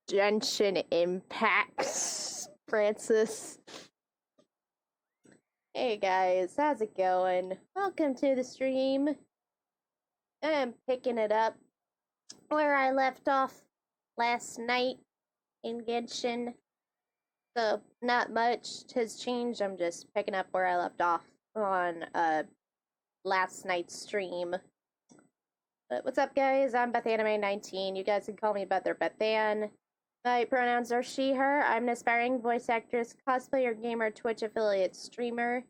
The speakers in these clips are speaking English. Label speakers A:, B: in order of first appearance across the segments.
A: Genshin impacts, Francis. Hey guys, how's it going? Welcome to the stream. I'm picking it up where I left off last night in Genshin. So, not much has changed. I'm just picking up where I left off on last night's stream. But what's up, guys? I'm BethAnime19. You guys can call me Beth or Bethan. My pronouns are she, her. I'm an aspiring voice actress, cosplayer, gamer, Twitch affiliate, streamer.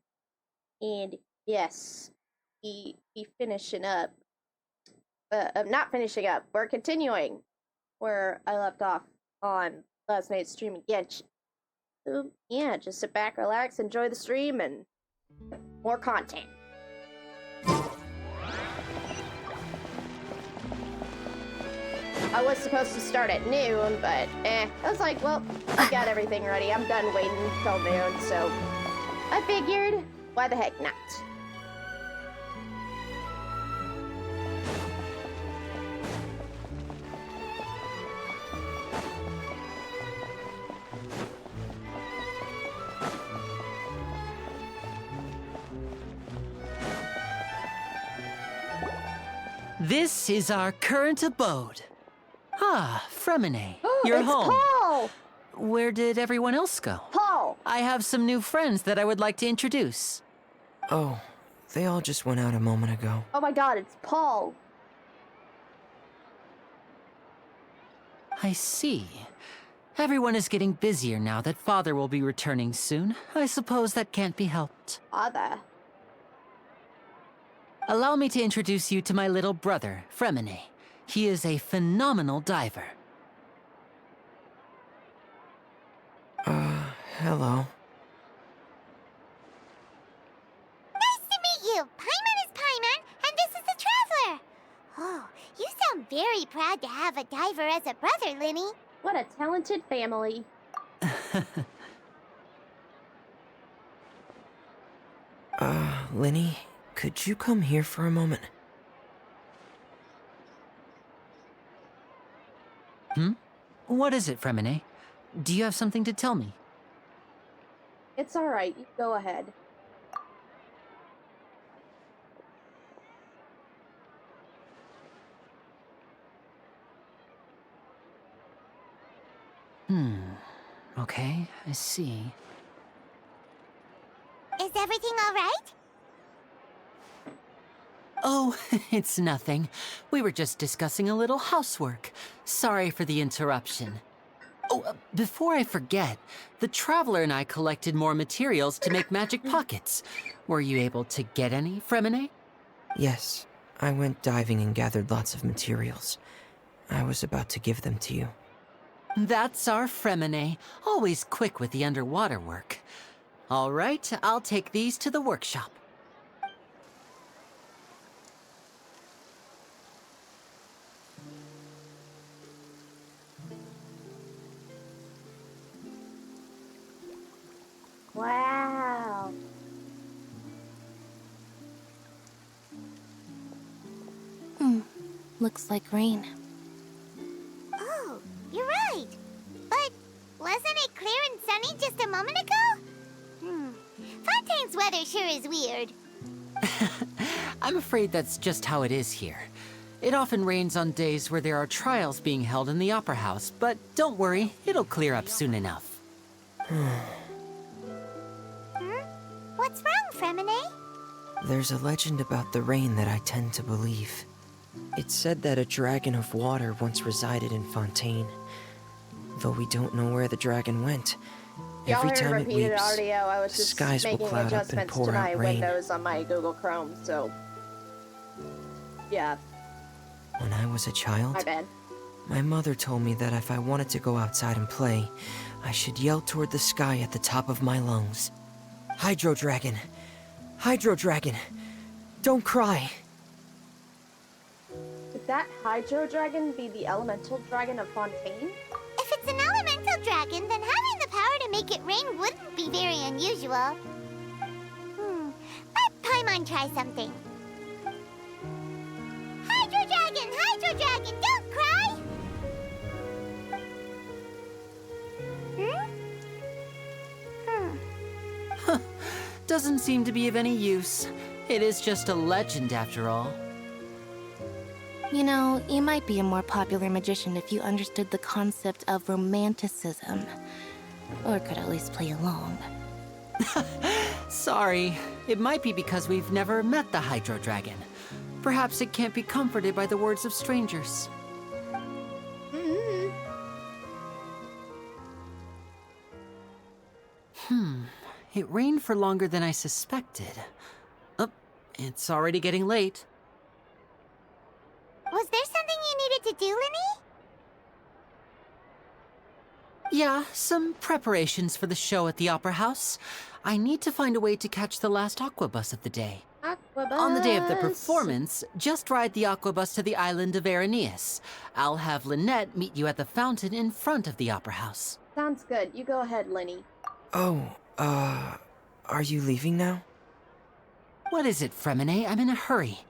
A: And yes, be finishing up. Not finishing up. We're continuing where I left off on last night's stream again. So, yeah, just sit back, relax, enjoy the stream, and more content. I was supposed to start at noon, but I was like, well, I got everything ready. I'm done waiting until noon, so I figured, why the heck not?
B: This is our current abode. Ah, Fremine,
A: Oh,
B: you're
A: it's
B: home.
A: Paul!
B: Where did everyone else go?
A: Paul!
B: I have some new friends that I would like to introduce.
C: Oh, they all just went out a moment ago.
A: Oh my god, it's Paul!
B: I see. Everyone is getting busier now that Father will be returning soon. I suppose that can't be helped.
A: Father.
B: Allow me to introduce you to my little brother, Fremine. He is a phenomenal diver.
C: Hello.
D: Nice to meet you! Paimon is Paimon, and this is the Traveler! Oh, you sound very proud to have a diver as a brother, Linny.
A: What a talented family.
C: Linny, could you come here for a moment?
B: What is it, Fremine? Do you have something to tell me?
A: It's alright, you go ahead.
B: Okay, I see.
D: Is everything all right?
B: Oh, it's nothing. We were just discussing a little housework. Sorry for the interruption. Oh, before I forget, the Traveler and I collected more materials to make magic pockets. Were you able to get any, Fremine?
C: Yes, I went diving and gathered lots of materials. I was about to give them to you.
B: That's our Fremine, always quick with the underwater work. All right, I'll take these to the workshop.
A: Wow.
E: Looks like rain.
D: Oh, you're right. But wasn't it clear and sunny just a moment ago? Fontaine's weather sure is weird.
B: I'm afraid that's just how it is here. It often rains on days where there are trials being held in the Opera House, but don't worry, it'll clear up soon enough.
D: What's wrong, Fremine?
C: There's a legend about the rain that I tend to believe. It's said that a dragon of water once resided in Fontaine. Though we don't know where the dragon went.
A: Y'all
C: Every
A: heard
C: time it
A: repeated
C: weeps,
A: audio. I was
C: the
A: just
C: skies will
A: making
C: cloud up and
A: adjustments
C: pour
A: to my
C: out rain.
A: windows on my Google Chrome, so yeah,
C: When I was a child,
A: my bad.
C: my mother told me that if I wanted to go outside and play, I should yell toward the sky at the top of my lungs. Hydro Dragon! Hydro Dragon! Don't cry!
A: Could that Hydro Dragon be the elemental dragon of Fontaine?
D: If it's an elemental dragon, then having the power to make it rain wouldn't be very unusual. Let Paimon try something. Hydro Dragon, don't cry!
B: doesn't seem to be of any use. It is just a legend after all.
E: You know, you might be a more popular magician if you understood the concept of romanticism. Or could at least play along.
B: Sorry, it might be because we've never met the Hydro Dragon. Perhaps it can't be comforted by the words of strangers. It rained for longer than I suspected. Oh, it's already getting late.
D: Was there something you needed to do, Lenny?
B: Yeah, some preparations for the show at the Opera House. I need to find a way to catch the last aqua bus of the day.
A: Aquabus.
B: On the day of the performance, just ride the aqua bus to the island of Araneus. I'll have Lynette meet you at the fountain in front of the Opera House.
A: Sounds good. You go ahead, Lenny.
C: Oh, are you leaving now?
B: What is it, Fremine? I'm in a hurry.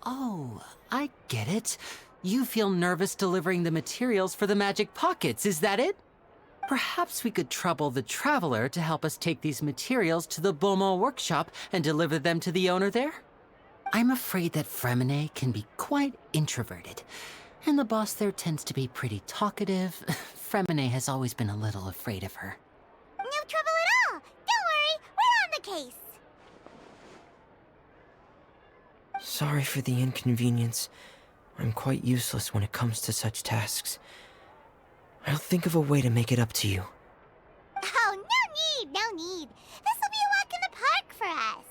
B: Oh, I get it. You feel nervous delivering the materials for the magic pockets, is that it? Perhaps we could trouble the Traveler to help us take these materials to the Beaumont workshop and deliver them to the owner there? I'm afraid that Fremine can be quite introverted, and the boss there tends to be pretty talkative. Fremine has always been a little afraid of her.
D: No trouble at all. Don't worry, we're on the case.
C: Sorry for the inconvenience. I'm quite useless when it comes to such tasks. I'll think of a way to make it up to you.
D: Oh, no need. This will be a walk in the park for us.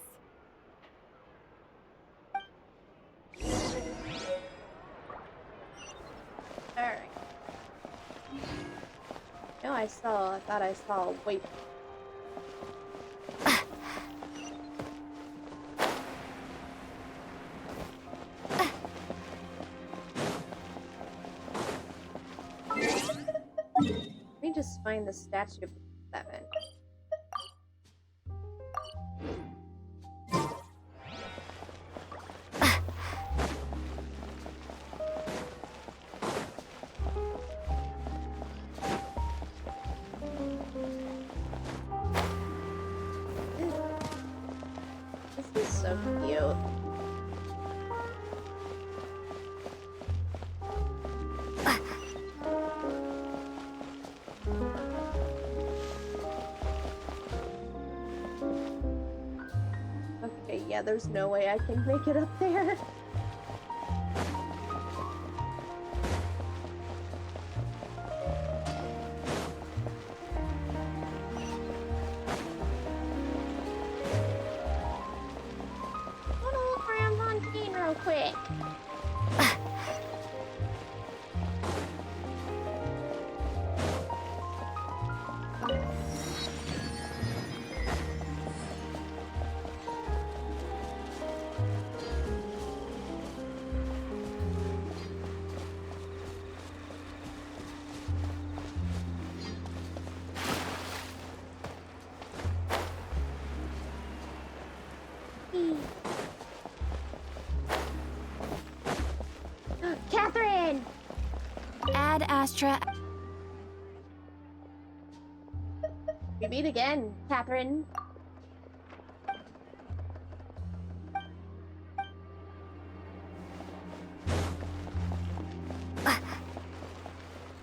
A: Alright. No, I thought I saw, wait. Let me just find the statue of 7. This is so cute. Okay, yeah, there's no way I can make it up there. One old Graham Fontaine real quick. Catherine!
E: Ad Astra.
A: We meet again, Catherine.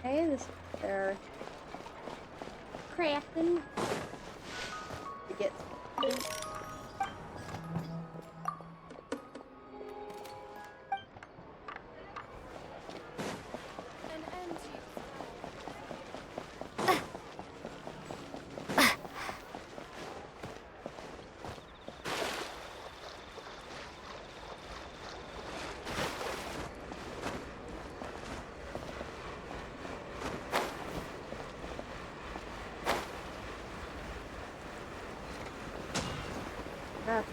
A: Okay, this is their crafting to get some.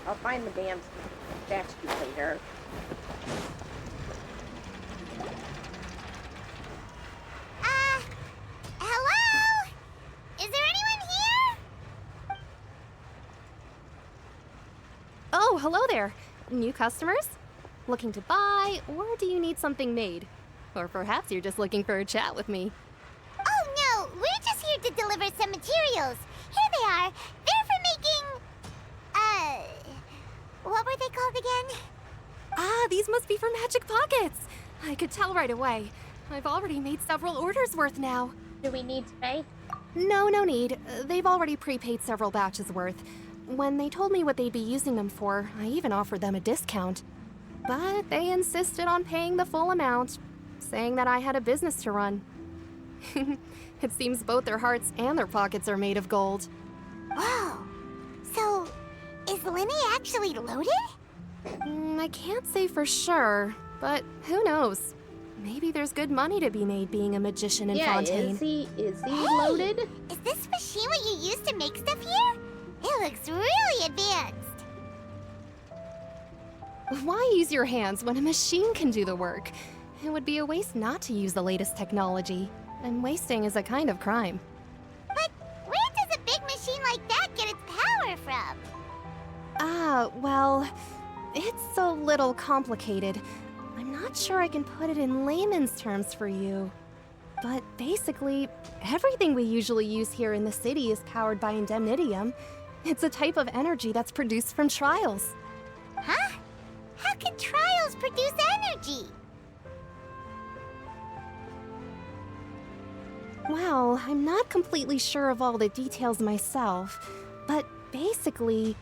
A: I'll find the damn statue later.
D: Hello? Is there anyone here?
F: Oh, hello there. New customers? Looking to buy, or do you need something made? Or perhaps you're just looking for a chat with me.
D: Oh no, we're just here to deliver some materials. Here they are. They're for making...
F: these must be for magic pockets. I could tell right away. I've already made several orders worth now.
A: Do we need to pay?
F: No need. They've already prepaid several batches worth. When they told me what they'd be using them for, I even offered them a discount. But they insisted on paying the full amount, saying that I had a business to run. It seems both their hearts and their pockets are made of gold.
D: Whoa. So, is Linny actually loaded?
F: I can't say for sure, but who knows? Maybe there's good money to be made being a magician in Fontaine.
A: Is he loaded?
D: Is this machine what you use to make stuff here? It looks really advanced.
F: Why use your hands when a machine can do the work? It would be a waste not to use the latest technology, and wasting is a kind of crime.
D: But where does a big machine like that get its power from?
F: Well, it's a little complicated. I'm not sure I can put it in layman's terms for you. But basically, everything we usually use here in the city is powered by indemnitium. It's a type of energy that's produced from trials.
D: Huh? How can trials produce energy?
F: Well, I'm not completely sure of all the details myself, but basically,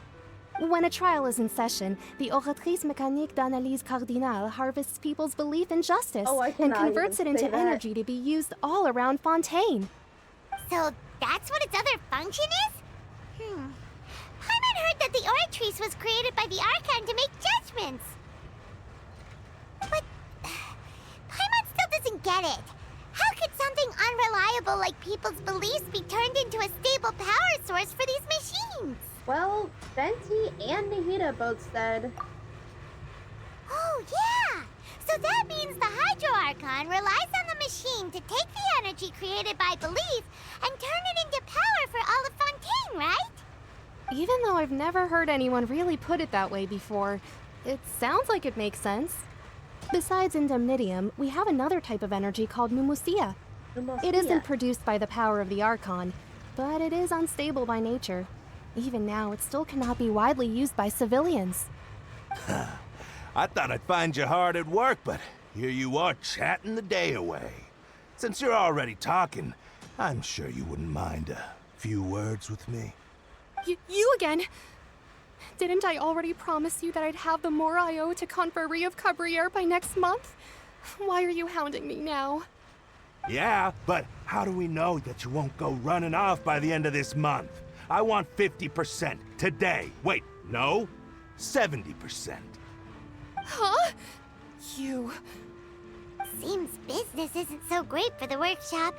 F: when a trial is in session, the Oratrice Mécanique d'Analyse Cardinale harvests people's belief in justice
A: Oh, I
F: and
A: cannot
F: converts it
A: even say
F: into
A: that.
F: energy to be used all around Fontaine.
D: So that's what its other function is? Paimon heard that the Oratrice was created by the Archon to make judgments. But Paimon still doesn't get it. How could something unreliable like people's beliefs be turned into a stable power source for these machines?
A: Well, Venti and Nahida both said.
D: Oh, yeah! So that means the Hydro Archon relies on the machine to take the energy created by belief and turn it into power for all of Fontaine, right?
F: Even though I've never heard anyone really put it that way before, it sounds like it makes sense. Besides indemnitium, we have another type of energy called Mumusia. It isn't produced by the power of the Archon, but it is unstable by nature. Even now, it still cannot be widely used by civilians.
G: I thought I'd find you hard at work, but here you are chatting the day away. Since you're already talking, I'm sure you wouldn't mind a few words with me.
F: You again? Didn't I already promise you that I'd have the more I owe to Confrérie of Cabriere by next month? Why are you hounding me now?
G: Yeah, but how do we know that you won't go running off by the end of this month? I want 50% today. Wait, no, 70%.
F: Huh? You...
D: Seems business isn't so great for the workshop.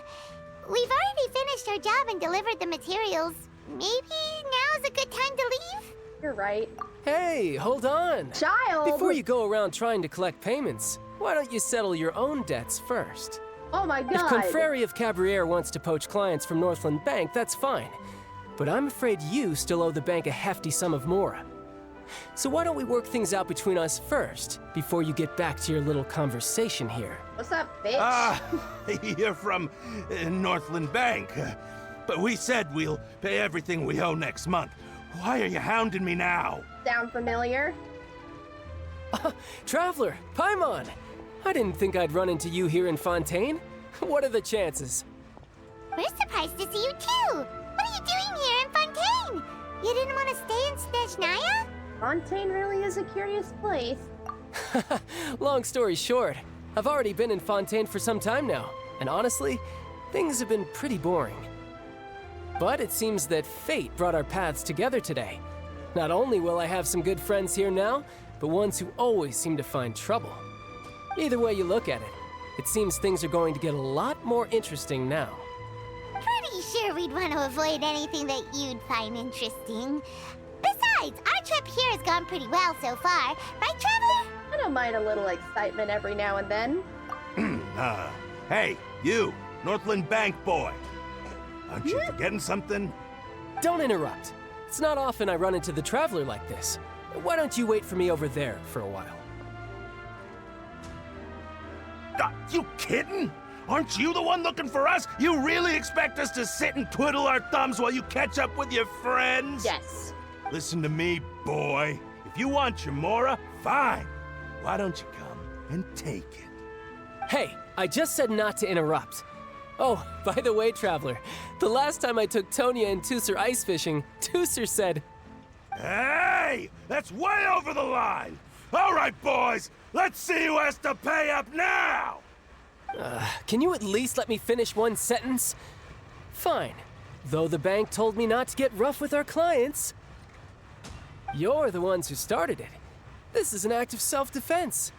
D: We've already finished our job and delivered the materials. Maybe now's a good time to leave?
A: You're right.
H: Hey, hold on.
A: Child!
H: Before you go around trying to collect payments, why don't you settle your own debts first?
A: Oh my
H: If
A: god!
H: Confrérie of Cabriere wants to poach clients from Northland Bank, that's fine. But I'm afraid you still owe the bank a hefty sum of mora. So why don't we work things out between us first, before you get back to your little conversation here?
A: What's up, bitch?
G: Ah, you're from Northland Bank. But we said we'll pay everything we owe next month. Why are you hounding me now?
A: Sound familiar?
H: Traveler, Paimon! I didn't think I'd run into you here in Fontaine. What are the chances?
D: We're surprised to see you too. What are you doing here in Fontaine? You didn't want to stay in Snezhnaya?
A: Fontaine really is a curious place.
H: Long story short, I've already been in Fontaine for some time now, and honestly, things have been pretty boring. But it seems that fate brought our paths together today. Not only will I have some good friends here now, but ones who always seem to find trouble. Either way you look at it, it seems things are going to get a lot more interesting now.
D: Pretty sure we'd want to avoid anything that you'd find interesting. Besides, our trip here has gone pretty well so far, right, Traveler?
A: I don't mind a little excitement every now and then.
G: Hey, you, Northland Bank boy. Aren't you forgetting something?
H: Don't interrupt. It's not often I run into the Traveler like this. Why don't you wait for me over there for a while?
G: You kidding? Aren't you the one looking for us? You really expect us to sit and twiddle our thumbs while you catch up with your friends?
A: Yes.
G: Listen to me, boy. If you want your mora, fine. Why don't you come and take it?
H: Hey, I just said not to interrupt. Oh, by the way, Traveler, the last time I took Tonya and Tusser ice fishing, Tusser said,
G: Hey! That's way over the line! All right, boys, let's see who has to pay up now!
H: Can you at least let me finish one sentence? Fine. Though the bank told me not to get rough with our clients. You're the ones who started it. This is an act of self-defense.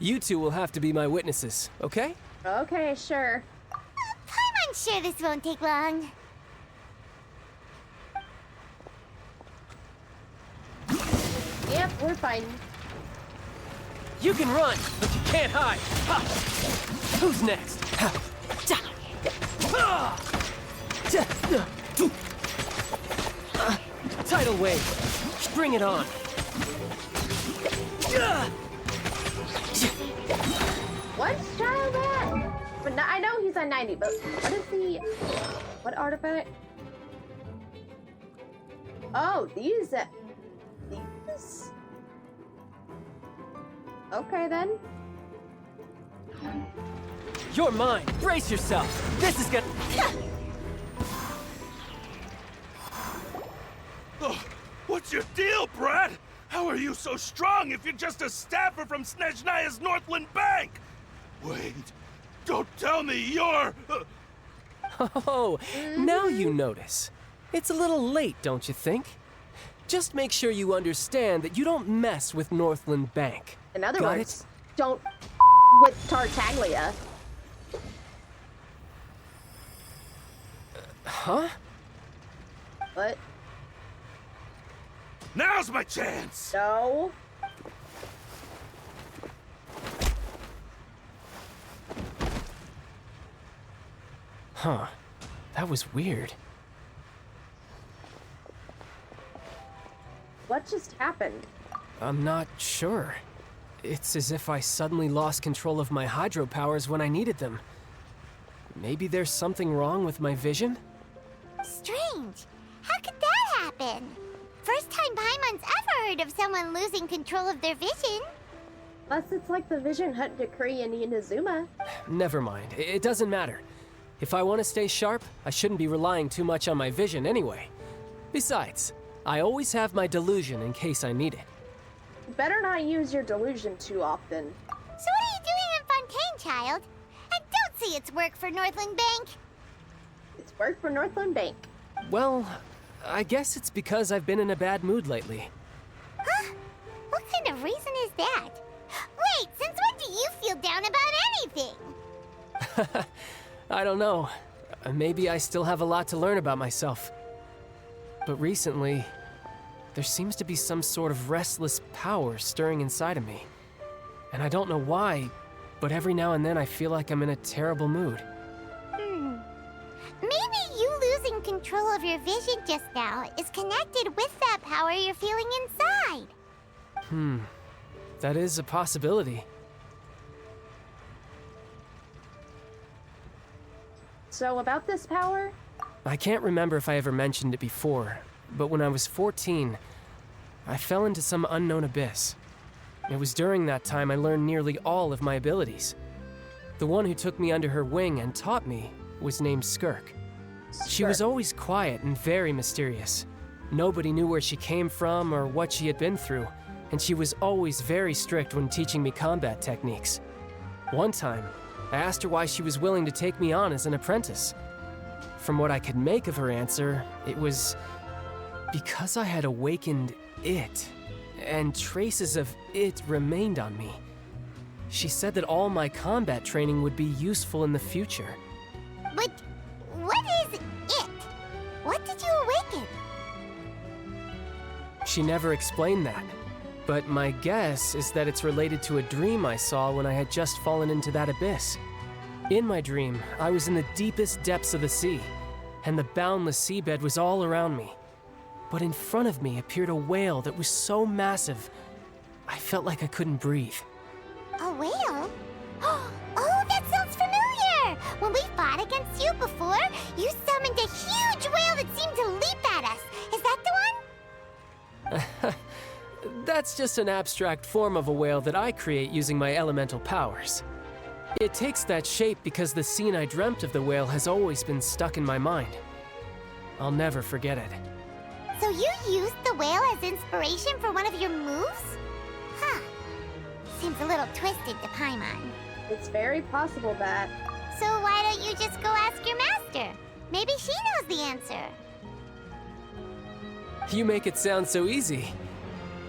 H: You two will have to be my witnesses, okay?
A: Okay, sure.
D: I'm sure this won't take long.
A: Yep, we're fine.
H: You can run, but you can't hide. Ha! Who's next? Ha! Ja! Ah! Ja! Tidal wave. Bring it on.
A: What's Child at? But I know he's on 90, but what is the... What artifact? Oh, these... These? Okay, then.
H: You're mine. Brace yourself. This is gonna...
G: Oh, what's your deal, Brad? How are you so strong if you're just a staffer from Snezhnaya's Northland Bank? Wait, don't tell me you're...
H: Oh, now you notice. It's a little late, don't you think? Just make sure you understand that you don't mess with Northland Bank.
A: In other
H: Got
A: words,
H: it?
A: don't with Tartaglia.
H: Huh?
A: What?
G: Now's my chance!
A: No.
H: Huh. That was weird.
A: What just happened?
H: I'm not sure. It's as if I suddenly lost control of my hydro powers when I needed them. Maybe there's something wrong with my vision?
D: Strange. How could that happen? First time Paimon's ever heard of someone losing control of their vision.
A: Unless it's like the Vision Hut decree in Inazuma.
H: Never mind. It doesn't matter. If I want to stay sharp, I shouldn't be relying too much on my vision anyway. Besides, I always have my delusion in case I need it.
A: You better not use your delusion too often.
D: So what are you doing in Fontaine, child? And don't say it's work for Northland Bank.
A: It's work for Northland Bank.
H: Well, I guess it's because I've been in a bad mood lately.
D: Huh? What kind of reason is that? Wait, since when do you feel down about anything?
H: I don't know. Maybe I still have a lot to learn about myself. But recently, there seems to be some sort of restless power stirring inside of me. And I don't know why, but every now and then I feel like I'm in a terrible mood.
D: Maybe you losing control of your vision just now is connected with that power you're feeling inside.
H: That is a possibility.
A: So about this power?
H: I can't remember if I ever mentioned it before, but when I was 14, I fell into some unknown abyss. It was during that time I learned nearly all of my abilities. The one who took me under her wing and taught me was named Skirk. She was always quiet and very mysterious. Nobody knew where she came from or what she had been through, and she was always very strict when teaching me combat techniques. One time, I asked her why she was willing to take me on as an apprentice. From what I could make of her answer, it was because I had awakened it, and traces of it remained on me. She said that all my combat training would be useful in the future.
D: But what is it? What did you awaken?
H: She never explained that, but my guess is that it's related to a dream I saw when I had just fallen into that abyss. In my dream, I was in the deepest depths of the sea, and the boundless seabed was all around me. But in front of me appeared a whale that was so massive, I felt like I couldn't breathe.
D: A whale? Oh, that sounds familiar! When we fought against you before, you summoned a huge whale that seemed to leap at us. Is that the one?
H: That's just an abstract form of a whale that I create using my elemental powers. It takes that shape because the scene I dreamt of the whale has always been stuck in my mind. I'll never forget it.
D: So you used the whale as inspiration for one of your moves? Huh. Seems a little twisted to Paimon.
A: It's very possible that.
D: So why don't you just go ask your master? Maybe she knows the answer.
H: You make it sound so easy.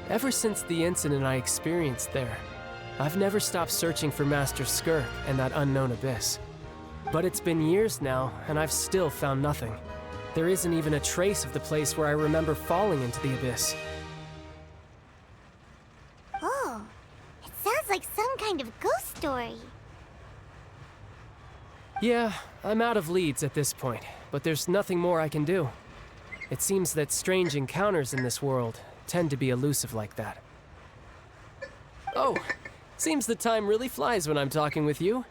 H: Ever since the incident I experienced there, I've never stopped searching for Master Skirk and that unknown abyss. But it's been years now, and I've still found nothing. There isn't even a trace of the place where I remember falling into the abyss.
D: Oh, it sounds like some kind of ghost story.
H: Yeah, I'm out of leads at this point, but there's nothing more I can do. It seems that strange encounters in this world tend to be elusive like that. Oh, seems the time really flies when I'm talking with you.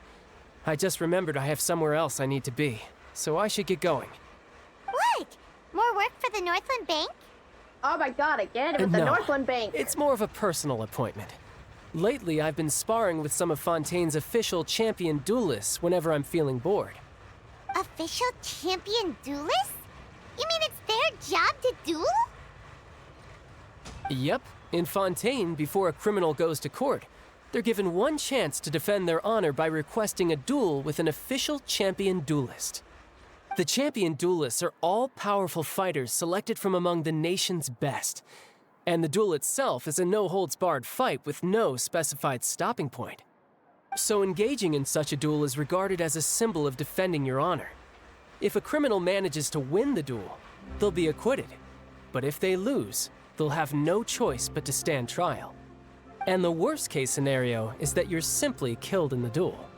H: I just remembered I have somewhere else I need to be, so I should get going.
D: What? More work for the Northland Bank?
A: Oh my god, again with the
H: No,
A: Northland Bank.
H: It's more of a personal appointment. Lately, I've been sparring with some of Fontaine's official champion duelists whenever I'm feeling bored.
D: Official champion duelists? You mean it's their job to duel?
H: Yep, in Fontaine, before a criminal goes to court, they're given one chance to defend their honor by requesting a duel with an official champion duelist. The champion duelists are all powerful fighters selected from among the nation's best. And the duel itself is a no-holds-barred fight with no specified stopping point. So engaging in such a duel is regarded as a symbol of defending your honor. If a criminal manages to win the duel, they'll be acquitted. But if they lose, they'll have no choice but to stand trial. And the worst-case scenario is that you're simply killed in the duel.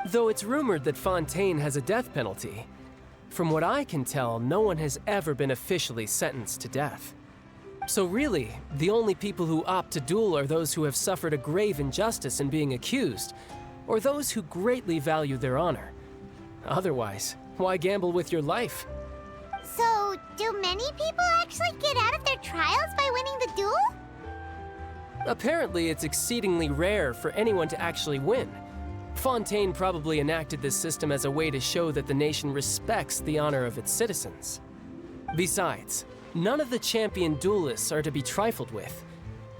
H: Though it's rumored that Fontaine has a death penalty, from what I can tell, no one has ever been officially sentenced to death. So really, the only people who opt to duel are those who have suffered a grave injustice in being accused, or those who greatly value their honor. Otherwise, why gamble with your life?
D: So, do many people actually get out of their trials by winning the duel?
H: Apparently, it's exceedingly rare for anyone to actually win. Fontaine probably enacted this system as a way to show that the nation respects the honor of its citizens. Besides, none of the champion duelists are to be trifled with,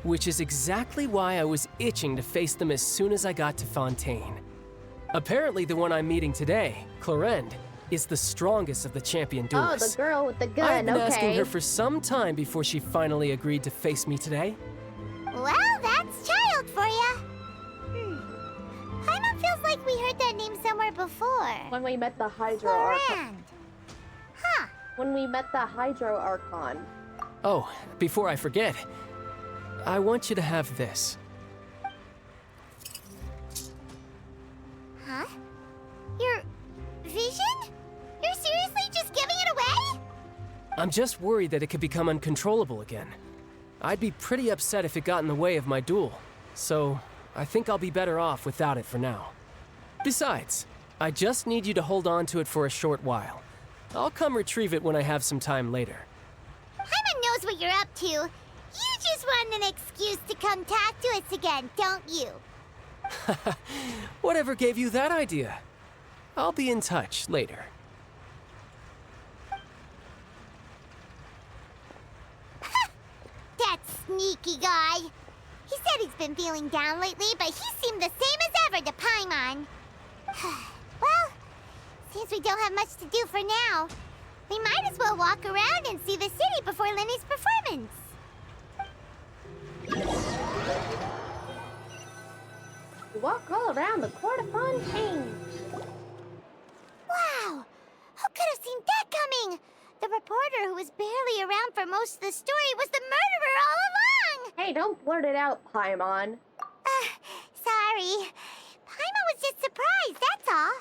H: which is exactly why I was itching to face them as soon as I got to Fontaine. Apparently, the one I'm meeting today, Clorinde, is the strongest of the champion
A: Oh,
H: duelists.
A: the girl with the gun,
H: I've been asking
A: okay.
H: her for some time before she finally agreed to face me today.
D: Well, that's child for ya. Paimon feels like we heard that name somewhere before.
A: When we met the Hydro Archon.
D: Clorinde. Huh.
A: When we met the Hydro Archon.
H: Oh, before I forget, I want you to have this.
D: Huh? Your vision? You're seriously just giving it away?
H: I'm just worried that it could become uncontrollable again. I'd be pretty upset if it got in the way of my duel, so I think I'll be better off without it for now. Besides, I just need you to hold on to it for a short while. I'll come retrieve it when I have some time later.
D: Paimon knows what you're up to. You just want an excuse to come talk to us again, don't you?
H: Whatever gave you that idea? I'll be in touch later.
D: That sneaky guy. He said he's been feeling down lately, but he seemed the same as ever to Paimon. Well, since we don't have much to do for now, we might as well walk around and see the city before Lenny's performance.
A: We walk all around the court of Fontaine.
D: Wow! Who could have seen that coming? The reporter who was barely around for most of the story was the murderer all along!
A: Hey, don't blurt it out, Paimon.
D: Sorry. Paimon was just surprised, that's all.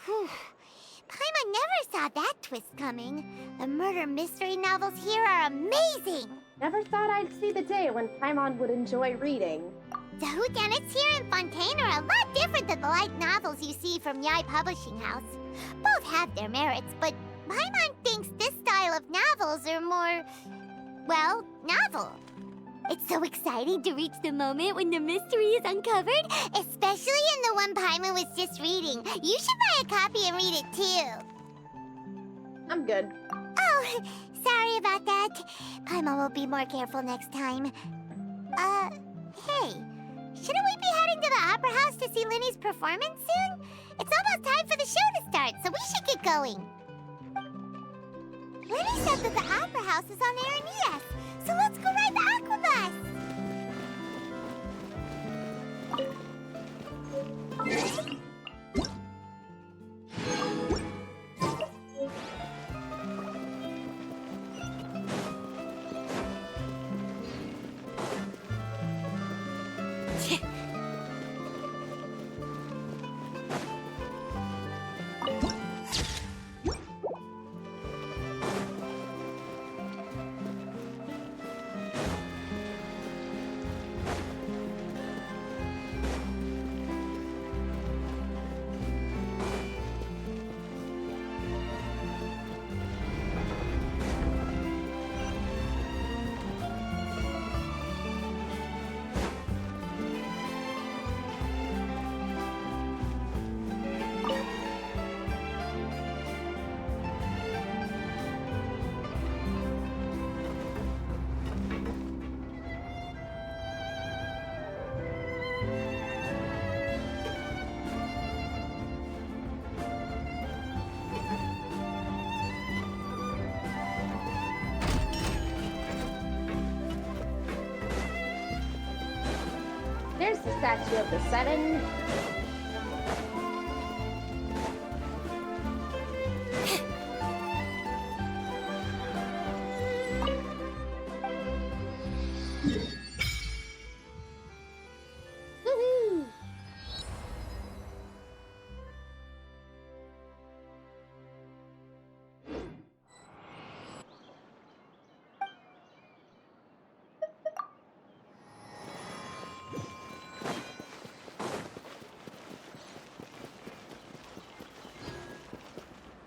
D: Whew. Paimon never saw that twist coming. The murder mystery novels here are amazing!
A: Never thought I'd see the day when Paimon would enjoy reading.
D: The whodunits here in Fontaine are a lot different than the light novels you see from Yai Publishing House. Both have their merits, but Paimon thinks this style of novels are more, well, novel. It's so exciting to reach the moment when the mystery is uncovered, especially in the one Paimon was just reading. You should buy a copy and read it too.
A: I'm good.
D: Oh, sorry about that. Paimon will be more careful next time. Hey, shouldn't we be heading to the Opera House to see Linny's performance soon? It's almost time for the show to start, so we should get going. Linny said that the Opera House is on Aranias, so let's go ride the Aquabus!
A: There's the statue of the seven. Woohoo!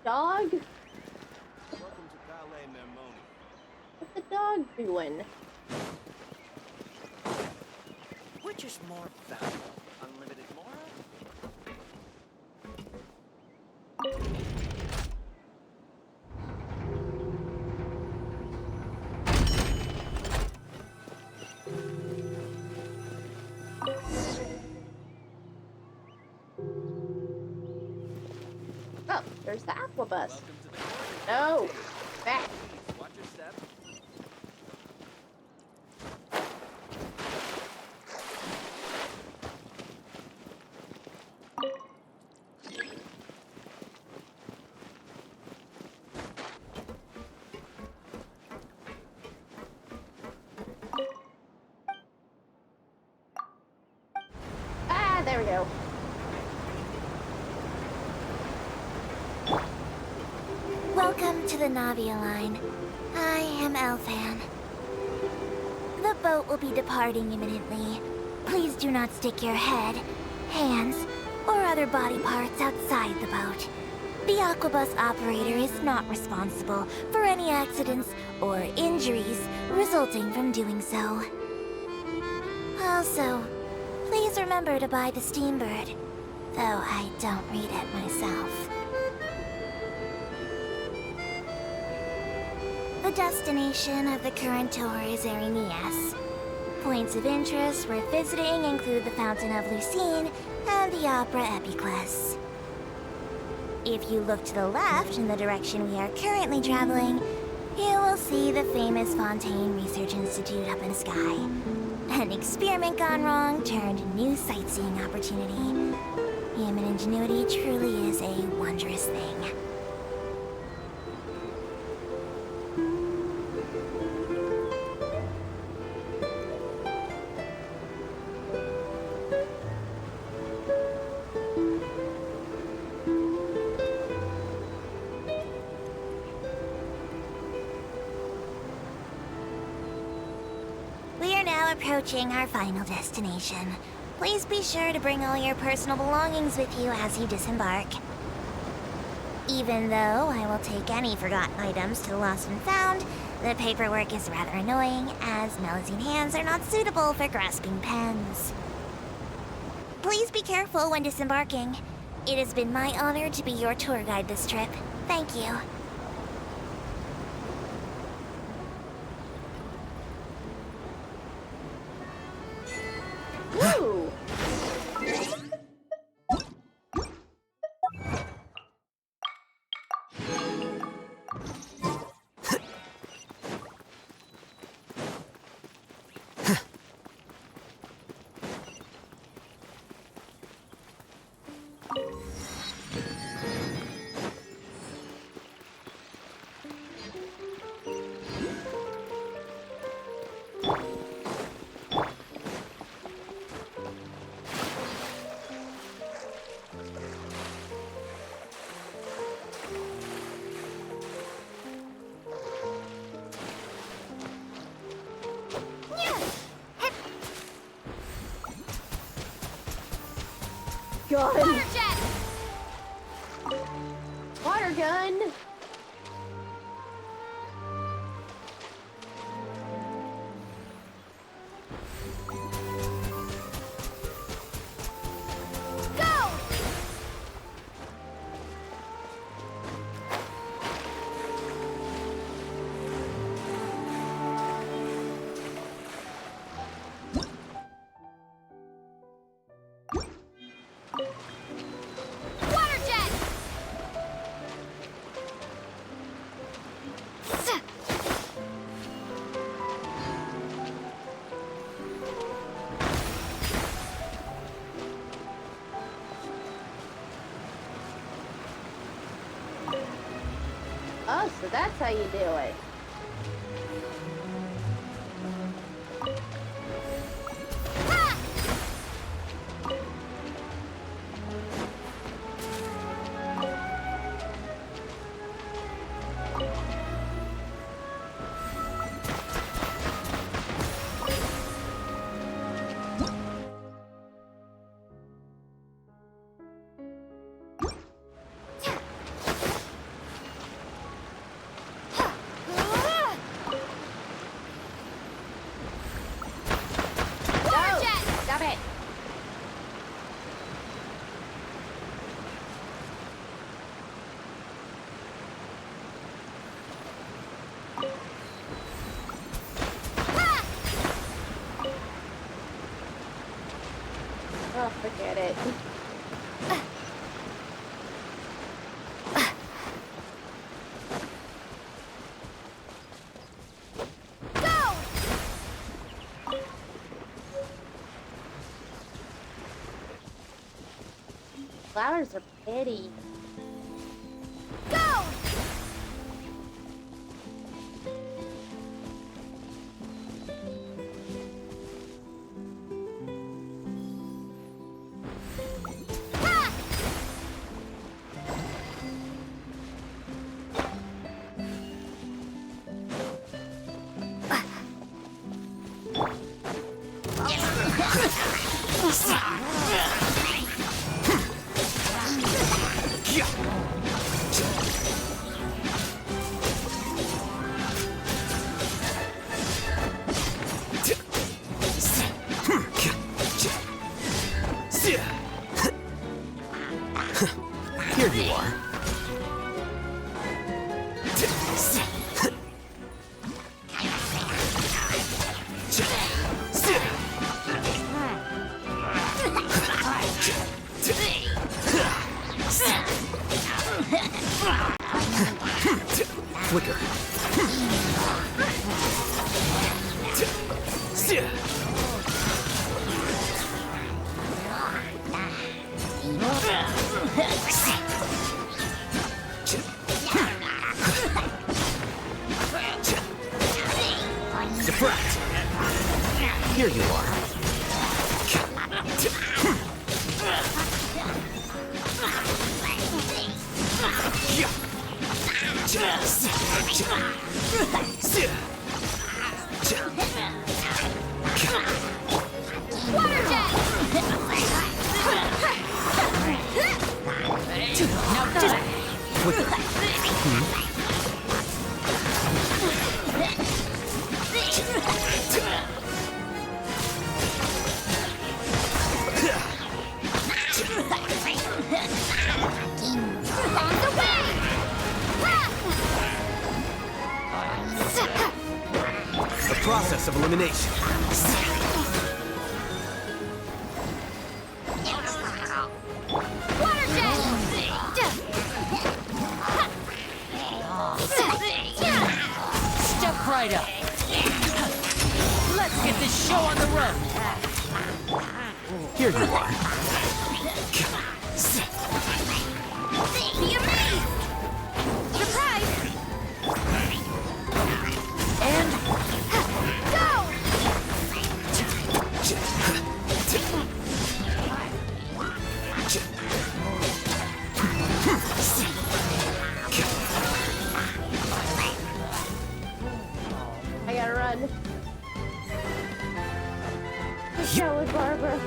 A: Dog?
G: Welcome to Ballet Mermoni.
A: What's the dog doing?
I: Which is more valuable? Unlimited more?
A: Oh, there's the Aquabus.
I: Welcome to the corner.
A: No! Back.
I: Please watch your step.
A: Ah, there we go.
D: Welcome to the Navia line. I am Elfan. The boat will be departing imminently. Please do not stick your head, hands, or other body parts outside the boat. The Aquabus operator is not responsible for any accidents or injuries resulting from doing so. Also, please remember to buy the Steambird, though I don't read it myself. The destination of the current tour is Aranias. Points of interest worth visiting include the Fountain of Lucine and the Opera Epiclese. If you look to the left in the direction we are currently traveling, you will see the famous Fontaine Research Institute up in the sky. An experiment gone wrong turned new sightseeing opportunity. Human ingenuity truly is a wondrous thing. We are now approaching our final destination. Please be sure to bring all your personal belongings with you as you disembark. Even though I will take any forgotten items to the Lost and Found, The paperwork is rather annoying, as Melusine hands are not suitable for grasping pens. Please be careful when disembarking. It has been my honor to be your tour guide this trip. Thank you.
A: Woo! Gun!
D: Water jet!
A: Water gun!
D: Go! Water jet!
A: Oh, so that's how you do it.
D: Ha! Water
A: No!
D: jet!
A: Stop it!
D: Ha!
A: Oh, forget it.
D: Go!
A: Flowers are pretty.
D: Go! Ha!
C: Here you are. Flicker. Deflect. Here you are.
D: Water jet!
C: Flicker.
I: process of elimination.
B: Step right up. Let's get this show on the road.
I: Here you are.
D: Be amazed! Surprise!
B: And
D: Go!
A: I gotta run. Let's go with Barbara.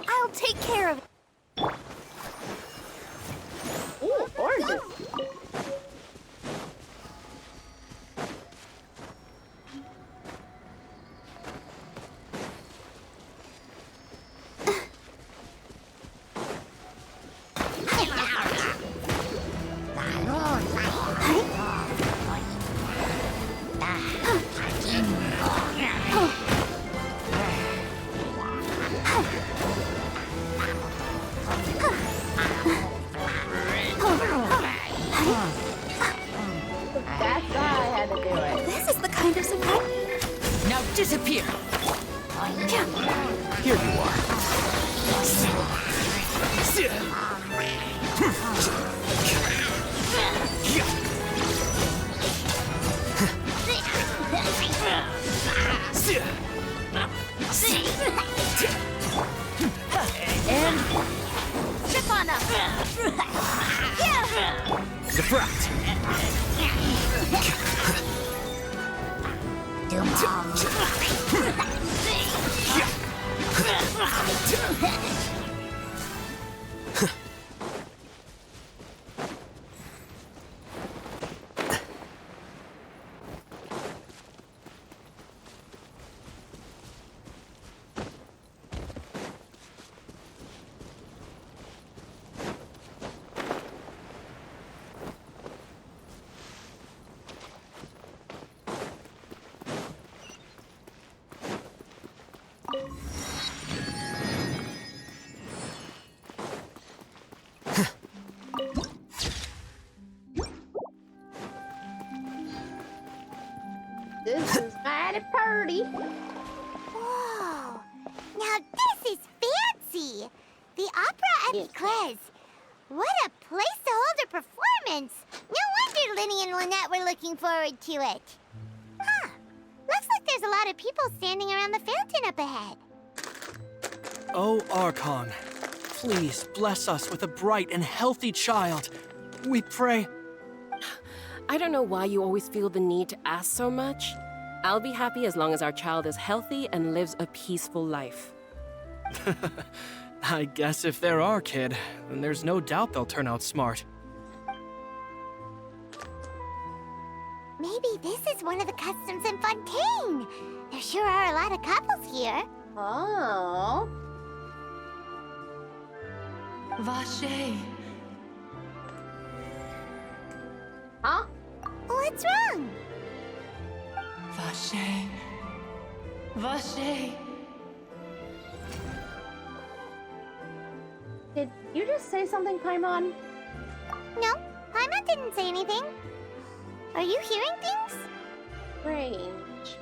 D: I'll take care of it.
A: Ooh, oranges. That's why I had to do it.
D: This is the kind of surprise.
B: now disappear.
I: Here you are.
B: And
D: Trip on them.
I: Defract.
A: This is mighty pretty.
D: Whoa! Now this is fancy! The Opera at Eclairs. What a place to hold a performance! No wonder Linny and Lynette were looking forward to it. Huh. Looks like there's a lot of people standing around the fountain up ahead.
J: Oh, Archon, please bless us with a bright and healthy child. We pray.
K: I don't know why you always feel the need to ask so much. I'll be happy as long as our child is healthy and lives a peaceful life.
J: I guess if they're our kid, then there's no doubt they'll turn out smart.
D: Maybe this is one of the customs in Fontaine. There sure are a lot of couples here.
A: Oh.
L: Vache.
A: Huh?
D: What's wrong?
L: Vache. Vache.
A: Did you just say something, Paimon?
D: No, Paimon didn't say anything. Are you hearing things?
A: Strange.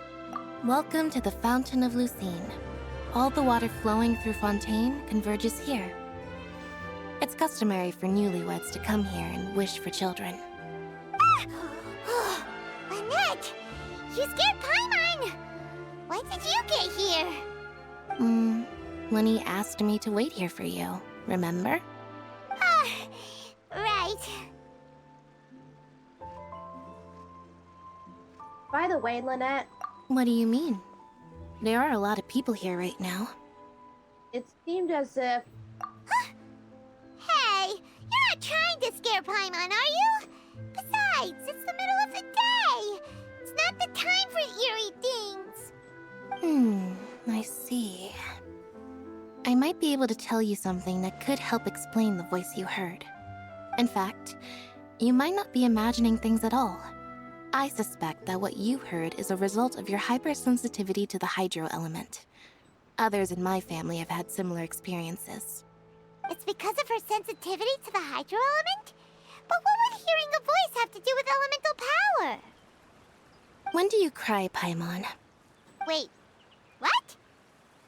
E: Welcome to the Fountain of Lucine. All the water flowing through Fontaine converges here. It's customary for newlyweds to come here and wish for children.
D: Lynette, you scared Paimon. When did you get here?
E: Lenny asked me to wait here for you, remember?
D: Right.
A: By the way, Lynette,
E: What do you mean? There are a lot of people here right now.
A: it seemed as if
D: Hey, you're not trying to scare Paimon, are you? Besides, it's the middle of the day.
E: able to tell you something that could help explain the voice you heard. In fact, you might not be imagining things at all. I suspect that what you heard is a result of your hypersensitivity to the hydro element. Others in my family have had similar experiences.
D: It's because of her sensitivity to the hydro element? But what would hearing a voice have to do with elemental power?
E: When do you cry, Paimon?
D: Wait, what?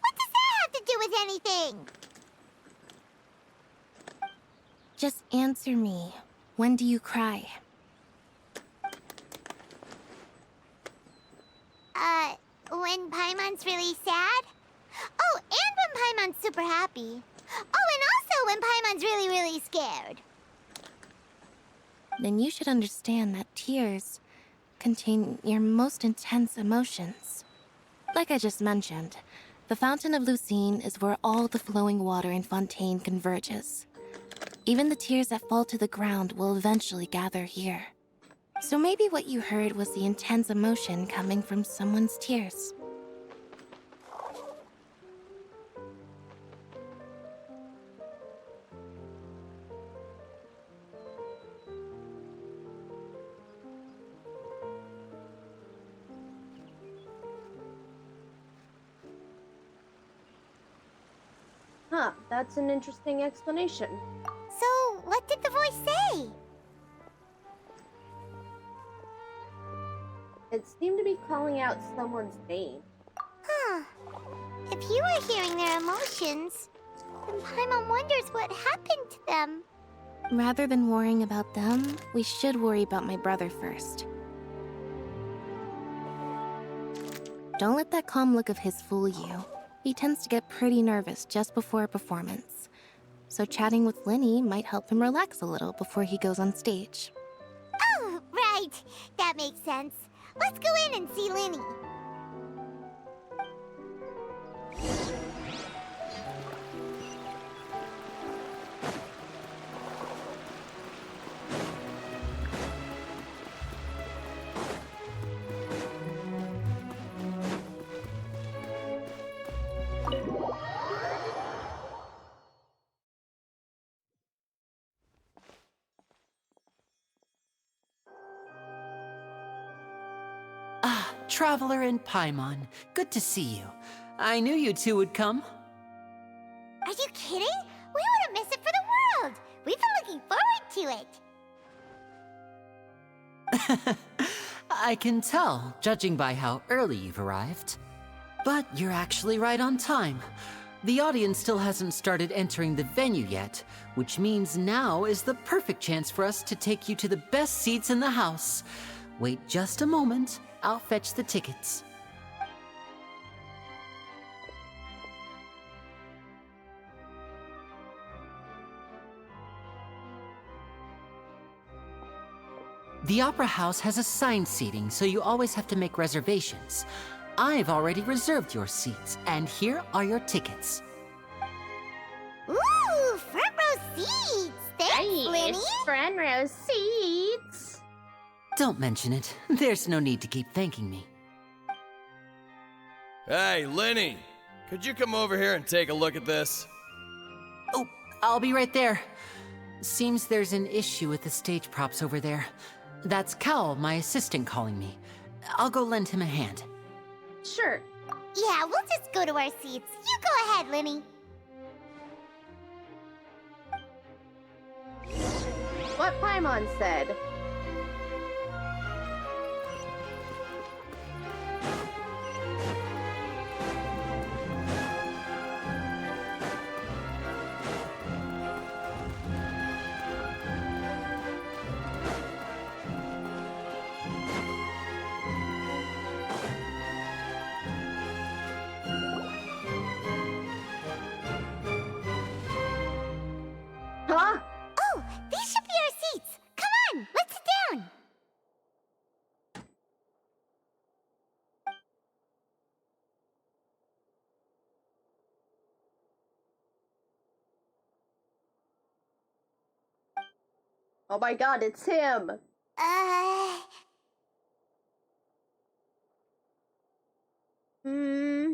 D: What does that have to do with anything?
E: Just answer me. When do you cry?
D: When Paimon's really sad? Oh, and when Paimon's super happy. Oh, and also when Paimon's really, really scared.
E: Then you should understand that tears contain your most intense emotions. Like I just mentioned, the Fountain of Lucine is where all the flowing water in Fontaine converges. Even the tears that fall to the ground will eventually gather here. So maybe what you heard was the intense emotion coming from someone's tears.
A: Huh, that's an interesting explanation.
D: So, what did the voice say?
A: It seemed to be calling out someone's name.
D: Huh. If you were hearing their emotions, then Paimon wonders what happened to them.
E: Rather than worrying about them, we should worry about my brother first. Don't let that calm look of his fool you. He tends to get pretty nervous just before a performance. So chatting with Linny might help him relax a little before he goes on stage.
D: Oh, right. That makes sense. Let's go in and see Linny.
B: Ah, Traveler and Paimon. Good to see you. I knew you two would come.
D: Are you kidding? We wouldn't miss it for the world. We've been looking forward to it.
B: I can tell, judging by how early you've arrived. But you're actually right on time. The audience still hasn't started entering the venue yet, which means now is the perfect chance for us to take you to the best seats in the house. Wait just a moment. I'll fetch the tickets. The Opera House has assigned seating, so you always have to make reservations. I've already reserved your seats, and here are your tickets.
D: Ooh, front row seats! Thanks, Linny!
A: Front row seats!
B: Don't mention it. There's no need to keep thanking me.
M: Hey, Linny! Could you come over here and take a look at this?
B: Oh, I'll be right there. Seems there's an issue with the stage props over there. That's Cal, my assistant, calling me. I'll go lend him a hand.
A: Sure.
D: Yeah, we'll just go to our seats. You go ahead, Linny.
A: What Paimon said. Huh?
D: Oh, these should be our seats. Come on, let's sit down.
A: Oh my god, it's him!
D: Hmm.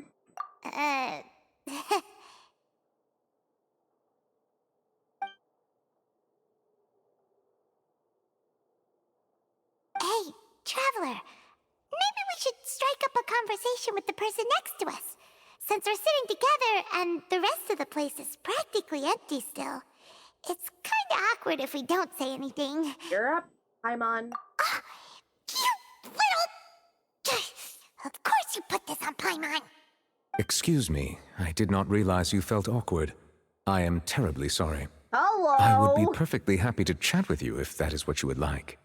D: Traveler, maybe we should strike up a conversation with the person next to us. Since we're sitting together and the rest of the place is practically empty still, it's kinda awkward if we don't say anything.
A: You're up, Paimon.
D: You little... Of course you put this on Paimon.
N: Excuse me, I did not realize you felt awkward. I am terribly sorry.
A: Hello!
N: I would be perfectly happy to chat with you if that is what you would like.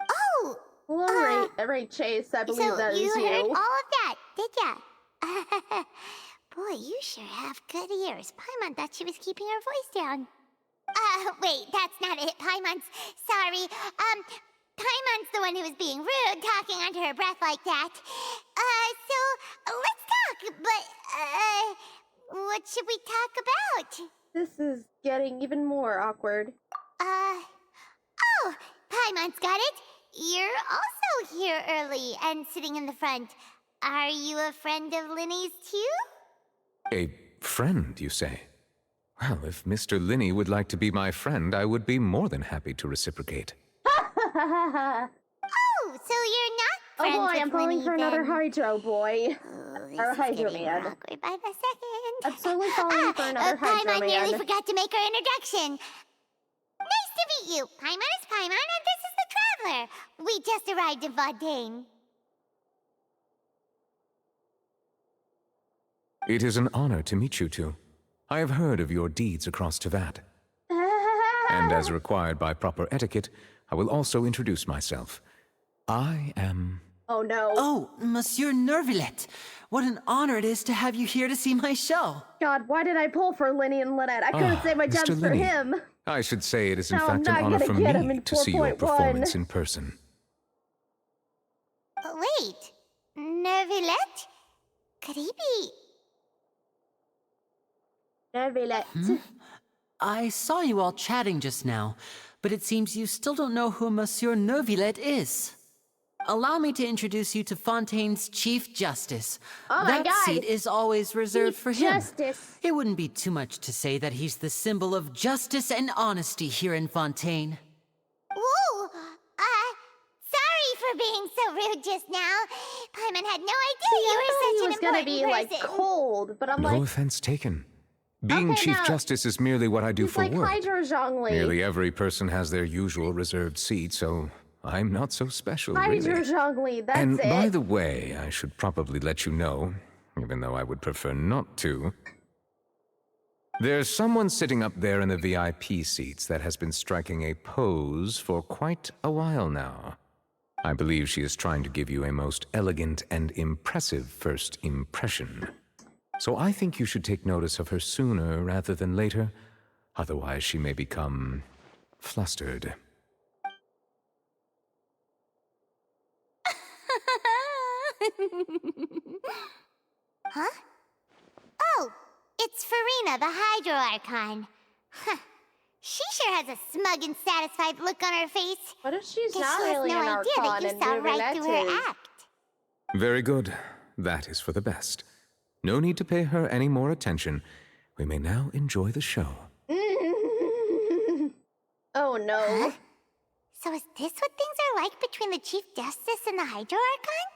D: Oh!
A: Well, right, Chase, I believe that is you.
D: So you heard all of that, did ya? Boy, you sure have good ears. Paimon thought she was keeping her voice down. Wait, that's not it. Paimon's... Sorry. Paimon's the one who was being rude, talking under her breath like that. So, let's talk, but, what should we talk about?
A: This is getting even more awkward.
D: Oh, Paimon's got it. You're also here early and sitting in the front. Are you a friend of Linny's, too?
N: A friend, you say? Well, if Mr. Linney would like to be my friend, I would be more than happy to reciprocate.
D: Oh, so you're not friends
A: Oh boy,
D: with
A: I'm falling
D: Linny,
A: for another
D: then.
A: Hydro boy. Or
D: This
A: Hydro
D: is getting
A: Man.
D: awkward by the second.
A: Absolutely falling for another Hydro
D: Paimon
A: Man.
D: nearly forgot to make her introduction. Nice to meet you. Paimon is Paimon, and this is the Traveler. We just arrived in Fontaine.
N: It is an honor to meet you two. I have heard of your deeds across Tevat. And as required by proper etiquette, I will also introduce myself. I am...
A: Oh no.
B: Oh, Monsieur Nervillet. What an honor it is to have you here to see my show.
A: God, why did I pull for Linny and Lynette? I couldn't say my
N: Mr.
A: jumps for
N: Linney.
A: him.
N: I should say it is in
A: No, I'm
N: fact an
A: not
N: honor
A: gonna
N: for
A: get him
N: me
A: in
N: to see your
A: 4.1.
N: performance in person.
D: Wait, Nervillet? Could he be...
A: Nervillet.
B: I saw you all chatting just now, but it seems you still don't know who Monsieur Nervillet is. Allow me to introduce you to Fontaine's Chief Justice.
A: Oh my
B: that
A: God.
B: seat is always reserved for him.
A: Justice.
B: It wouldn't be too much to say that he's the symbol of justice and honesty here in Fontaine.
D: Whoa! Sorry for being so rude just now. Paimon had no idea you were such
A: he
D: an
A: was gonna
D: important
A: be like
D: person.
A: cold, but I'm
N: No
A: like,
N: offense taken. Being
A: Okay,
N: Chief
A: now,
N: Justice is merely what I do
A: he's
N: for
A: like
N: work.
A: Hydro Zhongli.
N: Nearly every person has their usual reserved seat, so I'm not so special,
A: Hydro
N: really.
A: Zhongli, that's
N: And
A: it.
N: by the way, I should probably let you know, even though I would prefer not to. There's someone sitting up there in the VIP seats that has been striking a pose for quite a while now. I believe she is trying to give you a most elegant and impressive first impression. So I think you should take notice of her sooner rather than later. Otherwise, she may become flustered.
D: Huh? Oh, it's Farina, the Hydro Archon. Huh. She sure has a smug and satisfied look on her face.
A: What if she's
D: Guess
A: not
D: she has
A: really
D: no
A: an
D: idea that
A: Archon
D: you
A: and
D: saw right through her
A: Nervillet is?
D: act.
N: Very good. That is for the best. No need to pay her any more attention. We may now enjoy the show.
A: Oh no.
D: So is this what things are like between the Chief Justice and the Hydro Archon?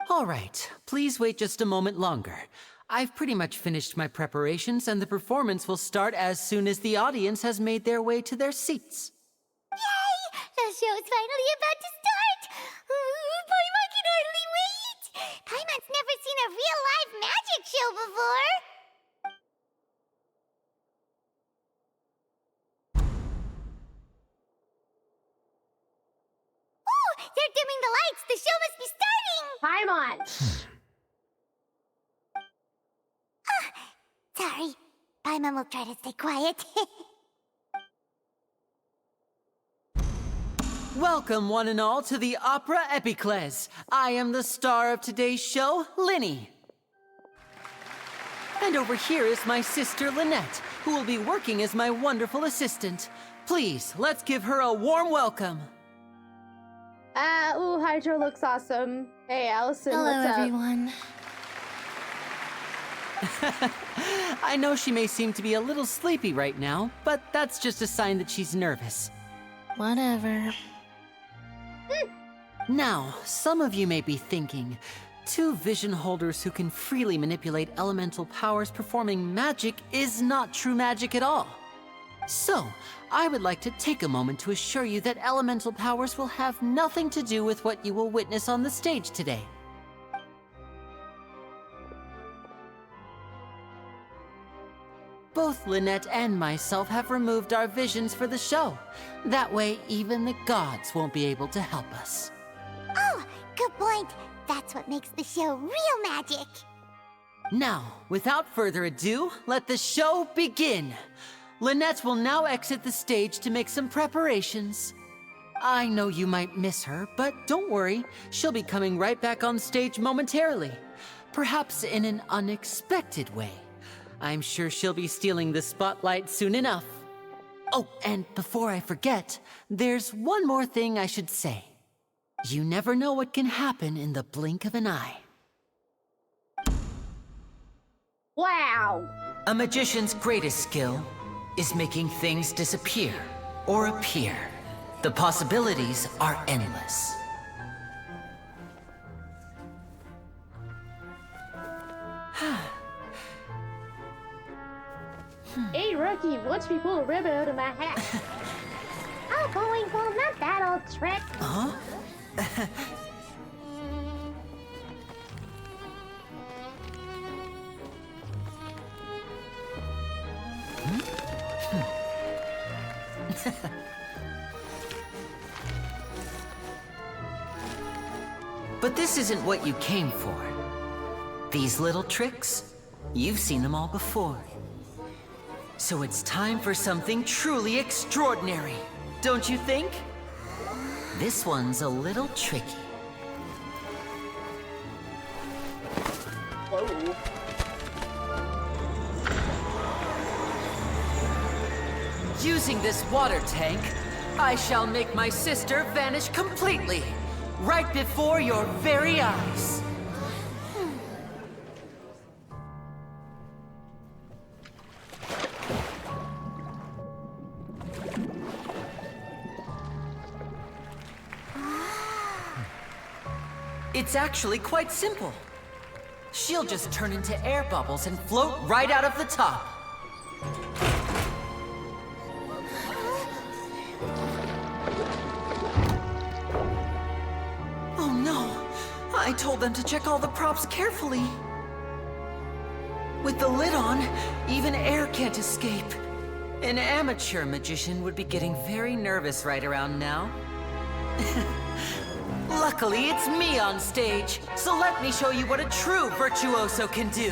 B: All right, please wait just a moment longer. I've pretty much finished my preparations, and the performance will start as soon as the audience has made their way to their seats.
D: Yay! The show's finally about to start! Paimon can hardly wait! Paimon's never seen a real live magic show before! Ooh! They're dimming the lights! The show must be starting!
A: Paimon!
D: Sorry. Paimon will try to stay quiet.
B: Welcome, one and all, to the Opera Epiclese. I am the star of today's show, Linny. And over here is my sister, Lynette, who will be working as my wonderful assistant. Please, let's give her a warm welcome.
A: Ooh, Hydro looks awesome. Hey, Allison,
E: Hello,
A: what's up?
E: everyone.
B: I know she may seem to be a little sleepy right now, but that's just a sign that she's nervous.
E: Whatever.
B: Now, some of you may be thinking, two vision holders who can freely manipulate elemental powers performing magic is not true magic at all. So, I would like to take a moment to assure you that elemental powers will have nothing to do with what you will witness on the stage today. Both Lynette and myself have removed our visions for the show. That way, even the gods won't be able to help us.
D: Oh, good point. That's what makes the show real magic.
B: Now, without further ado, let the show begin. Lynette will now exit the stage to make some preparations. I know you might miss her, but don't worry. She'll be coming right back on stage momentarily. Perhaps in an unexpected way. I'm sure she'll be stealing the spotlight soon enough. Oh, and before I forget, there's one more thing I should say. You never know what can happen in the blink of an eye.
A: Wow!
B: A magician's greatest skill is making things disappear or appear. The possibilities are endless.
A: Hey, rookie, watch me pull a ribbon out of my hat.
D: Oh, boy, well, not that old trick.
B: Huh? But this isn't what you came for. These little tricks, you've seen them all before. So it's time for something truly extraordinary, don't you think? This one's a little tricky.
A: Whoa.
B: Using this water tank, I shall make my sister vanish completely, right before your very eyes. It's actually quite simple. She'll just turn into air bubbles and float right out of the top. Oh no! I told them to check all the props carefully. With the lid on, even air can't escape. An amateur magician would be getting very nervous right around now. Luckily, it's me on stage, so let me show you what a true virtuoso can do.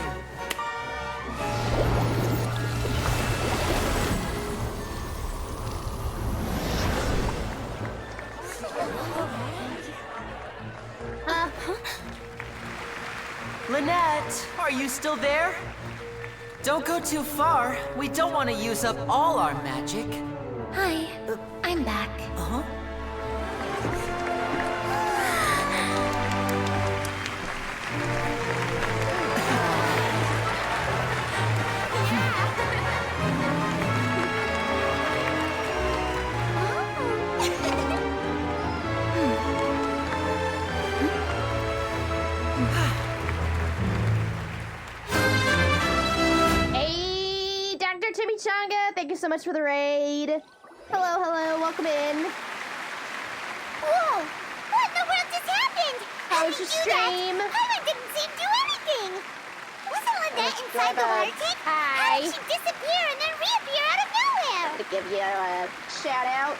B: Lynette, are you still there? Don't go too far. We don't want to use up all our magic.
E: Hi, I'm back.
B: Uh-huh.
A: Hey, Dr. Chimichanga, thank you so much for the raid. Hello, hello, welcome in.
D: Whoa! What in the world just happened?
A: How was your stream?
D: Hyman didn't seem to do anything. Wasn't Lynette inside the water tank? How did she disappear and then reappear out of nowhere?
A: To give you a shout out.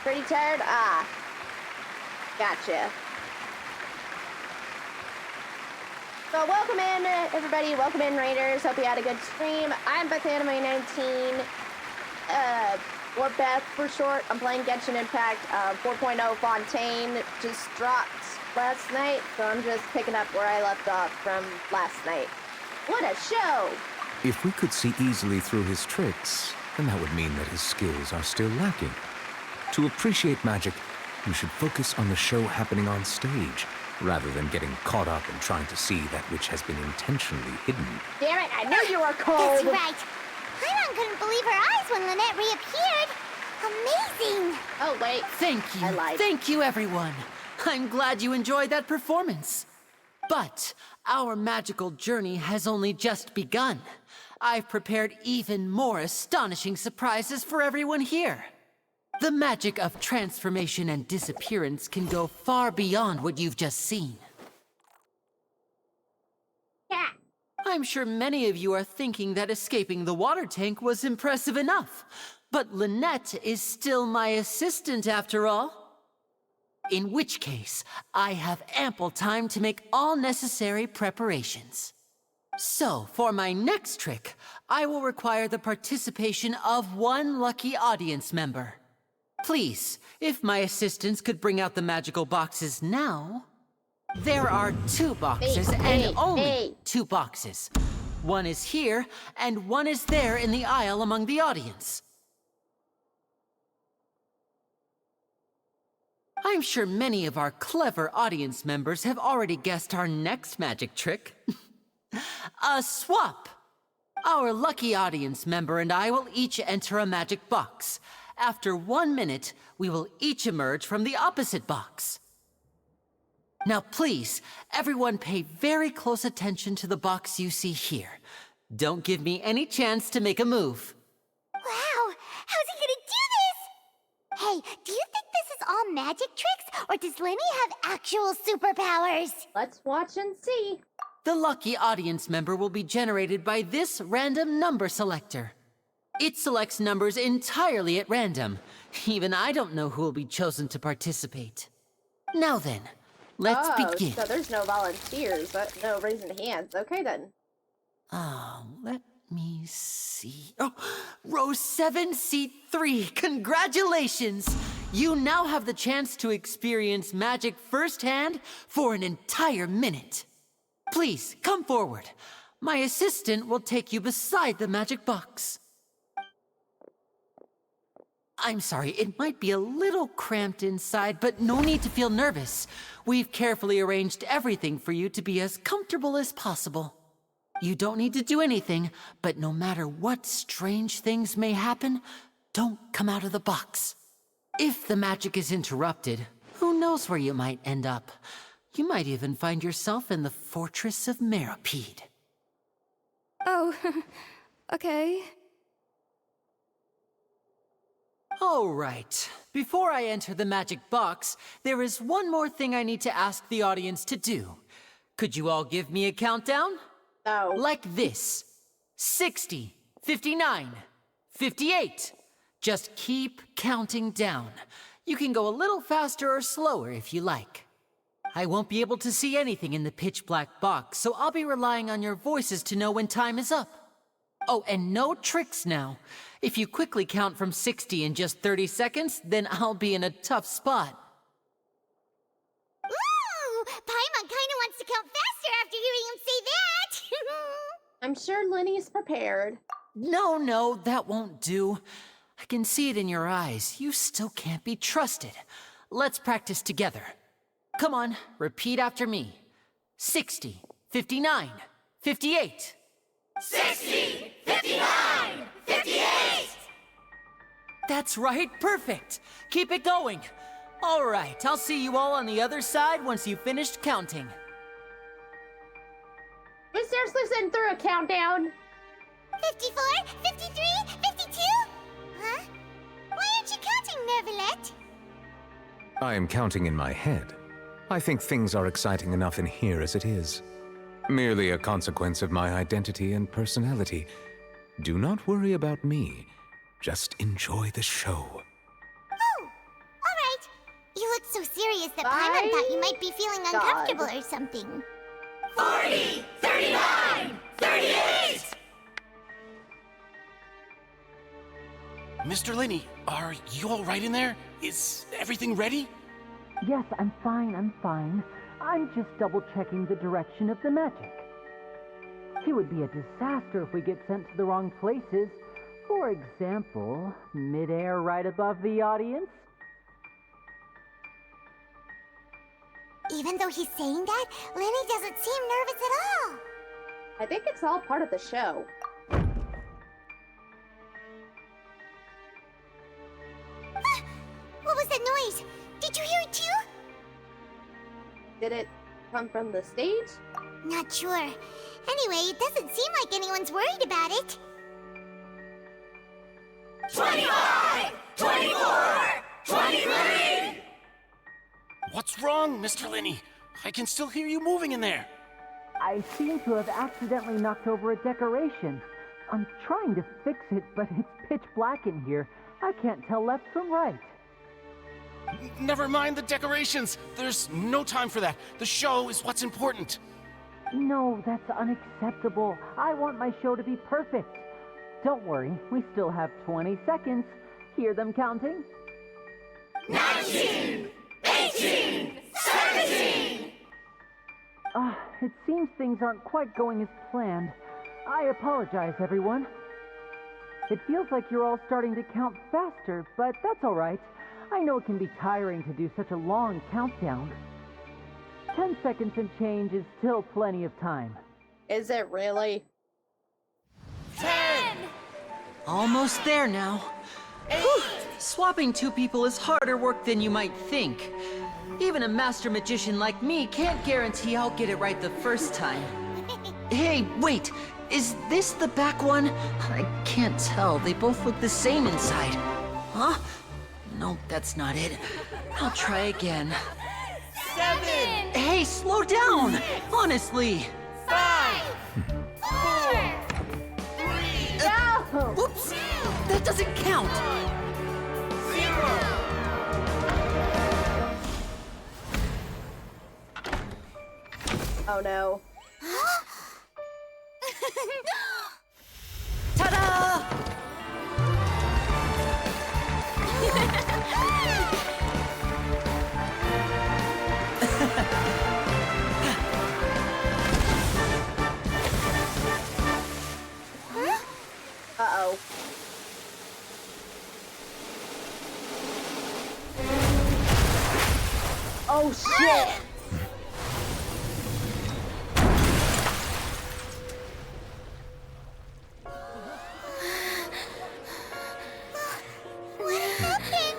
A: Pretty tired? Ah. Gotcha. So welcome in, everybody. Welcome in, Raiders. Hope you had a good stream. I'm BethAnime19. Or Beth for short. I'm playing Genshin Impact 4.0 Fontaine. Just dropped last night, so I'm just picking up where I left off from last night. What a show!
N: If we could see easily through his tricks, then that would mean that his skills are still lacking. To appreciate magic, you should focus on the show happening on stage. rather than getting caught up in trying to see that which has been intentionally hidden.
A: Damn it, I knew you were cold.
D: That's right. Paimon couldn't believe her eyes when Lynette reappeared. Amazing.
A: Oh, wait.
B: Thank you. Thank you, everyone. I'm glad you enjoyed that performance. But our magical journey has only just begun. I've prepared even more astonishing surprises for everyone here. The magic of transformation and disappearance can go far beyond what you've just seen.
A: Yeah.
B: I'm sure many of you are thinking that escaping the water tank was impressive enough. But Lynette is still my assistant after all. In which case, I have ample time to make all necessary preparations. So, for my next trick, I will require the participation of one lucky audience member. Please, if my assistants could bring out the magical boxes now. There are 2 boxes and only 2 boxes. One is here, and one is there in the aisle among the audience. I'm sure many of our clever audience members have already guessed our next magic trick. A swap! Our lucky audience member and I will each enter a magic box. After 1 minute, we will each emerge from the opposite box. Now please, everyone pay very close attention to the box you see here. Don't give me any chance to make a move.
D: Wow, how's he gonna do this? Hey, do you think this is all magic tricks, or does Lenny have actual superpowers?
A: Let's watch and see.
B: The lucky audience member will be generated by this random number selector. It selects numbers entirely at random. Even I don't know who will be chosen to participate. Now then, let's begin.
A: So there's no volunteers, no raising hands. Okay then.
B: Let me see. Oh, row 7, seat 3. Congratulations! You now have the chance to experience magic firsthand for an entire minute. Please, come forward. My assistant will take you beside the magic box. I'm sorry, it might be a little cramped inside, but no need to feel nervous. We've carefully arranged everything for you to be as comfortable as possible. You don't need to do anything, but no matter what strange things may happen, don't come out of the box. If the magic is interrupted, who knows where you might end up? You might even find yourself in the Fortress of Meropide.
F: Oh, okay.
B: All right. Before I enter the magic box, there is one more thing I need to ask the audience to do. Could you all give me a countdown?
A: No.
B: Like this. 60, 59, 58. Just keep counting down. You can go a little faster or slower if you like. I won't be able to see anything in the pitch black box, so I'll be relying on your voices to know when time is up. Oh, and no tricks now. If you quickly count from 60 in just 30 seconds, then I'll be in a tough spot.
D: Ooh! Paimon kinda wants to count faster after hearing him say that!
A: I'm sure Lenny's prepared.
B: No, that won't do. I can see it in your eyes. You still can't be trusted. Let's practice together. Come on, repeat after me. 60, 59, 58.
O: 60, 59, 58!
B: That's right, perfect. Keep it going. All right, I'll see you all on the other side once you've finished counting.
A: You seriously sitting through a countdown?
D: 54, 53, 52? Huh? Why aren't you counting, Nervalette?
N: I am counting in my head. I think things are exciting enough in here as it is. Merely a consequence of my identity and personality. Do not worry about me. Just enjoy the show.
D: Oh, all right. You look so serious that Paimon thought you might be feeling uncomfortable or something.
O: 40, 39, 38!
P: Mr. Linney, are you all right in there? Is everything ready?
B: Yes, I'm fine. I'm just double-checking the direction of the magic. It would be a disaster if we get sent to the wrong places. For example, mid-air right above the audience.
D: Even though he's saying that, Lenny doesn't seem nervous at all.
A: I think it's all part of the show.
D: What was that noise? Did you hear it too?
A: Did it come from the stage?
D: Not sure. Anyway, it doesn't seem like anyone's worried about it.
O: 25! 24! 23!
P: What's wrong, Mr. Linney? I can still hear you moving in there.
Q: I seem to have accidentally knocked over a decoration. I'm trying to fix it, but it's pitch black in here. I can't tell left from right.
P: Never mind the decorations. There's no time for that. The show is what's important.
Q: No, that's unacceptable. I want my show to be perfect. Don't worry, we still have 20 seconds. Hear them counting?
O: 19! 18! 17!
Q: It seems things aren't quite going as planned. I apologize, everyone. It feels like you're all starting to count faster, but that's all right. I know it can be tiring to do such a long countdown. 10 seconds and change is still plenty of time.
A: Is it really?
O: 10!
B: Almost there now. Whew. Swapping two people is harder work than you might think. Even a master magician like me can't guarantee I'll get it right the first time. Hey, wait! Is this the back one? I can't tell. They both look the same inside. Huh? No, that's not it. I'll try again.
O: 7!
B: Hey, slow down! Honestly!
O: 5! 4! 3!
A: No!
B: Whoops! That doesn't count!
O: 0!
A: Oh no.
B: Ta-da!
A: Uh-oh. Oh shit!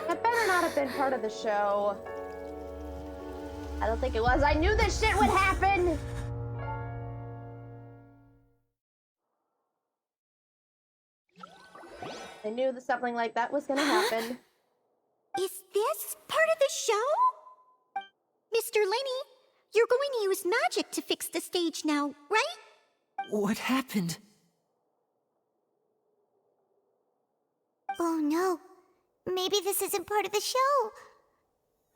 A: That better not have been part of the show. I don't think it was. I knew this shit would happen! I knew that something like that was gonna happen.
D: Is this part of the show? Mr. Lenny, you're going to use magic to fix the stage now, right?
B: What happened?
D: Oh no. Maybe this isn't part of the show.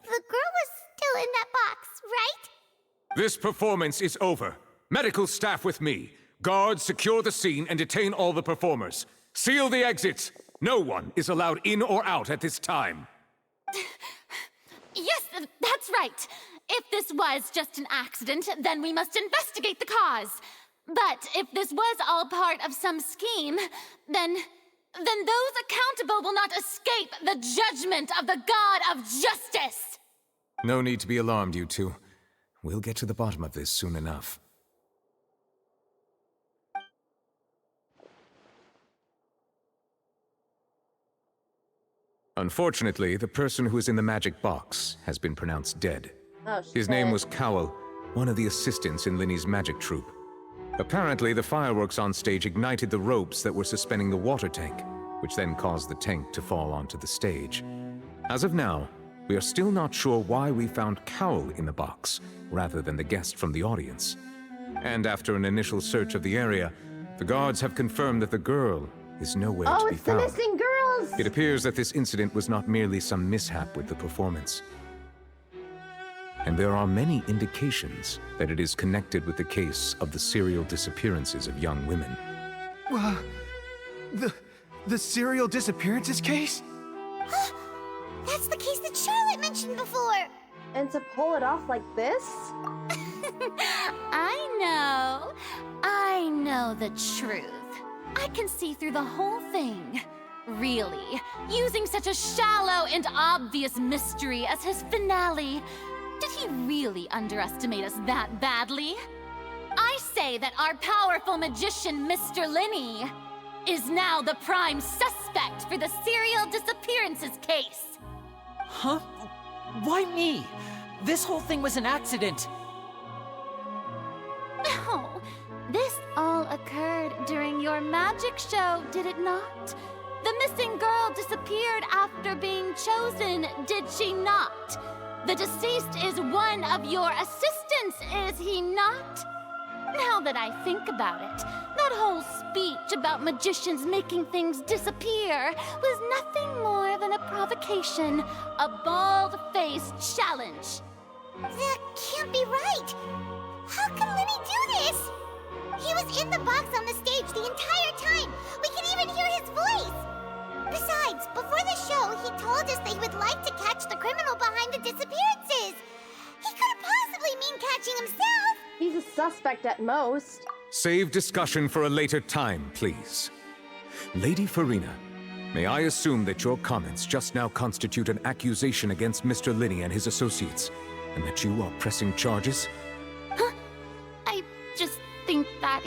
D: The girl was still in that box, right?
N: This performance is over. Medical staff with me. Guards, secure the scene and detain all the performers. Seal the exits. No one is allowed in or out at this time.
R: Yes, that's right. If this was just an accident, then we must investigate the cause. But if this was all part of some scheme, then those accountable will not escape the judgment of the God of Justice!
N: No need to be alarmed, you two. We'll get to the bottom of this soon enough. Unfortunately, the person who is in the magic box has been pronounced dead.
A: Oh, shit.
N: His name was Cowell, one of the assistants in Linny's magic troupe. Apparently, the fireworks on stage ignited the ropes that were suspending the water tank, which then caused the tank to fall onto the stage. As of now, we are still not sure why we found Cowell in the box, rather than the guest from the audience. And after an initial search of the area, the guards have confirmed that the girl is nowhere to be found.
A: Oh, it's the missing girls!
N: It appears that this incident was not merely some mishap with the performance. And there are many indications that it is connected with the case of the serial disappearances of young women.
S: The serial disappearances case?
D: That's the case that Charlotte mentioned before!
A: And to pull it off like this?
R: I know the truth. I can see through the whole thing. Really, using such a shallow and obvious mystery as his finale. Did he really underestimate us that badly? I say that our powerful magician, Mr. Linney, is now the prime suspect for the serial disappearances case.
B: Huh? Why me? This whole thing was an accident.
R: No, this all occurred during your magic show, did it not? The missing girl disappeared after being chosen, did she not? The deceased is one of your assistants, is he not? Now that I think about it, that whole speech about magicians making things disappear was nothing more than a provocation, a bald-faced challenge.
D: That can't be right. How can Lenny do this? He was in the box on the stage the entire time. We can even hear his voice. Besides, before the show, he told us that he would like to catch the criminal behind the disappearances. He couldn't possibly mean catching himself.
A: He's a suspect at most.
N: Save discussion for a later time, please. Lady Farina, may I assume that your comments just now constitute an accusation against Mr. Linney and his associates, and that you are pressing charges?
R: Huh? I just think that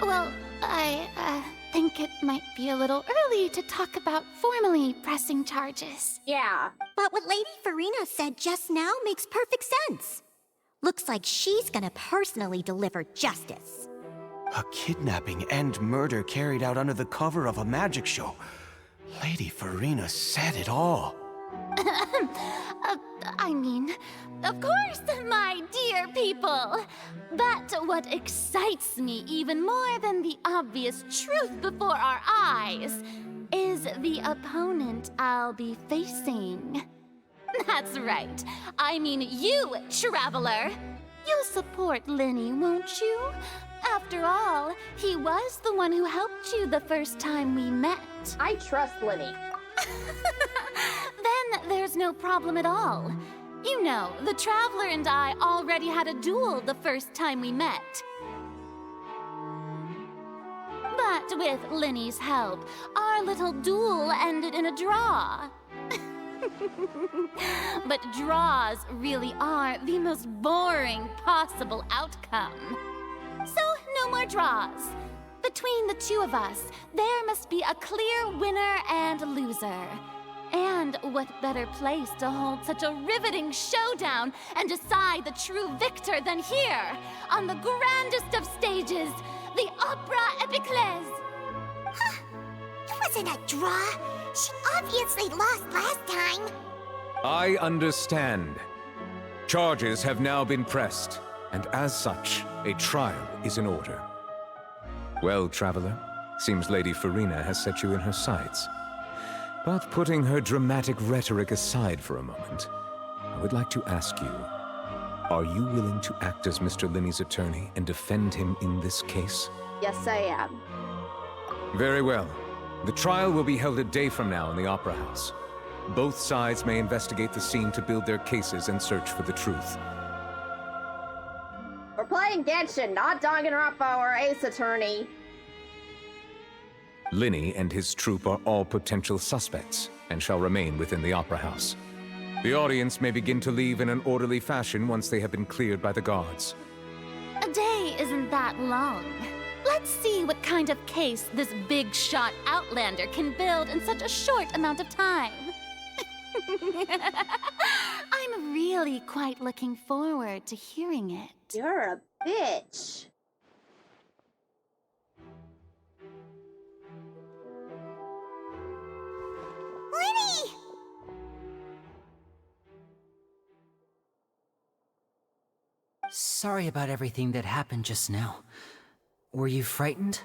R: well, I think it might be a little early to talk about formally pressing charges.
A: Yeah.
D: But what Lady Farina said just now makes perfect sense. Looks like she's gonna personally deliver justice.
P: A kidnapping and murder carried out under the cover of a magic show. Lady Farina said it all.
R: I mean, of course, my dear people. But what excites me even more than the obvious truth before our eyes is the opponent I'll be facing. That's right. I mean you, Traveler. You'll support Lenny, won't you? After all, he was the one who helped you the first time we met.
A: I trust Lenny.
R: Then there's no problem at all. You know, the Traveler and I already had a duel the first time we met. But with Lenny's help, our little duel ended in a draw. But draws really are the most boring possible outcome. So, no more draws. Between the two of us, there must be a clear winner and loser. And what better place to hold such a riveting showdown and decide the true victor than here, on the grandest of stages, the Opera Epiclese.
D: Huh? It wasn't a draw. She obviously lost last time.
N: I understand. Charges have now been pressed, and as such, a trial is in order. Well, Traveler, seems Lady Farina has set you in her sights. But putting her dramatic rhetoric aside for a moment, I would like to ask you, are you willing to act as Mr. Linney's attorney and defend him in this case?
A: Yes, I am.
N: Very well. The trial will be held a day from now in the Opera House. Both sides may investigate the scene to build their cases and search for the truth.
A: We're playing Genshin, not Danganronpa or Ace Attorney.
N: Linney and his troupe are all potential suspects and shall remain within the Opera House. The audience may begin to leave in an orderly fashion once they have been cleared by the guards.
R: A day isn't that long. Let's see what kind of case this big-shot Outlander can build in such a short amount of time. I'm really quite looking forward to hearing it.
A: You're a bitch.
D: Lenny!
B: Sorry about everything that happened just now. Were you frightened?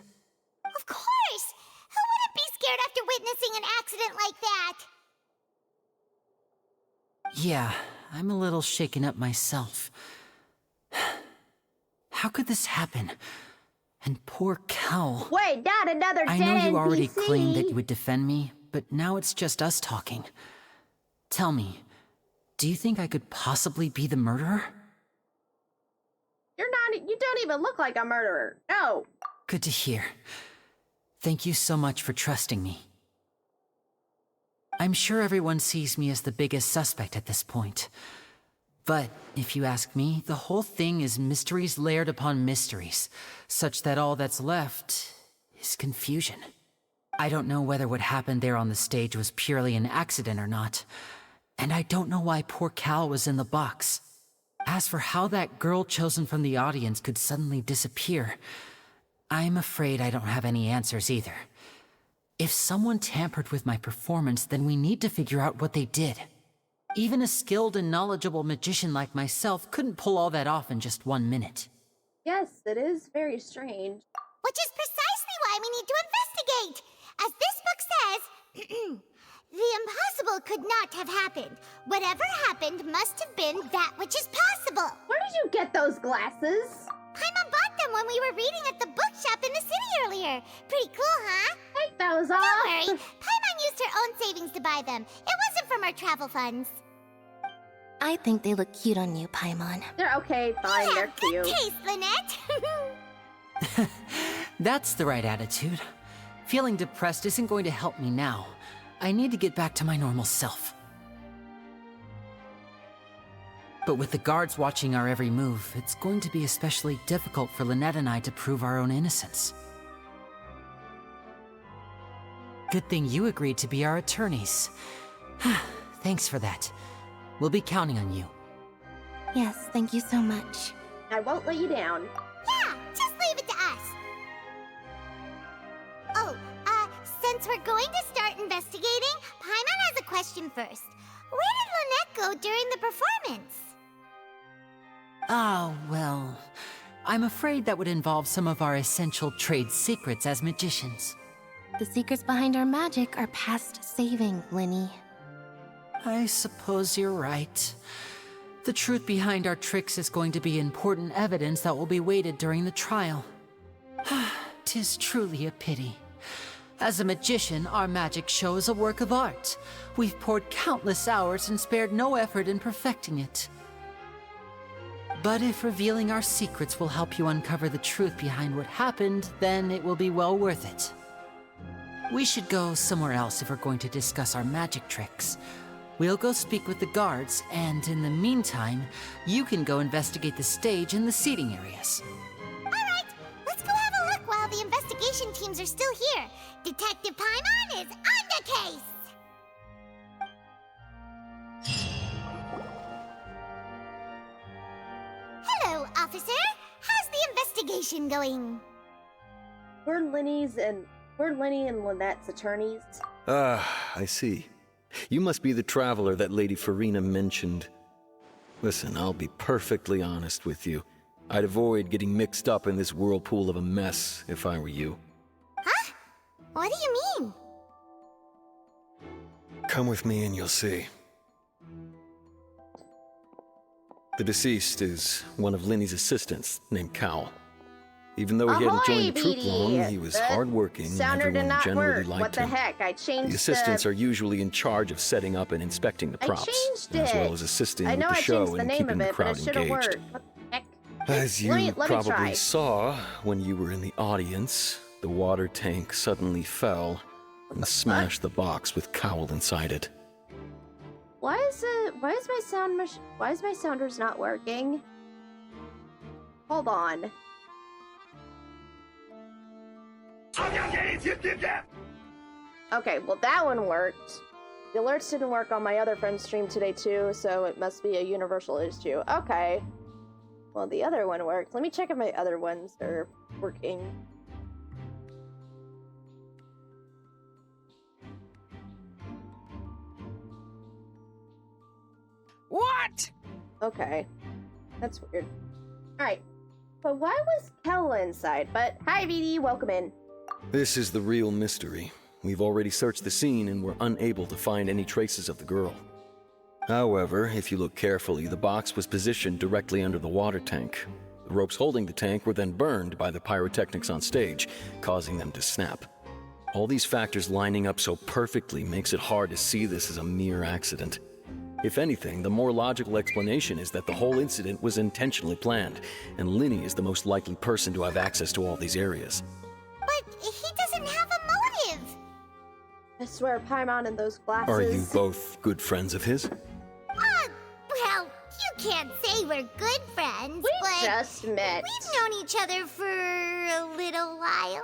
D: Of course! Who wouldn't be scared after witnessing an accident like that?
B: Yeah, I'm a little shaken up myself. How could this happen? And poor Cal.
A: Wait, not another
B: I
A: dead
B: know you
A: NPC.
B: already claimed that you would defend me, but now it's just us talking. Tell me, do you think I could possibly be the murderer?
A: You don't even look like a murderer. No.
B: Good to hear. Thank you so much for trusting me. I'm sure everyone sees me as the biggest suspect at this point. But if you ask me, the whole thing is mysteries layered upon mysteries, such that all that's left is confusion. I don't know whether what happened there on the stage was purely an accident or not, and I don't know why poor Cal was in the box. As for how that girl chosen from the audience could suddenly disappear, I'm afraid I don't have any answers either. If someone tampered with my performance, then we need to figure out what they did. Even a skilled and knowledgeable magician like myself couldn't pull all that off in just 1 minute.
A: Yes, it is very strange.
D: Which is precisely why we need to investigate. As this book says, the impossible could not have happened. Whatever happened must have been that which is possible.
A: Where did you get those glasses?
D: Paimon bought them when we were reading at the bookshop in the city earlier. Pretty cool, huh?
A: Take those off.
D: Don't worry. Paimon used her own savings to buy them. It wasn't from our travel funds.
E: I think they look cute on you, Paimon.
A: They're okay, fine,
D: You
A: they're
D: have good
A: cute.
D: taste, Lynette.
B: That's the right attitude. Feeling depressed isn't going to help me now. I need to get back to my normal self. But with the guards watching our every move, it's going to be especially difficult for Lynette and I to prove our own innocence. Good thing you agreed to be our attorneys. Thanks for that. We'll be counting on you.
E: Yes, thank you so much.
A: I won't let you down.
D: Yeah, just leave it to us. Oh, since we're going to start investigating, Paimon has a question first. Where did Lynette go during the performance?
B: Ah, well, I'm afraid that would involve some of our essential trade secrets as magicians.
E: The secrets behind our magic are past saving, Linny.
B: I suppose you're right. The truth behind our tricks is going to be important evidence that will be weighted during the trial. 'Tis truly a pity. As a magician, our magic show is a work of art. We've poured countless hours and spared no effort in perfecting it. But if revealing our secrets will help you uncover the truth behind what happened, then it will be well worth it. We should go somewhere else if we're going to discuss our magic tricks. We'll go speak with the guards, and in the meantime, you can go investigate the stage and the seating areas.
D: Alright, let's go have a look while the investigation teams are still here. Detective Paimon is on the case! Hello, officer. How's the investigation going?
A: We're Lenny and Lynette's attorneys.
T: Ah, I see. You must be the traveler that Lady Farina mentioned. Listen, I'll be perfectly honest with you. I'd avoid getting mixed up in this whirlpool of a mess if I were you.
D: Huh? What do you mean?
T: Come with me and you'll see. The deceased is one of Linny's assistants named Cal. Even though he hadn't joined the troop long, he was hardworking and
A: Sounder did
T: everyone
A: not
T: generally
A: work.
T: liked
A: What the
T: him.
A: heck? I changed
T: The assistants are usually in charge of setting up and inspecting the props,
A: changed
T: as well
A: it.
T: as assisting
A: I
T: with
A: know
T: the
A: I
T: show
A: changed the
T: and
A: name
T: keeping
A: of
T: the
A: it, but
T: crowd
A: it should have
T: engaged.
A: worked. What the heck?
T: As you
A: Let me
T: probably
A: try.
T: saw when you were in the audience, the water tank suddenly fell and smashed the box with Cowl inside it.
A: Why is my sounders not working? Hold on. Okay, well that one worked. The alerts didn't work on my other friend's stream today too, so it must be a universal issue. Okay. Well, the other one worked. Let me check if my other ones are working.
O: What?
A: Okay. That's weird. Alright. But why was Kel inside? But hi, VD, welcome in.
T: This is the real mystery. We've already searched the scene and were unable to find any traces of the girl. However, if you look carefully, the box was positioned directly under the water tank. The ropes holding the tank were then burned by the pyrotechnics on stage, causing them to snap. All these factors lining up so perfectly makes it hard to see this as a mere accident. If anything, the more logical explanation is that the whole incident was intentionally planned, and Linny is the most likely person to have access to all these areas.
D: But he doesn't have a motive.
A: I swear, Paimon and those glasses.
T: Are you both good friends of his?
D: Well, you can't we're good friends,
A: We
D: but
A: just met.
D: we've known each other for a little while.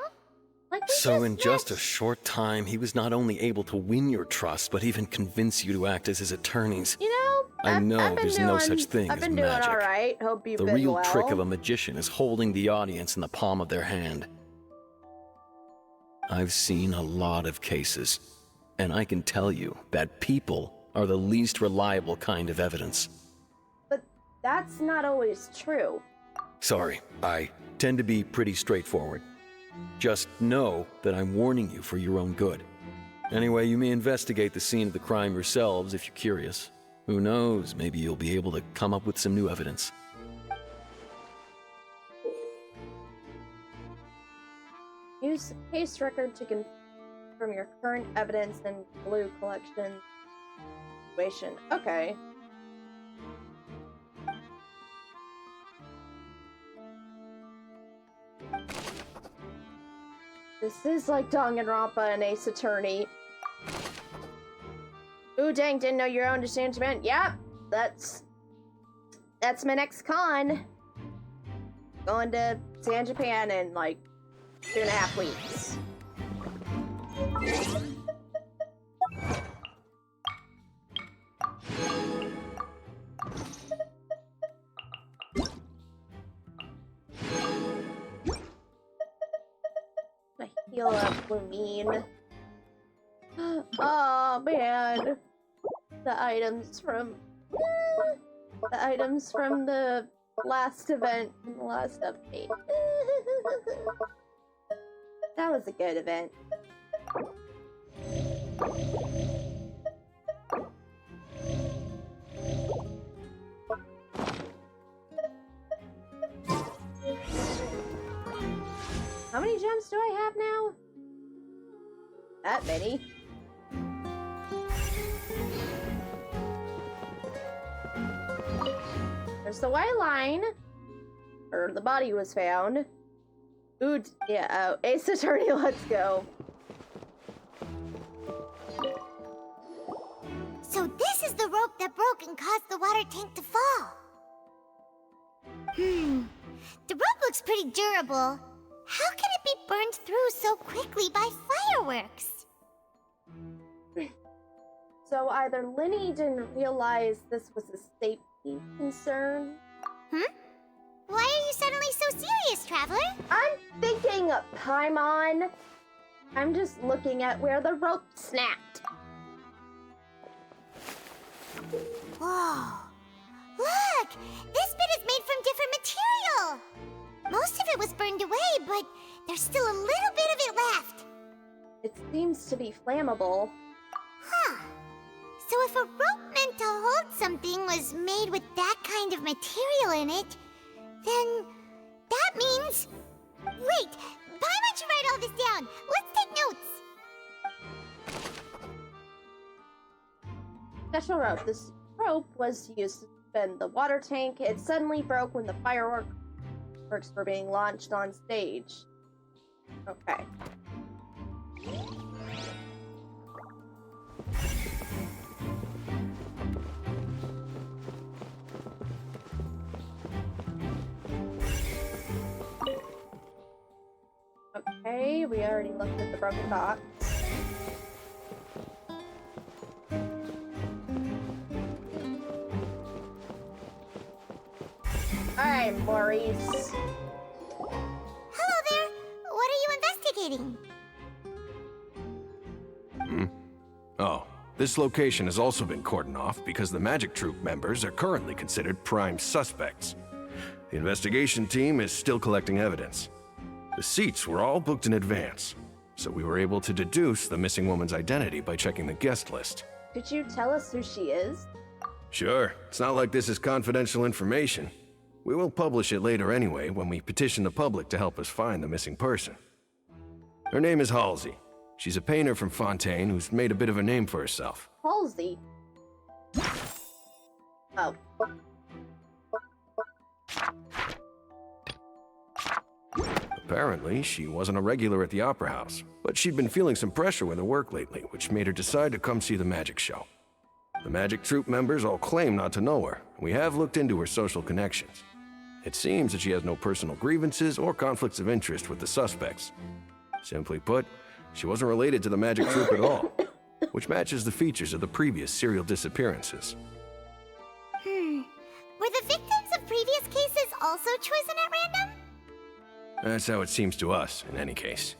T: So in just a short time, he was not only able to win your trust, but even convince you to act as his attorneys.
A: You know,
T: I know there's no such thing
A: I've
T: as
A: been doing
T: magic.
A: all right. Hope you've
T: The
A: been
T: real
A: well.
T: trick of a magician is holding the audience in the palm of their hand. I've seen a lot of cases, and I can tell you that people are the least reliable kind of evidence.
A: But that's not always true.
T: Sorry, I tend to be pretty straightforward. Just know that I'm warning you for your own good. Anyway, you may investigate the scene of the crime yourselves if you're curious. Who knows, maybe you'll be able to come up with some new evidence.
A: Use the case record to confirm your current evidence and clue collection situation. Okay. This is like Danganronpa and Ace Attorney. Ooh, dang, didn't know your own to San Japan. Yep, that's my next con. Going to San Japan in like 2.5 weeks. I heal up Lumine. Oh man. The items from the last event in the last update. That was a good event. How many gems do I have now? That many. There's the white line, or the body was found. Ooh, yeah, Ace Attorney, let's go.
D: So this is the rope that broke and caused the water tank to fall. The rope looks pretty durable. How can it be burned through so quickly by fireworks?
A: So either Linny didn't realize this was a safety concern.
D: Why are you suddenly so serious, Traveler?
A: I'm thinking of Paimon. I'm just looking at where the rope snapped.
D: Whoa. Look! This bit is made from different material! Most of it was burned away, but there's still a little bit of it left.
A: It seems to be flammable.
D: Huh. So if a rope meant to hold something was made with that kind of material in it, then that means... Wait! Paimon should write all this down! Let's take notes!
A: Special rope. This rope was used to suspend the water tank. It suddenly broke when the fireworks were being launched on stage. Okay. Okay, we already looked at the broken box. Alright, Maurice.
D: Hello there! What are you investigating?
G: Oh, this location has also been cordoned off because the Magic Troop members are currently considered prime suspects. The investigation team is still collecting evidence. The seats were all booked in advance, so we were able to deduce the missing woman's identity by checking the guest list.
A: Could you tell us who she is?
G: Sure, it's not like this is confidential information. We will publish it later anyway when we petition the public to help us find the missing person. Her name is Halsey. She's a painter from Fontaine who's made a bit of a name for herself.
A: Halsey? Oh.
G: Apparently, she wasn't a regular at the Opera House, but she'd been feeling some pressure with her work lately, which made her decide to come see the magic show.
U: The Magic Troop members all claim not to know her. We have looked into her social connections. It seems that she has no personal grievances or conflicts of interest with the suspects. Simply put, she wasn't related to the Magic Troop at all, which matches the features of the previous serial disappearances.
D: Were the victims of previous cases also chosen at random?
U: That's how it seems to us, in any case.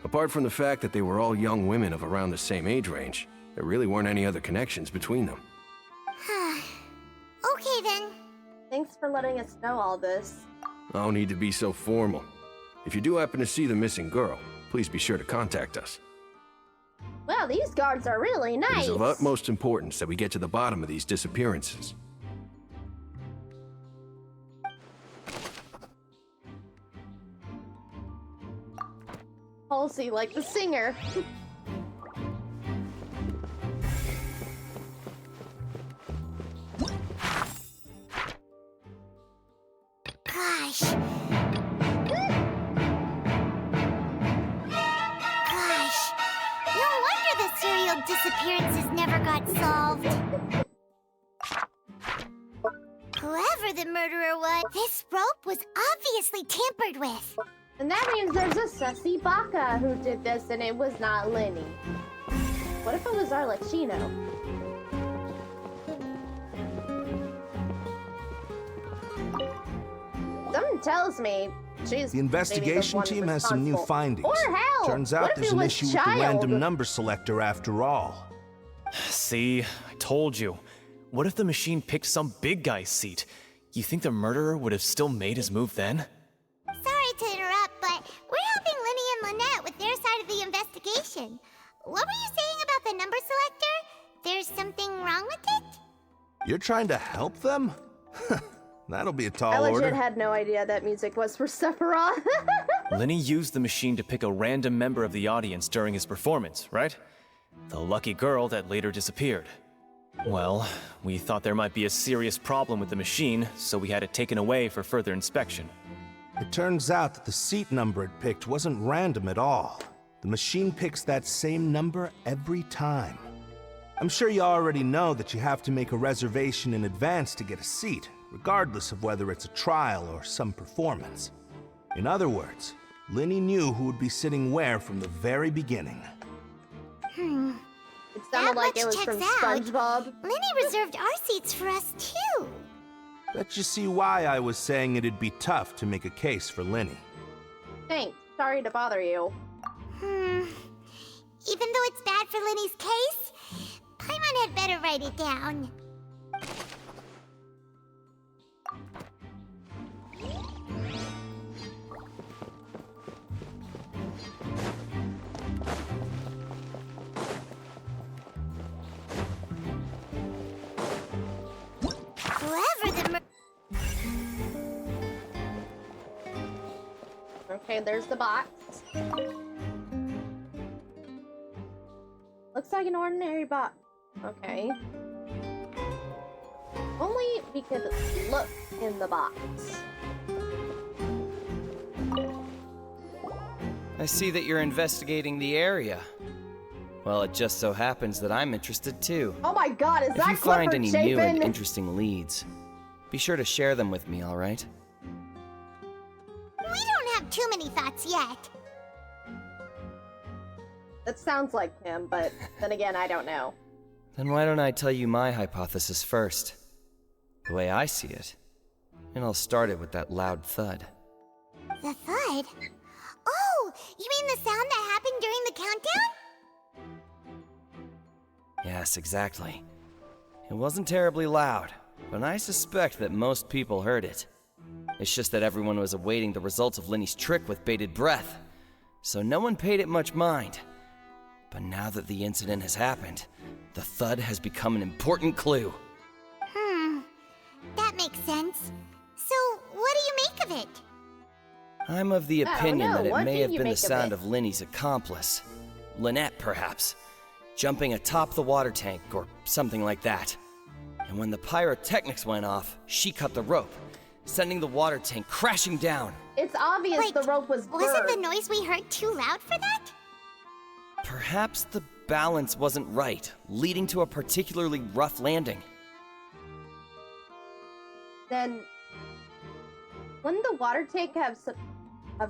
U: Apart from the fact that they were all young women of around the same age range, there really weren't any other connections between them.
D: Okay then.
A: Thanks for letting us know all this.
U: No need to be so formal. If you do happen to see the missing girl, please be sure to contact us.
A: Well, these guards are really
U: It
A: nice.
U: is of utmost importance that we get to the bottom of these disappearances.
A: Halsey, like the singer.
D: Gosh. No wonder the serial disappearances never got solved. Whoever the murderer was, this rope was obviously tampered with.
A: And that means there's a sussy baka who did this and it was not Lenny. What if it was Arlecchino? Something tells me she's
G: The investigation team has some new findings.
A: Or hell!
G: Turns
A: what
G: out
A: if
G: there's
A: it
G: an
A: was
G: issue with the
A: Child?
G: random number selector after all.
J: See, I told you. What if the machine picked some big guy's seat? You think the murderer would have still made his move then?
D: Sorry to interrupt, but we're helping Lenny and Lynette with their side of the investigation. What were you saying about the number selector? There's something wrong with it?
G: You're trying to help them? That'll be a tall
A: I legit
G: order.
A: had no idea that music was for Sephiroth.
J: Lenny used the machine to pick a random member of the audience during his performance, right? The lucky girl that later disappeared. Well, we thought there might be a serious problem with the machine, so we had it taken away for further inspection.
G: It turns out that the seat number it picked wasn't random at all. The machine picks that same number every time. I'm sure you already know that you have to make a reservation in advance to get a seat, regardless of whether it's a trial or some performance. In other words, Lenny knew who would be sitting where from the very beginning.
A: It sounded like it was from SpongeBob.
D: Lenny reserved our seats for us too.
G: Bet you see why I was saying it'd be tough to make a case for Lenny.
A: Thanks. Sorry to bother you.
D: Even though it's bad for Lenny's case, Paimon had better write it down. Whoever the
A: Okay, there's the box. Looks like an ordinary box. Okay. Only we could look in the box.
I: I see that you're investigating the area. Well, it just so happens that I'm interested too.
A: Oh my god, is
I: If
A: that
I: you find any
A: Clifford
I: new and
A: Chapin?
I: interesting leads, be sure to share them with me, alright?
D: We don't have too many thoughts yet.
A: That sounds like him, but then again, I don't know.
I: Then why don't I tell you my hypothesis first? The way I see it. And I'll start it with that loud thud.
D: The thud? Oh, you mean the sound that happened during the countdown?
I: Yes, exactly. It wasn't terribly loud, but I suspect that most people heard it. It's just that everyone was awaiting the results of Lenny's trick with bated breath, so no one paid it much mind. But now that the incident has happened, the thud has become an important clue.
D: That makes sense. So, what do you make of it?
I: I'm of the
D: I don't
I: opinion
D: know.
I: that it
D: What
I: may
D: do
I: have
D: you
I: been the
D: make of
I: sound
D: it?
I: of Lenny's accomplice. Lynette, perhaps. Jumping atop the water tank or something like that. And when the pyrotechnics went off, she cut the rope, sending the water tank crashing down.
A: It's obvious the rope was
D: Wasn't the
A: burned.
D: noise we heard too loud for that?
I: Perhaps the balance wasn't right, leading to a particularly rough landing.
A: Then, wouldn't the water tank have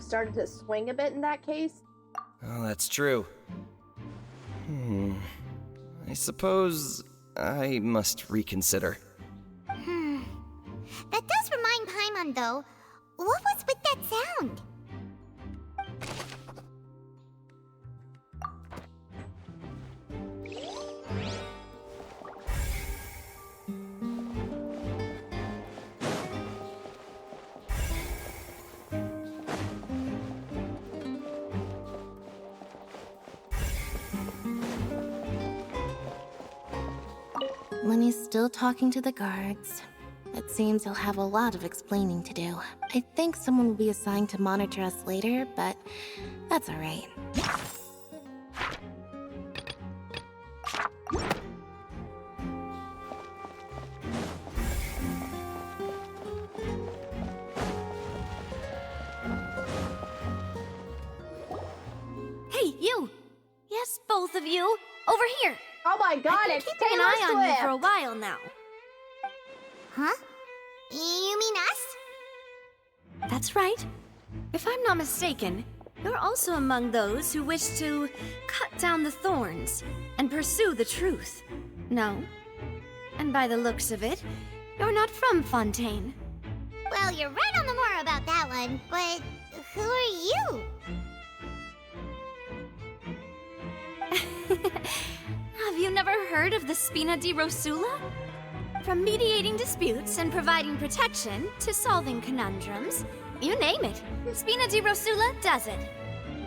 A: started to swing a bit in that case?
I: Oh, that's true. I suppose I must reconsider.
D: That does remind Paimon, though. What was with that sound?
E: Lenny's still talking to the guards. It seems he'll have a lot of explaining to do. I think someone will be assigned to monitor us later, but that's alright.
R: Hey, you! Yes, both of you! Over here!
A: Oh my god,
R: I've been
A: it's
R: keeping an
A: Taylor
R: eye on you
A: Swift.
R: for a while now.
D: Huh? You mean us?
R: That's right. If I'm not mistaken, you're also among those who wish to cut down the thorns and pursue the truth. No? And by the looks of it, you're not from Fontaine.
D: Well, you're right on the moor about that one, but who are you?
R: Have you never heard of the Spina di Rosula? From mediating disputes and providing protection to solving conundrums, you name it, Spina di Rosula does it.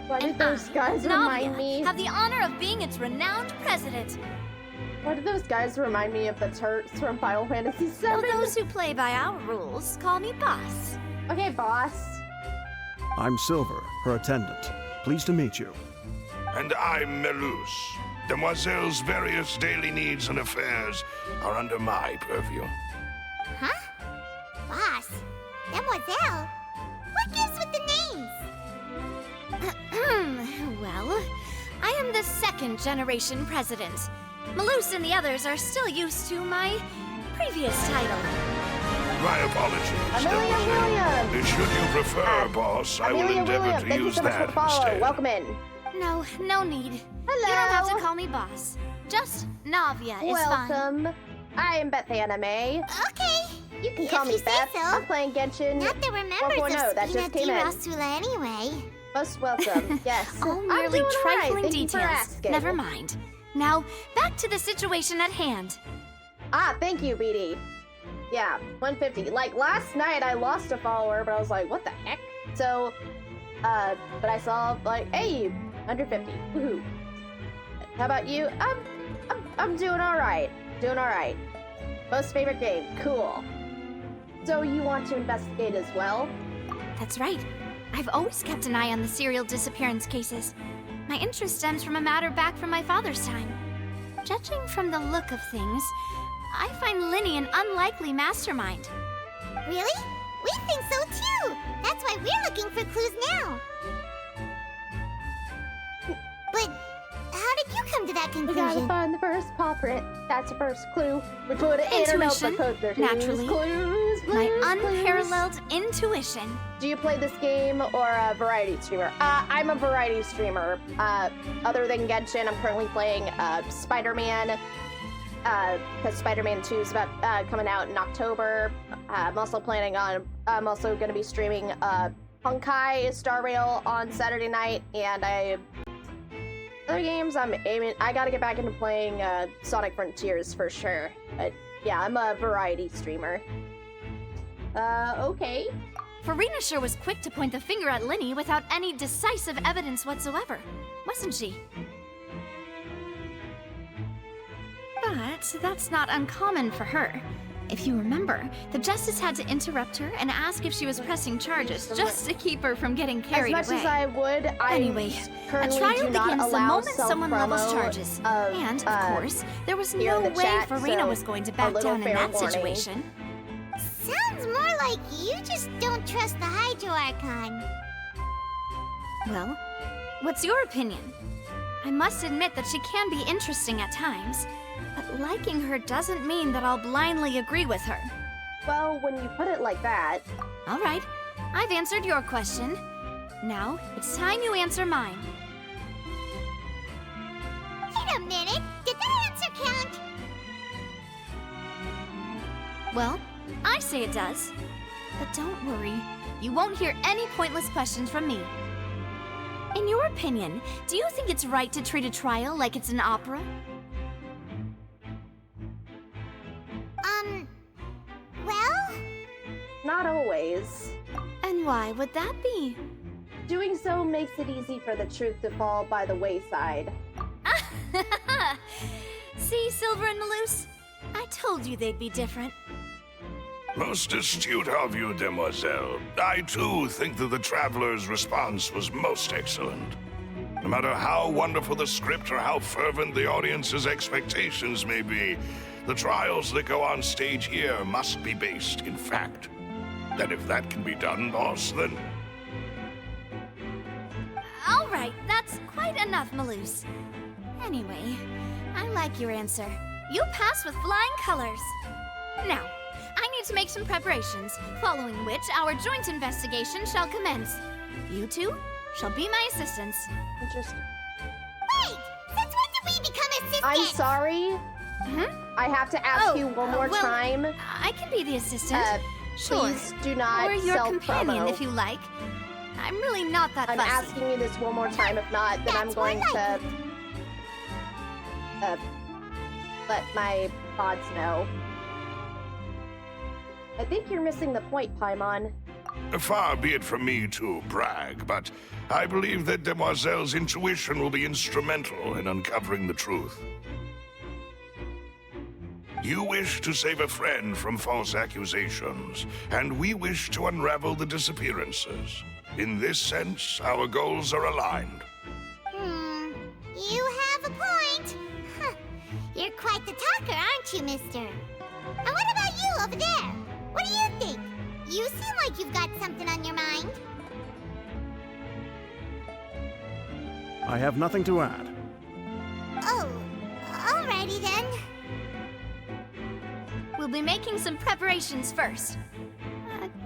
A: Why did those guys remind me?
R: Have the honor of being its renowned president.
A: Why did those guys remind me of the Turks from Final Fantasy VII?
R: Though those who play by our rules call me boss.
A: Okay, boss.
H: I'm Silver, her attendant. Pleased to meet you.
G: And I'm Melus. Demoiselle's various daily needs and affairs are under my purview.
D: Huh? Boss? Demoiselle? What gives with the names?
R: Well, I am the second generation president. Malus and the others are still used to my previous title.
G: My apologies,
A: Amelia
G: Demoiselle.
A: Williams.
G: Should you prefer, boss, I will
A: Amelia
G: endeavor
A: Williams,
G: to
A: thank you
G: use
A: so much for
G: that
A: the follow.
G: instead.
A: Welcome in.
R: No, no need.
A: Hello.
R: You don't have to call me boss. Just Navia is fine.
A: Welcome. I am Beth Anime.
D: Okay.
A: You can call me Beth.
D: So.
A: I'm playing Genshin
D: Not the members
A: 1.0.
D: of
A: That
D: Spina
A: just
D: di
A: came in.
D: Rosula anyway.
A: Most welcome. Yes.
R: All
A: I'm
R: merely
A: doing all right.
R: trifling
A: Thank you for
R: details.
A: asking.
R: Never mind. Now, back to the situation at hand.
A: Ah, thank you, BD. Yeah, 150. Like, last night I lost a follower, but I was like, what the heck? So, but I saw, like, hey, 150. Woohoo. How about you? I'm doing alright. Doing alright. Most favorite game. Cool. So you want to investigate as well?
R: That's right. I've always kept an eye on the serial disappearance cases. My interest stems from a matter back from my father's time. Judging from the look of things, I find Linny an unlikely mastermind.
D: Really? We think so too! That's why we're looking for clues now. But how did you come to that
A: We gotta
D: conclusion?
A: find the first culprit. That's the first clue. We put it in our
R: Intuition,
A: notebook. There's
R: naturally.
A: Clues,
R: My
A: clues.
R: unparalleled intuition.
A: Do you play this game or a variety streamer? I'm a variety streamer. Other than Genshin, I'm currently playing Spider-Man. Because Spider-Man 2 is about coming out in October. I'm also planning on. I'm also going to be streaming Honkai Star Rail on Saturday night, and other games I'm aiming. I got to get back into playing Sonic Frontiers for sure. But yeah, I'm a variety streamer. Okay.
R: Farina sure was quick to point the finger at Linny without any decisive evidence whatsoever, wasn't she? But that's not uncommon for her. If you remember, the Justice had to interrupt her and ask if she was pressing charges just to keep her from getting carried away.
A: As much as I would,
R: Anyway, a
A: currently
R: trial
A: do not
R: begins the
A: allow
R: moment someone levels
A: self-promo
R: charges. And, of course, there was
A: here
R: no
A: in the
R: way
A: chat,
R: Farina
A: so
R: was going to
A: a
R: back
A: little
R: down in
A: fair
R: that
A: warning.
R: situation.
D: Sounds more like you just don't trust the Hydro Archon.
R: Well, what's your opinion?
C: I must admit that she can be interesting at times, but liking her doesn't mean that I'll blindly agree with her.
A: Well, when you put it like that...
C: All right, I've answered your question. Now, it's time you answer mine.
D: Wait a minute, did that answer count?
C: Well, I say it does. But don't worry, you won't hear any pointless questions from me. In your opinion, do you think it's right to treat a trial like it's an opera?
D: Well?
A: Not always.
C: And why would that be?
A: Doing so makes it easy for the truth to fall by the wayside.
C: See, Silver and Maloose? I told you they'd be different.
V: Most astute of you, demoiselle. I too think that the Traveler's response was most excellent. No matter how wonderful the script or how fervent the audience's expectations may be, the trials that go on stage here must be based in fact. And if that can be done, boss, then...
C: All right, that's quite enough, Maloose. Anyway, I like your answer. You passed with flying colors. Now, I need to make some preparations, following which our joint investigation shall commence. You two shall be my assistants.
A: Interesting.
D: Wait! Since when did we become assistants?
A: I'm sorry. I have to ask you one more time.
C: I can be the assistant. Sure.
A: Please do not
C: or your
A: self-promo.
C: companion, if you like. I'm really not that
A: I'm
C: fussy.
A: asking you this one more time. If not, then I'm going to let my bots know. I think you're missing the point, Paimon.
V: Far be it from me to brag, but I believe that Demoiselle's intuition will be instrumental in uncovering the truth. You wish to save a friend from false accusations, and we wish to unravel the disappearances. In this sense, our goals are aligned.
D: You have a point. Huh. You're quite the talker, aren't you, mister? And what about you over there? What do you think? You seem like you've got something on your mind.
H: I have nothing to add.
D: Oh, alrighty then.
C: We'll be making some preparations first.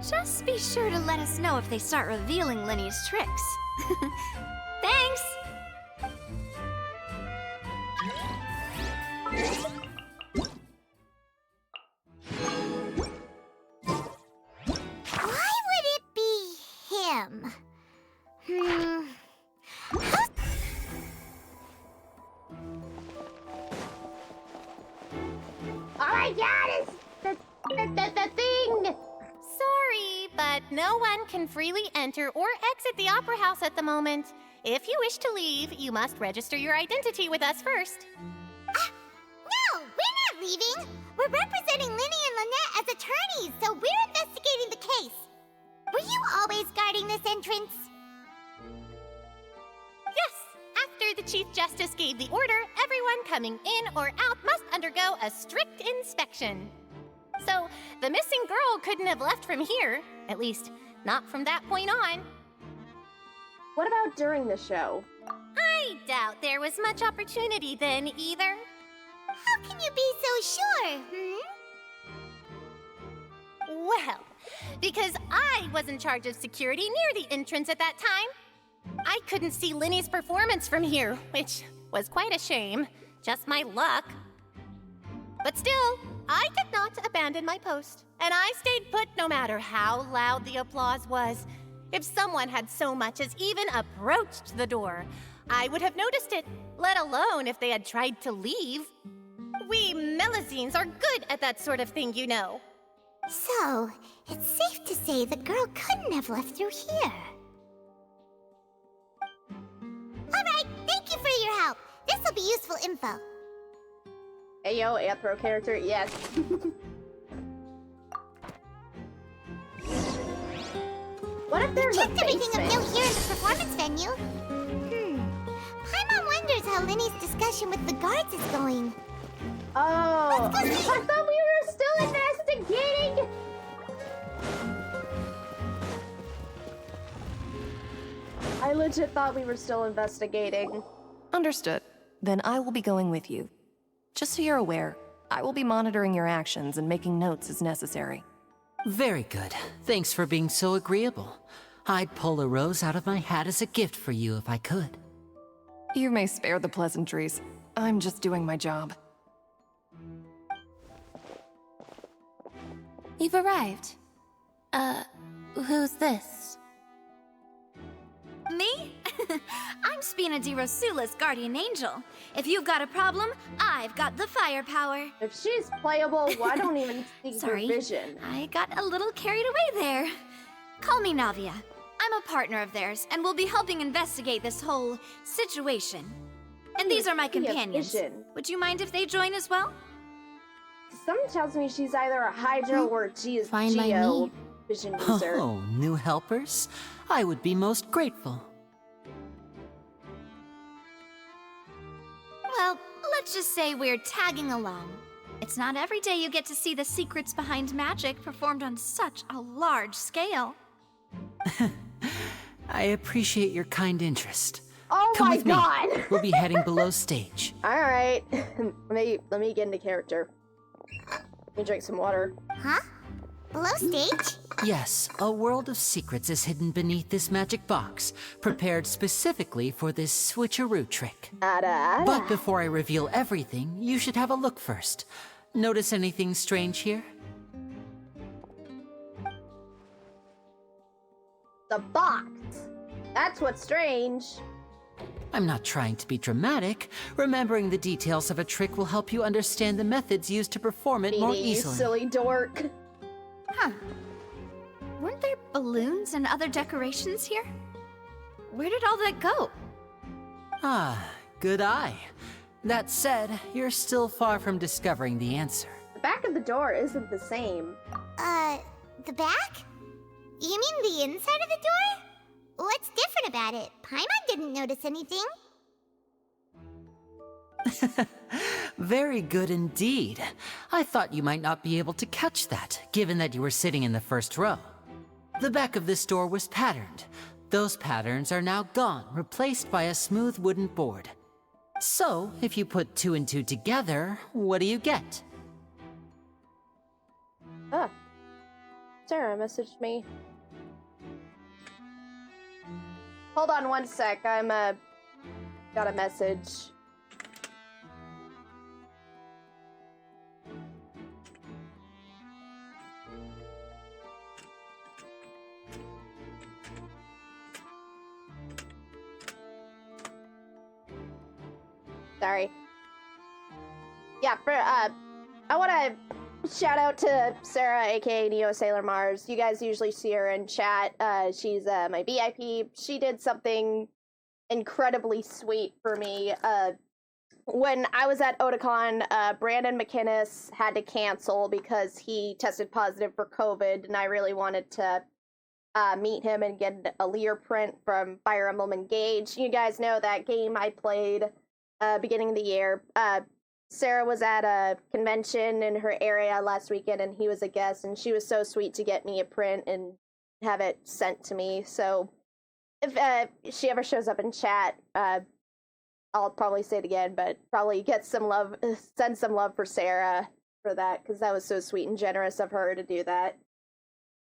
C: Just be sure to let us know if they start revealing Lenny's tricks. Thanks!
D: Why would it be him?
A: Oh my god, it's the thing!
F: Sorry, but no one can freely enter or exit the Opera House at the moment. If you wish to leave, you must register your identity with us first.
D: No, we're not leaving. We're representing Linny and Lynette as attorneys, so we're investigating the case. Were you always guarding this entrance?
F: Yes, after the Chief Justice gave the order, everyone coming in or out must undergo a strict inspection. So, the missing girl couldn't have left from here. At least, not from that point on.
A: What about during the show?
F: I doubt there was much opportunity then, either.
D: How can you be so sure,
F: Well, because I was in charge of security near the entrance at that time. I couldn't see Linny's performance from here, which was quite a shame. Just my luck. But still, I did not abandon my post, and I stayed put no matter how loud the applause was. If someone had so much as even approached the door, I would have noticed it, let alone if they had tried to leave. We Melusines are good at that sort of thing, you know.
D: So, it's safe to say the girl couldn't have left through here. Alright, thank you for your help. This'll be useful info.
A: Ayo, Anthro character, yes. What if there's a
D: checked everything of
A: basement?
D: note here in the performance venue. Paimon wonders how Linny's discussion with the guards is going.
A: Oh,
D: Let's go see.
A: I thought we were still investigating! I legit thought we were still investigating.
K: Understood. Then I will be going with you. Just so you're aware, I will be monitoring your actions and making notes as necessary.
B: Very good. Thanks for being so agreeable. I'd pull a rose out of my hat as a gift for you if I could.
K: You may spare the pleasantries. I'm just doing my job.
E: You've arrived. Who's this?
C: Me? I'm Spina di Rosula's guardian angel. If you've got a problem, I've got the firepower.
A: If she's playable, why don't even see her
C: Sorry,
A: vision?
C: I got a little carried away there. Call me Navia. I'm a partner of theirs, and will be helping investigate this whole situation. And these are my companions. Would you mind if they join as well?
A: Something tells me she's either a Hydro or a Geo vision user.
B: Oh, new helpers? I would be most grateful.
C: Well, let's just say we're tagging along. It's not every day you get to see the secrets behind magic performed on such a large scale.
B: I appreciate your kind interest.
A: Oh
B: Come
A: my
B: with
A: god!
B: me. We'll be heading below stage.
A: Alright. let me get into character. Let me drink some water.
D: Huh? Below stage?
B: Yes, a world of secrets is hidden beneath this magic box, prepared specifically for this switcheroo trick. But before I reveal everything, you should have a look first. Notice anything strange here?
A: The box! That's what's strange.
B: I'm not trying to be dramatic. Remembering the details of a trick will help you understand the methods used to perform it more
A: Beanie, you
B: easily.
A: silly dork.
C: Huh. Weren't there balloons and other decorations here? Where did all that go?
B: Ah, good eye. That said, you're still far from discovering the answer.
A: The back of the door isn't the same.
D: The back? You mean the inside of the door? What's different about it? Paimon didn't notice anything.
B: Very good indeed. I thought you might not be able to catch that, given that you were sitting in the first row. The back of this door was patterned. Those patterns are now gone, replaced by a smooth wooden board. So, if you put 2 and 2 together, what do you get?
A: Ah. Sarah messaged me. Hold on one sec, I'm, got a message. Sorry. Yeah, I wanna shout out to Sarah, aka Neo Sailor Mars. You guys usually see her in chat. She's my VIP. She did something incredibly sweet for me. When I was at Otakon, Brandon McInnes had to cancel because he tested positive for COVID, and I really wanted to meet him and get a Lear print from Fire Emblem Engage. You guys know that game I played beginning of the year. Sarah was at a convention in her area last weekend, and he was a guest, and she was so sweet to get me a print and have it sent to me. So if she ever shows up in chat, I'll probably say it again, but probably get some love, send some love for Sarah for that, because that was so sweet and generous of her to do that.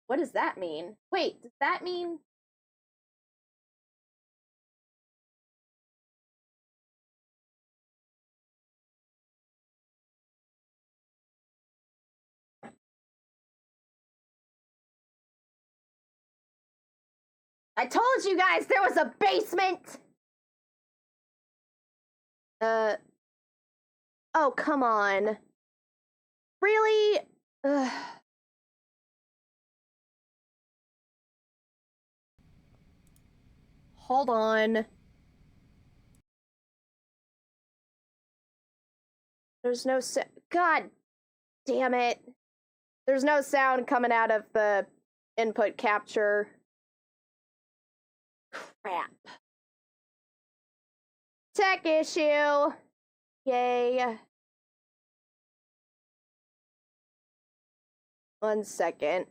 A: What does that mean? Wait, does that mean... I told you guys there was a basement! Oh, come on. Really? Ugh. Hold on. There's no God damn it. There's no sound coming out of the input capture. Crap. Tech issue. Yay. 1 second.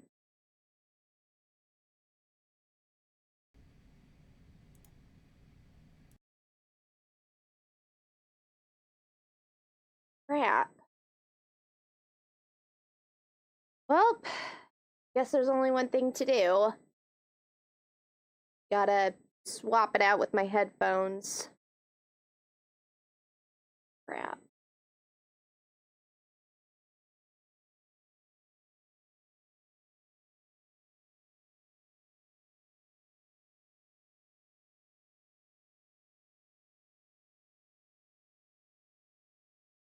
A: Crap. Well, guess there's only one thing to do. Gotta swap it out with my headphones. Crap.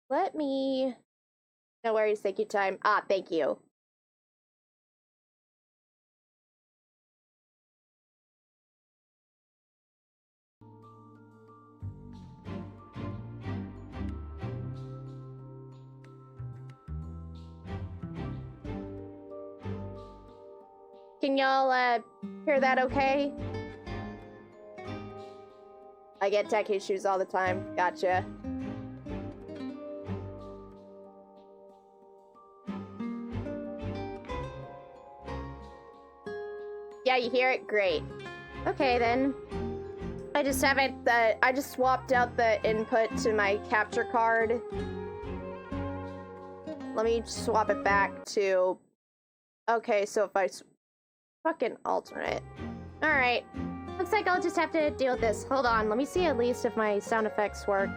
A: Let me... No worries, take your time. Ah, thank you. Can y'all, hear that okay? I get tech issues all the time. Gotcha. Yeah, you hear it? Great. Okay, then. I just haven't, I just swapped out the input to my capture card. Let me swap it back to... Okay, so if I... Fucking alternate. Alright. Looks like I'll just have to deal with this. Hold on, let me see at least if my sound effects work.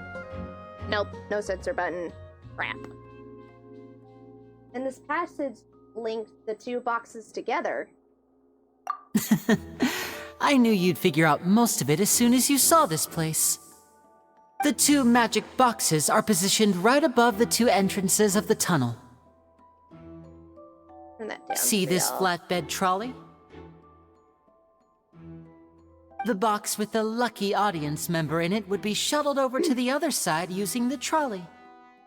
A: Nope, no censor button. Crap. And this passage linked the two boxes together.
B: I knew you'd figure out most of it as soon as you saw this place. The two magic boxes are positioned right above the two entrances of the tunnel.
A: Turn that down.
B: See this flatbed trolley? The box with the lucky audience member in it would be shuttled over to the other side using the trolley.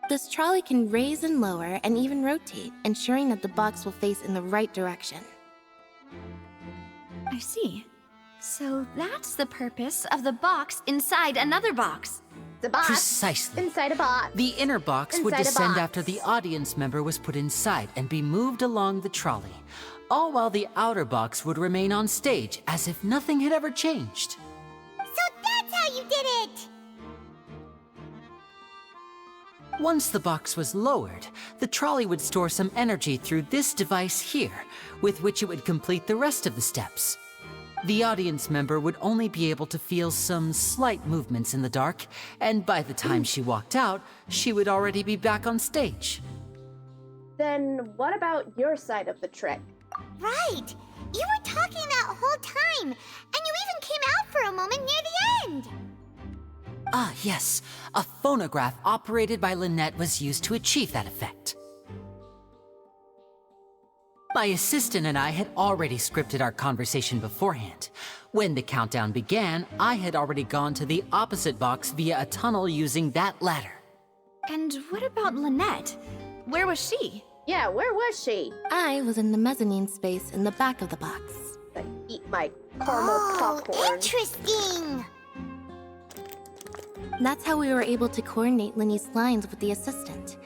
E: This trolley can raise and lower and even rotate, ensuring that the box will face in the right direction.
C: I see. So that's the purpose of the box inside another box.
A: The box
B: Precisely.
A: inside a box.
B: The inner box would
A: Inside a
B: descend
A: box.
B: after the audience member was put inside and be moved along the trolley, all while the outer box would remain on stage as if nothing had ever changed.
D: So that's how you did it!
B: Once the box was lowered, the trolley would store some energy through this device here, with which it would complete the rest of the steps. The audience member would only be able to feel some slight movements in the dark, and by the time she walked out, she would already be back on stage.
A: Then what about your side of the trick?
D: Right! You were talking that whole time, and you even came out for a moment near the end!
B: Ah, yes. A phonograph operated by Lynette was used to achieve that effect. My assistant and I had already scripted our conversation beforehand. When the countdown began, I had already gone to the opposite box via a tunnel using that ladder.
C: And what about Lynette? Where was she?
A: Yeah, where was she?
E: I was in the mezzanine space in the back of the box.
A: I eat my caramel popcorn.
D: Interesting!
E: That's how we were able to coordinate Linny's lines with the assistant.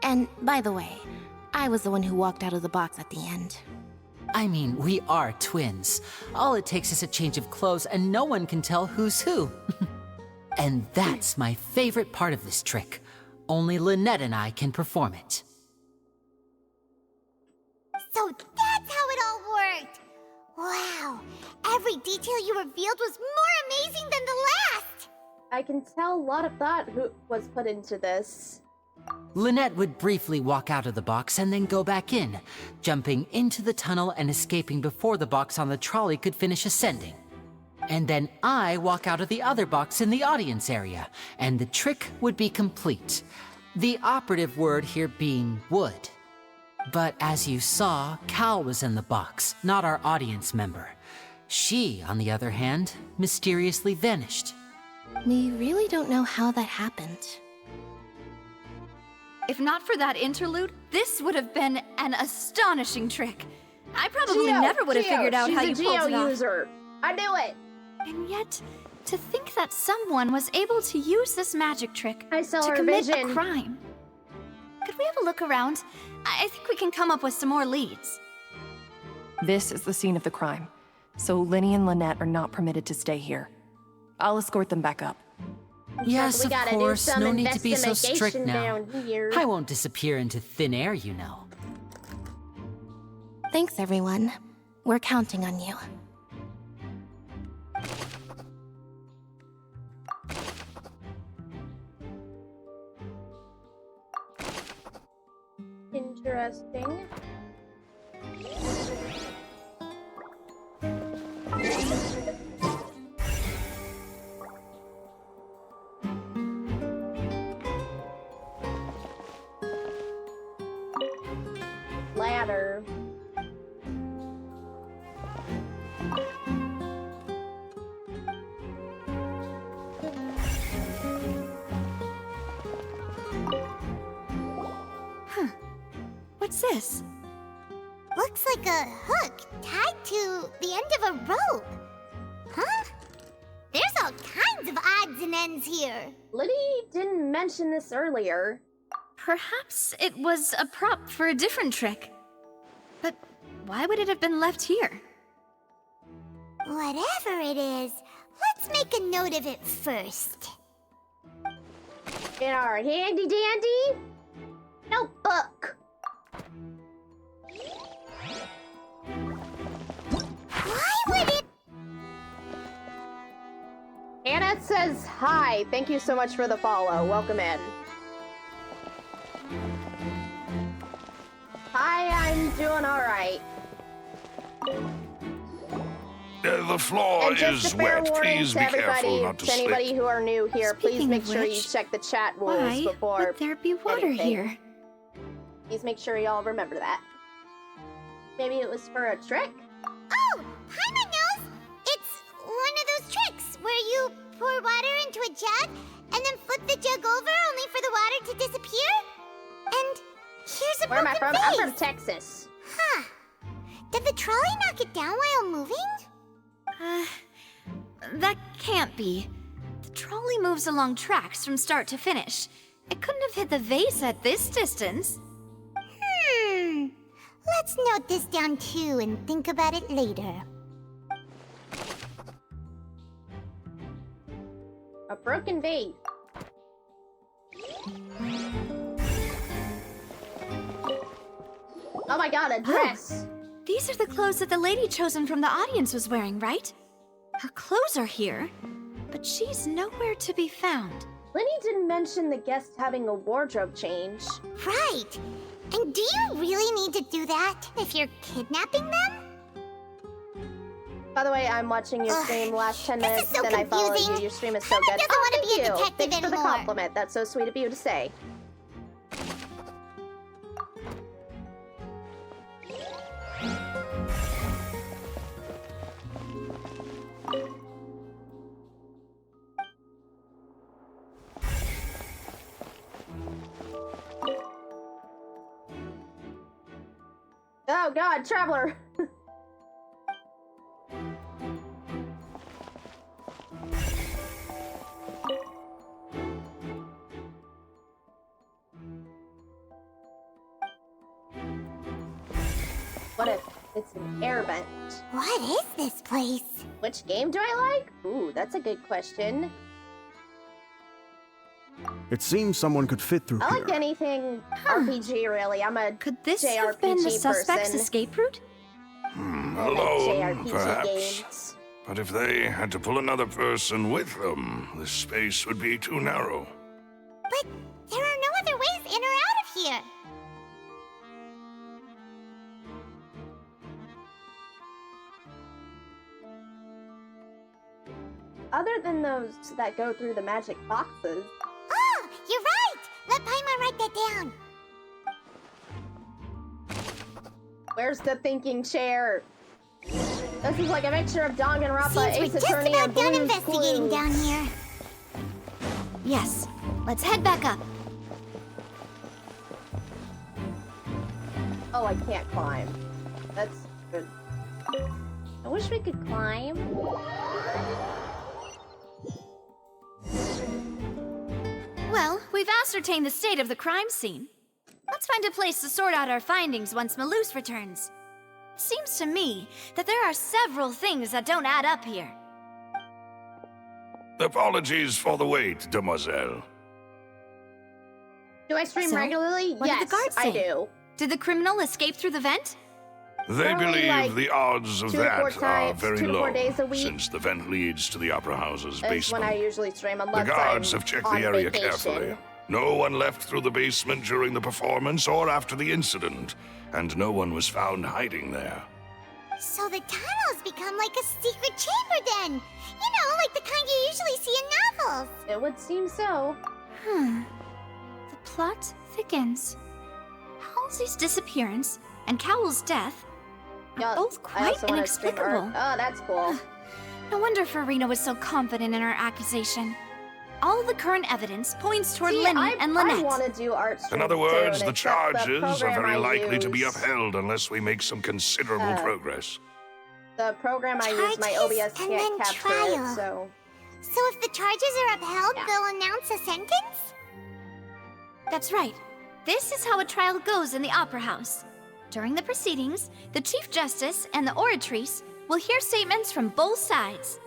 E: And, by the way, I was the one who walked out of the box at the end.
B: I mean, we are twins. All it takes is a change of clothes and no one can tell who's who. And that's my favorite part of this trick. Only Lynette and I can perform it.
D: So that's how it all worked! Wow! Every detail you revealed was more amazing than the last!
A: I can tell a lot of thought was put into this.
B: Lynette would briefly walk out of the box and then go back in, jumping into the tunnel and escaping before the box on the trolley could finish ascending. And then I walk out of the other box in the audience area, and the trick would be complete. The operative word here being would. But as you saw, Cal was in the box, not our audience member. She, on the other hand, mysteriously vanished.
E: We really don't know how that happened.
C: If not for that interlude, this would have been an astonishing trick. I probably
A: Geo,
C: never would have figured out how you
A: she's a
C: pulled it
A: Geo
C: off.
A: user. I knew it.
C: And yet, to think that someone was able to use this magic trick
A: I saw
C: to
A: her
C: commit
A: vision.
C: a crime. Could we have a look around? I think we can come up with some more leads.
K: This is the scene of the crime, so Linny and Lynette are not permitted to stay here. I'll escort them back up.
B: Yes,
A: we
B: of
A: gotta
B: course.
A: do some
B: No need to be so strict
A: investigation
B: now.
A: down here.
B: I won't disappear into thin air, you know.
E: Thanks, everyone. We're counting on you.
A: Interesting. Ladder.
C: Huh. What's this?
D: Looks like a hook tied to the end of a rope. Huh? There's all kinds of odds and ends here.
A: Liddy didn't mention this earlier.
C: Perhaps it was a prop for a different trick. But why would it have been left here?
D: Whatever it is, let's make a note of it first.
A: In our handy dandy notebook.
D: Why would it?
A: Anna says hi. Thank you so much for the follow. Welcome in. Hi, I'm doing alright.
V: The floor
A: And just
V: is
A: a fair
V: wet.
A: warning
V: Please
A: to
V: be
A: everybody,
V: careful not to
A: to anybody
V: slip.
A: who are new here, please
C: Speaking
A: make
C: of
A: sure you
C: which,
A: check the chat rules
C: Why
A: before
C: would there be water
A: anything.
C: here?
A: Please make sure y'all remember that. Maybe it was for a trick?
D: Oh, Paimon knows! It's one of those tricks where you pour water into a jug and then flip the jug over only for the water to disappear. And here's a
A: Where am I
D: broken
A: from? I'm
D: vase.
A: from Texas.
D: Huh. Did the trolley knock it down while moving?
C: That can't be. The trolley moves along tracks from start to finish. It couldn't have hit the vase at this distance.
D: Let's note this down too and think about it later.
A: A broken vase. Oh my god, a dress.
C: These are the clothes that the lady chosen from the audience was wearing, right? Her clothes are here, but she's nowhere to be found.
A: Lenny didn't mention the guest having a wardrobe change.
D: Right. And do you really need to do that if you're kidnapping them?
A: By the way, I'm watching your stream last 10 minutes,
D: so
A: then I followed you.
D: confusing.
A: Your stream is so
D: Paimon
A: good.
D: doesn't wanna
A: thank
D: be a
A: you.
D: detective
A: Thanks for the
D: anymore.
A: compliment. That's so sweet of you to say. Oh god, Traveler! What if it's an air vent?
D: What is this place?
A: Which game do I like? Ooh, that's a good question.
H: It seems someone could fit through
A: I
H: here.
A: like anything RPG, really. I'm a
C: Could this
A: JRPG
C: have been the suspect's
A: person.
C: escape route?
V: Alone,
A: JRPG
V: perhaps.
A: games.
V: But if they had to pull another person with them, the space would be too narrow.
D: But there are no other ways in or out of here.
A: Other than those that go through the magic boxes.
D: Oh, you're right! Let Paimon write that down.
A: Where's the thinking chair? This is like a mixture of Danganronpa,
D: Seems
A: Ace
D: we're just
A: Attorney,
D: about
A: and
D: done
A: Blue's
D: investigating
A: Clues.
D: down here.
C: Yes. Let's head back up.
A: Oh, I can't climb. That's good. I wish we could climb.
C: Well, we've ascertained the state of the crime scene. Let's find a place to sort out our findings once Malus returns. It seems to me that there are several things that don't add up here.
V: Apologies for the wait, demoiselle.
A: Do I stream
C: So,
A: regularly?
C: What
A: Yes,
C: did the guards
A: I
C: say?
A: do.
C: Did the criminal escape through the vent?
V: They
A: Probably
V: believe
A: like
V: the odds of
A: 2 to 4
V: that are
A: times,
V: very
A: 2 to 4
V: low,
A: days a week.
V: since the vent leads to the Opera House's
A: That's when
V: basement.
A: I usually stream,
V: The
A: unless
V: guards
A: I'm
V: have checked
A: on
V: the area
A: vacation.
V: carefully. No one left through the basement during the performance or after the incident, and no one was found hiding there.
D: So the tunnels become like a secret chamber then. You know, like the kind you usually see in novels.
A: It would seem so.
C: The plot thickens. Halsey's disappearance and Cowell's death are both
A: I
C: quite
A: also want to stream art.
C: inexplicable.
A: Oh, that's cool.
C: No wonder Farina was so confident in her accusation. All the current evidence points toward
A: See,
C: Lenny and Lynette.
A: I want to do art streams
V: In other words,
A: too,
V: the
A: and except
V: charges are
A: program
V: very
A: I
V: likely to be
A: use-
V: upheld unless we make some considerable progress.
A: The program I use, my OBS
D: and
A: can't
D: then
A: capture
D: trial.
A: it, so...
D: So if the charges are upheld, they'll announce a sentence?
C: That's right. This is how a trial goes in the Opera House. During the proceedings, the Chief Justice and the Oratrice will hear statements from both sides.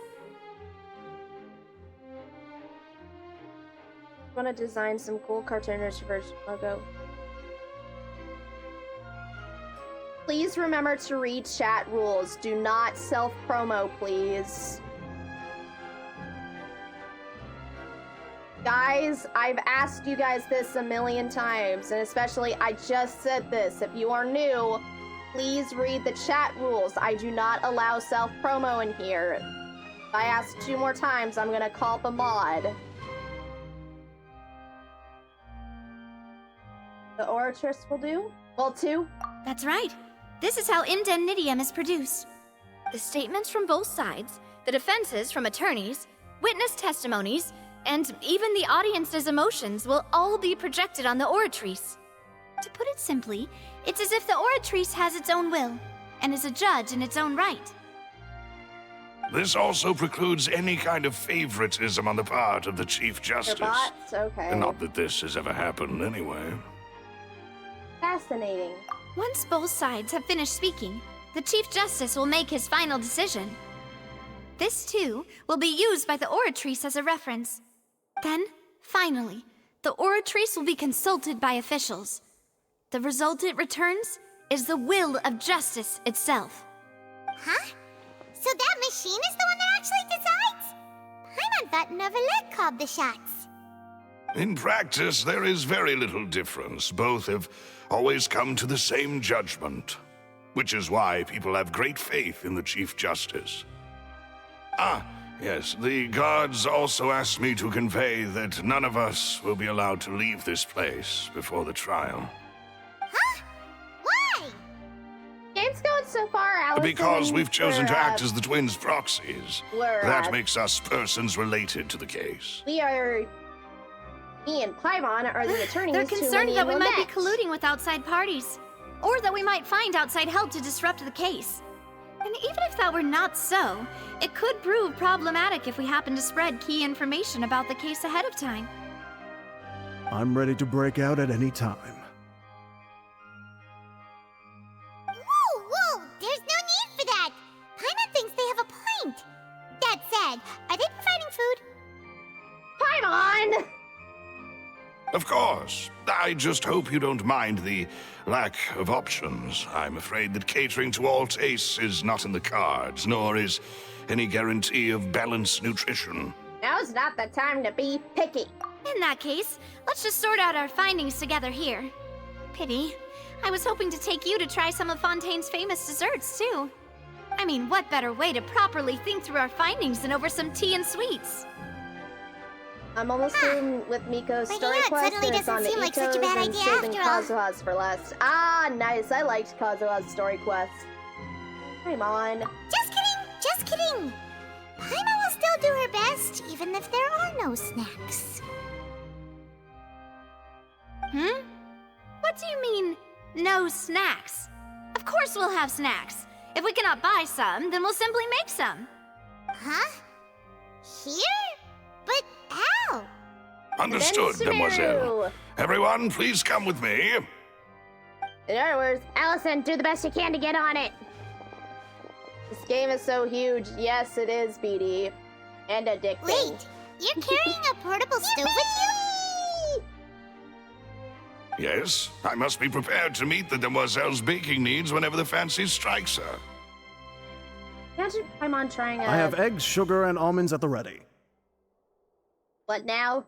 A: I want to design some cool cartoonish version logo. Please remember to read chat rules. Do not self-promo, please. Guys, I've asked you guys this a million times, and especially I just said this. If you are new, please read the chat rules. I do not allow self-promo in here. If I ask 2 more times, I'm gonna call up a mod. The Oratrice will do? Well, 2?
C: That's right. This is how indemnitium is produced. The statements from both sides, the defenses from attorneys, witness testimonies, and even the audience's emotions will all be projected on the Oratrice. To put it simply, it's as if the Oratrice has its own will, and is a judge in its own right.
V: This also precludes any kind of favoritism on the part of the Chief Justice.
A: bots? Okay.
V: And not that this has ever happened anyway.
A: Fascinating.
C: Once both sides have finished speaking, the Chief Justice will make his final decision. This, too, will be used by the Oratrice as a reference. Then, finally, the Oratrice will be consulted by officials. The result it returns is the will of justice itself.
D: Huh? So that machine is the one that actually decides? Paimon thought Novelet called the shots.
V: In practice, there is very little difference. Both have always come to the same judgment, which is why people have great faith in the Chief Justice. Ah, yes, the guards also asked me to convey that none of us will be allowed to leave this place before the trial.
D: Huh? Why?
A: Game's going so far, Allison.
V: Because we've chosen to
A: we're,
V: act as the twins' proxies.
A: we're,
V: That makes us persons related to the case.
A: We are... Me and Paimon are the attorneys
C: They're
A: to
C: concerned
A: Winnie
C: that
A: and
C: we might be
A: Lynette.
C: colluding with outside parties, or that we might find outside help to disrupt the case. And even if that were not so, it could prove problematic if we happen to spread key information about the case ahead of time.
H: I'm ready to break out at any time.
D: Whoa, whoa! There's no need for that! Paimon thinks they have a point. That said, are they providing food?
A: Paimon!
V: Of course. I just hope you don't mind the lack of options. I'm afraid that catering to all tastes is not in the cards, nor is any guarantee of balanced nutrition.
A: Now's not the time to be picky.
C: In that case, let's just sort out our findings together here. Pity. I was hoping to take you to try some of Fontaine's famous desserts, too. I mean, what better way to properly think through our findings than over some tea and sweets?
A: I'm almost through with Miko's
D: But
A: story
D: yeah, it
A: quest,
D: suddenly
A: and it's on
D: doesn't
A: the
D: seem like such a
A: Ecos
D: bad
A: and
D: idea
A: saving
D: after all.
A: Kazuha's for last. Ah, nice. I liked Kazuha's story quest. Paimon.
D: Just kidding, just kidding. Paimon will still do her best, even if there are no snacks.
C: What do you mean, no snacks? Of course we'll have snacks. If we cannot buy some, then we'll simply make some.
D: Huh? Here? But how?
V: Understood,
A: Then
V: mademoiselle. Everyone, please come with me.
A: In other words, Allison, do the best you can to get on it. This game is so huge. Yes, it is, BD. And addicting.
D: Wait, You're carrying a portable stove with you?
V: Yes, I must be prepared to meet the demoiselle's baking needs whenever the fancy strikes her.
A: Imagine Paimon trying
H: I have eggs, sugar, and almonds at the ready.
A: What now?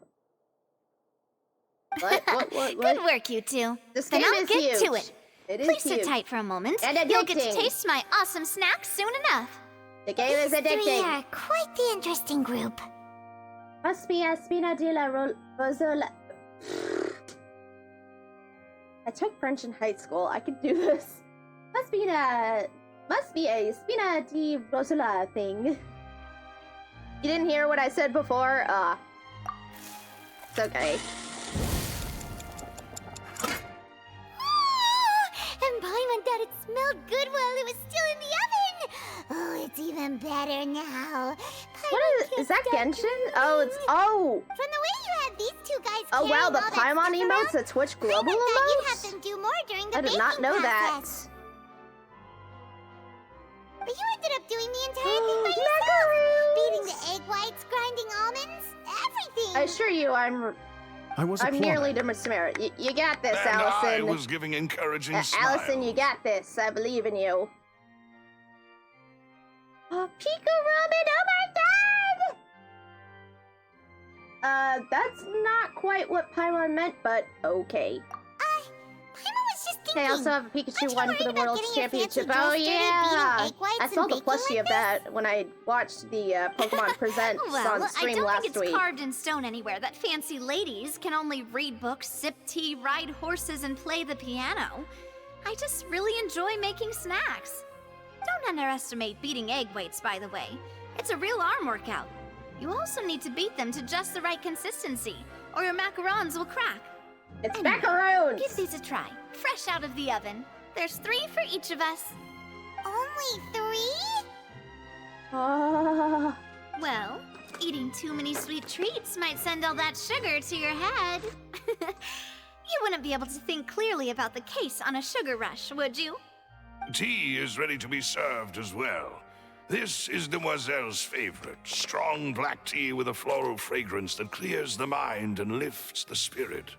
A: What?
C: Good work, you two.
A: This
C: Then
A: game
C: I'll
A: is
C: get
A: huge.
C: to it.
A: It is
C: Please
A: huge.
C: sit tight for a moment.
A: And
C: You'll get to
A: addicting.
C: taste my awesome snack soon enough.
A: The game is
D: These three
A: addicting.
D: are quite the interesting group.
A: Must be a spina di la rosola. I took French in high school. I could do this. Must be a spina di rosola thing. You didn't hear what I said before? It's okay.
D: And Paimon thought it smelled good while it was still in the oven. Oh, it's even better now.
A: What is that Genshin? Oh, it's
D: From the way you had these two guys
A: oh wow,
D: carrying
A: the
D: all that
A: Paimon
D: stuff
A: emotes,
D: around,
A: the Twitch global
D: Paimon thought you'd have
A: emotes.
D: them do more during the
A: I did
D: baking
A: not know
D: process. But you ended up doing the entire thing by yourself.
A: Macaroons!
D: Beating the egg whites, grinding almonds, everything.
A: I assure you, I'm nearly to Samara. You got this,
V: And
A: Allison.
V: I was giving encouraging smiles.
A: Allison, you got this. I believe in you. Oh, Pico Ramen! Oh my god! That's not quite what Paimon meant, but okay.
D: Paimon was just thinking.
A: They also have a Pikachu one for the World Championship.
D: fancy
A: Oh
D: girls started
A: yeah!
D: beating egg whites
A: I saw
D: and
A: the
D: baking
A: plushie
D: like
A: of that when I watched the Pokemon Presents
C: Well,
A: on
C: I
A: stream
C: don't
A: last
C: think it's
A: week.
C: carved in stone anywhere that fancy ladies can only read books, sip tea, ride horses, and play the piano. I just really enjoy making snacks. Don't underestimate beating egg weights, by the way. It's a real arm workout. You also need to beat them to just the right consistency, or your macarons will crack.
A: It's
C: Anyway,
A: macaroons!
C: Give these a try, fresh out of the oven. There's 3 for each of us.
D: Only 3?
C: Well, eating too many sweet treats might send all that sugar to your head. You wouldn't be able to think clearly about the case on a sugar rush, would you?
V: Tea is ready to be served as well. This is Demoiselle's favorite, strong black tea with a floral fragrance that clears the mind and lifts the spirit.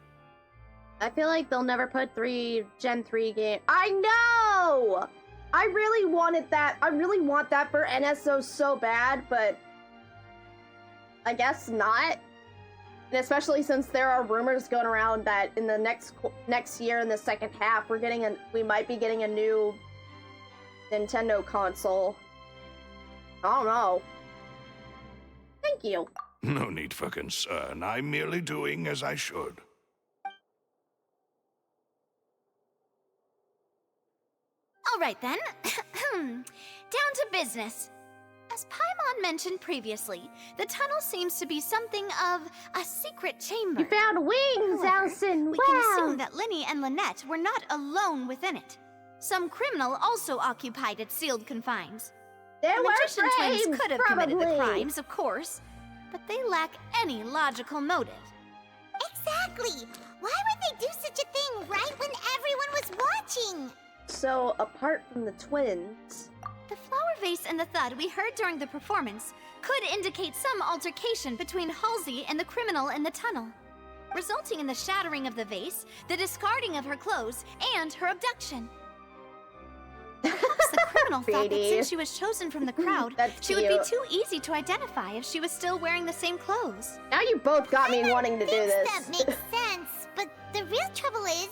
A: I feel like they'll never put Gen 3 game. I know! I really wanted that. I really want that for NSO so bad, but I guess not. And especially since there are rumors going around that in the next year, in the second half, we might be getting a new Nintendo console. I don't know. Thank you.
V: No need for concern. I'm merely doing as I should.
C: All right then. Down to business. As Paimon mentioned previously, the tunnel seems to be something of a secret chamber.
A: You found wings,
C: However,
A: Allison!
C: We
A: Wow!
C: can assume that Linny and Lynette were not alone within it. Some criminal also occupied its sealed confines.
A: They
C: the
A: were
C: magician twins
A: framed,
C: could have committed the
A: probably.
C: crimes, of course, but they lack any logical motive.
D: Exactly! Why would they do such a thing right when everyone was watching?
A: So, apart from the twins...
C: The flower vase and the thud we heard during the performance could indicate some altercation between Halsey and the criminal in the tunnel, resulting in the shattering of the vase, the discarding of her clothes, and her abduction. Perhaps the criminal thought that
A: Beatty.
C: since she was chosen from the crowd,
A: That's
C: she would be
A: cute.
C: too easy to identify if she was still wearing the same clothes.
A: Now you both got me wanting to do this.
D: That makes sense, but the real trouble is...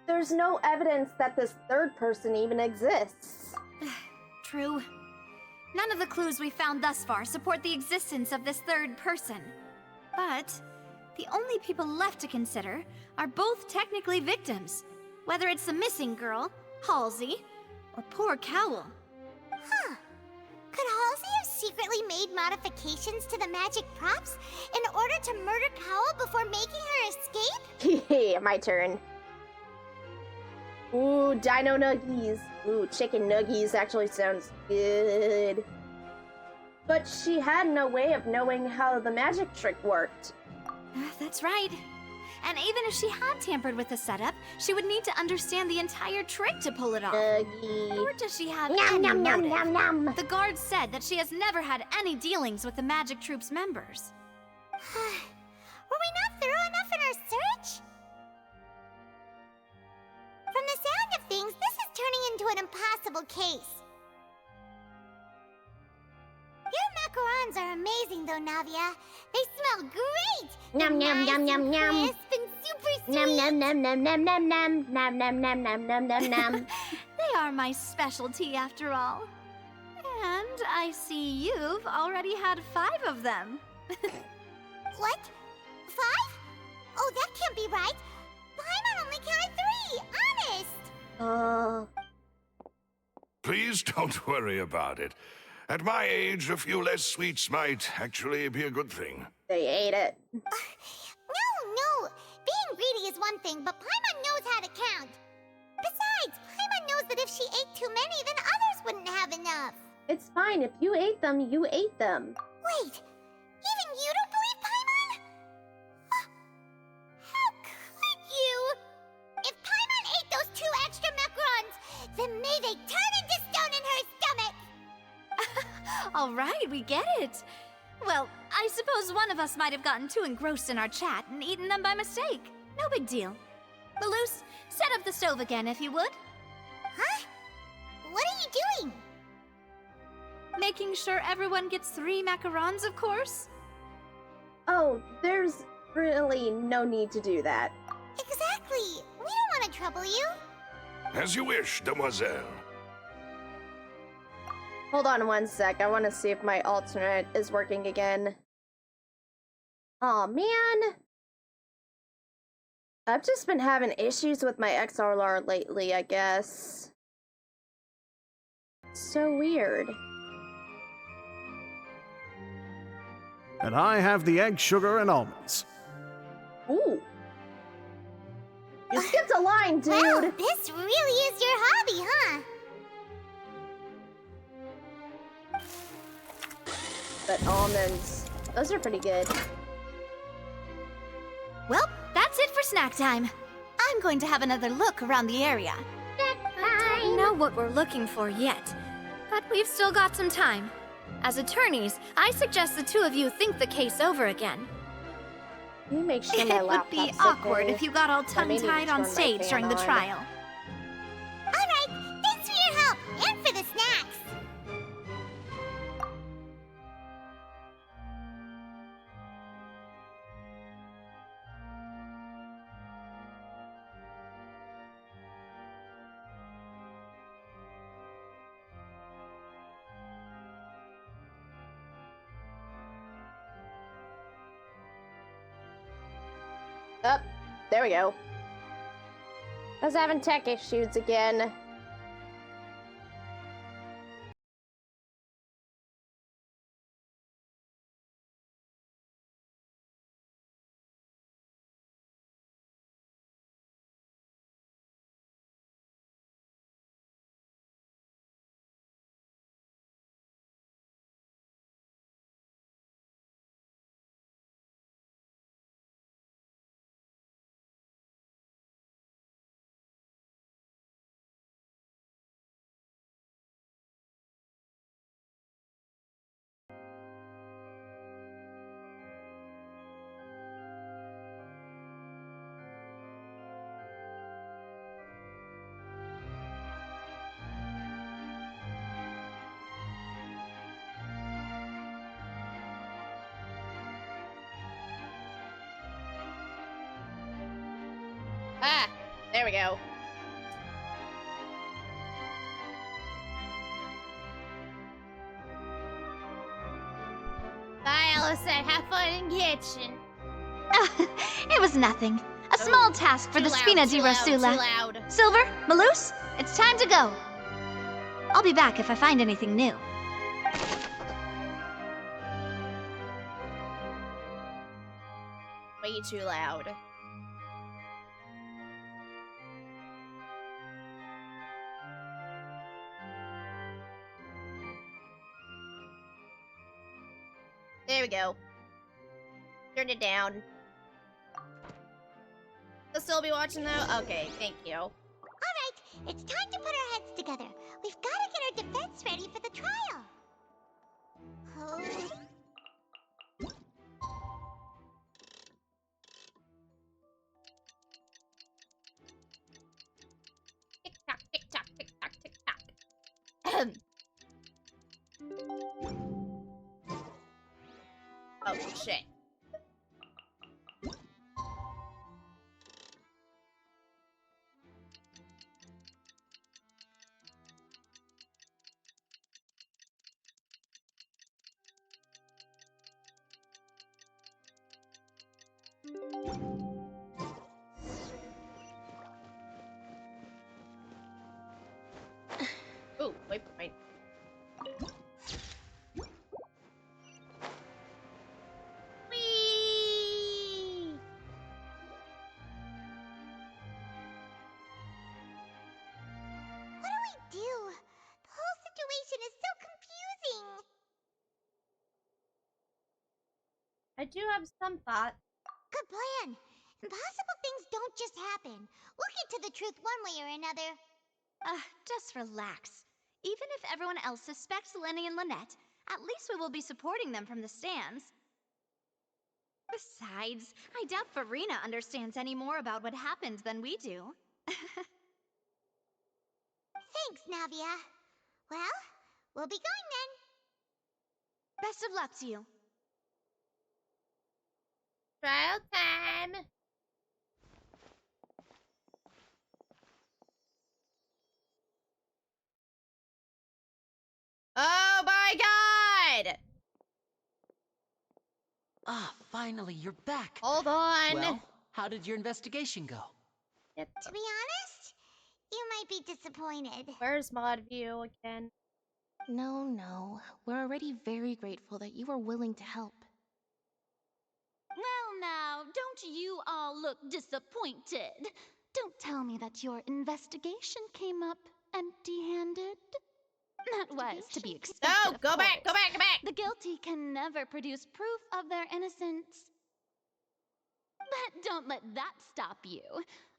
A: There's no evidence that this third person even exists.
C: True. None of the clues we found thus far support the existence of this third person. But the only people left to consider are both technically victims, whether it's the missing girl, Halsey, or poor Cowl.
D: Huh. Could Halsey have secretly made modifications to the magic props in order to murder Cowl before making her escape?
A: My turn. Ooh, dino nuggies. Ooh, chicken nuggies actually sounds good. But she had no way of knowing how the magic trick worked.
C: That's right. And even if she had tampered with the setup, she would need to understand the entire trick to pull it off. Nor does she have any motive. The guard said that she has never had any dealings with the Magic Troop's members.
D: Were we not thorough enough in our search? From the sound of things, this is turning into an impossible case. Your macarons are amazing, though, Navia. They smell great!
A: Nom nom nom nom nom.
D: Crisp and super sweet!
A: Nom nom nom nom nom nom nom nom nom nom nom nom nom nom.
C: They are my specialty, after all. And I see you've already had 5 of them.
D: What? 5? Oh, that can't be right. Paimon only counted 3, honest!
V: Please don't worry about it. At my age, a few less sweets might actually be a good thing.
A: They ate it.
D: No. Being greedy is one thing, but Paimon knows how to count. Besides, Paimon knows that if she ate too many, then others wouldn't have enough.
A: It's fine. If you ate them, you ate them.
D: Wait, even you don't believe Paimon? How could you? If Paimon ate those 2 extra macarons, then may they turn into stone in her stomach!
C: All right, we get it. Well, I suppose one of us might have gotten too engrossed in our chat and eaten them by mistake. No big deal. Maloose, set up the stove again if you would.
D: Huh? What are you doing?
C: Making sure everyone gets 3 macarons, of course.
A: Oh, there's really no need to do that.
D: Exactly. We don't want to trouble you.
V: As you wish, demoiselle.
A: Hold on one sec. I want to see if my alternate is working again. Aw, man. I've just been having issues with my XLR lately, I guess. So weird.
H: And I have the egg, sugar, and almonds.
A: Ooh. You skipped a line, dude.
D: Wow, this really is your hobby, huh?
A: But almonds, those are pretty good.
C: Well, that's it for snack time. I'm going to have another look around the area. I don't know what we're looking for yet, but we've still got some time. As attorneys, I suggest the 2 of you think the case over again.
A: Can you make sure my
C: It would be
A: laptop's
C: awkward
A: okay?
C: if you got all
A: I may need to
C: tongue-tied on
A: turn my
C: stage
A: fan
C: during the
A: on.
C: trial.
D: Alright, thanks for your help, and for the snacks.
A: Up. There we go. I was having tech issues again. Ah, there we go.
R: Bye, Allison. Have fun in kitchen.
C: It was nothing. A small task for the Spina di Rosula.
R: Too loud.
C: Silver, Maloose, it's time to go. I'll be back if I find anything new.
A: Way too loud. There we go. Turn it down. to still be watching though? Okay, thank you.
D: Alright, it's time to put our heads together. We've got to get our defense ready for the trial. Oh.
A: Tick tock, tick tock, tick tock, tick tock. Oh shit. Ooh, waypoint. Whee!
D: What do we do? The whole situation is so confusing.
A: I do have some thoughts.
D: Good plan. Impossible things don't just happen. We'll get to the truth one way or another.
C: Just relax. Even if everyone else suspects Lenny and Lynette, at least we will be supporting them from the stands. Besides, I doubt Farina understands any more about what happened than we do.
D: Thanks, Navia. Well, we'll be going then.
C: Best of luck to you.
A: Trial time. Oh my god!
B: Ah, finally, you're back.
A: Hold on.
B: Well, how did your investigation go?
D: To be honest, you might be disappointed.
A: Where's Mod View again?
E: No. We're already very grateful that you were willing to help.
R: Well, now, don't you all look disappointed. Don't tell me that your investigation came up empty-handed. That was to be expected.
A: No, go back.
R: The guilty can never produce proof of their innocence. But don't let that stop you.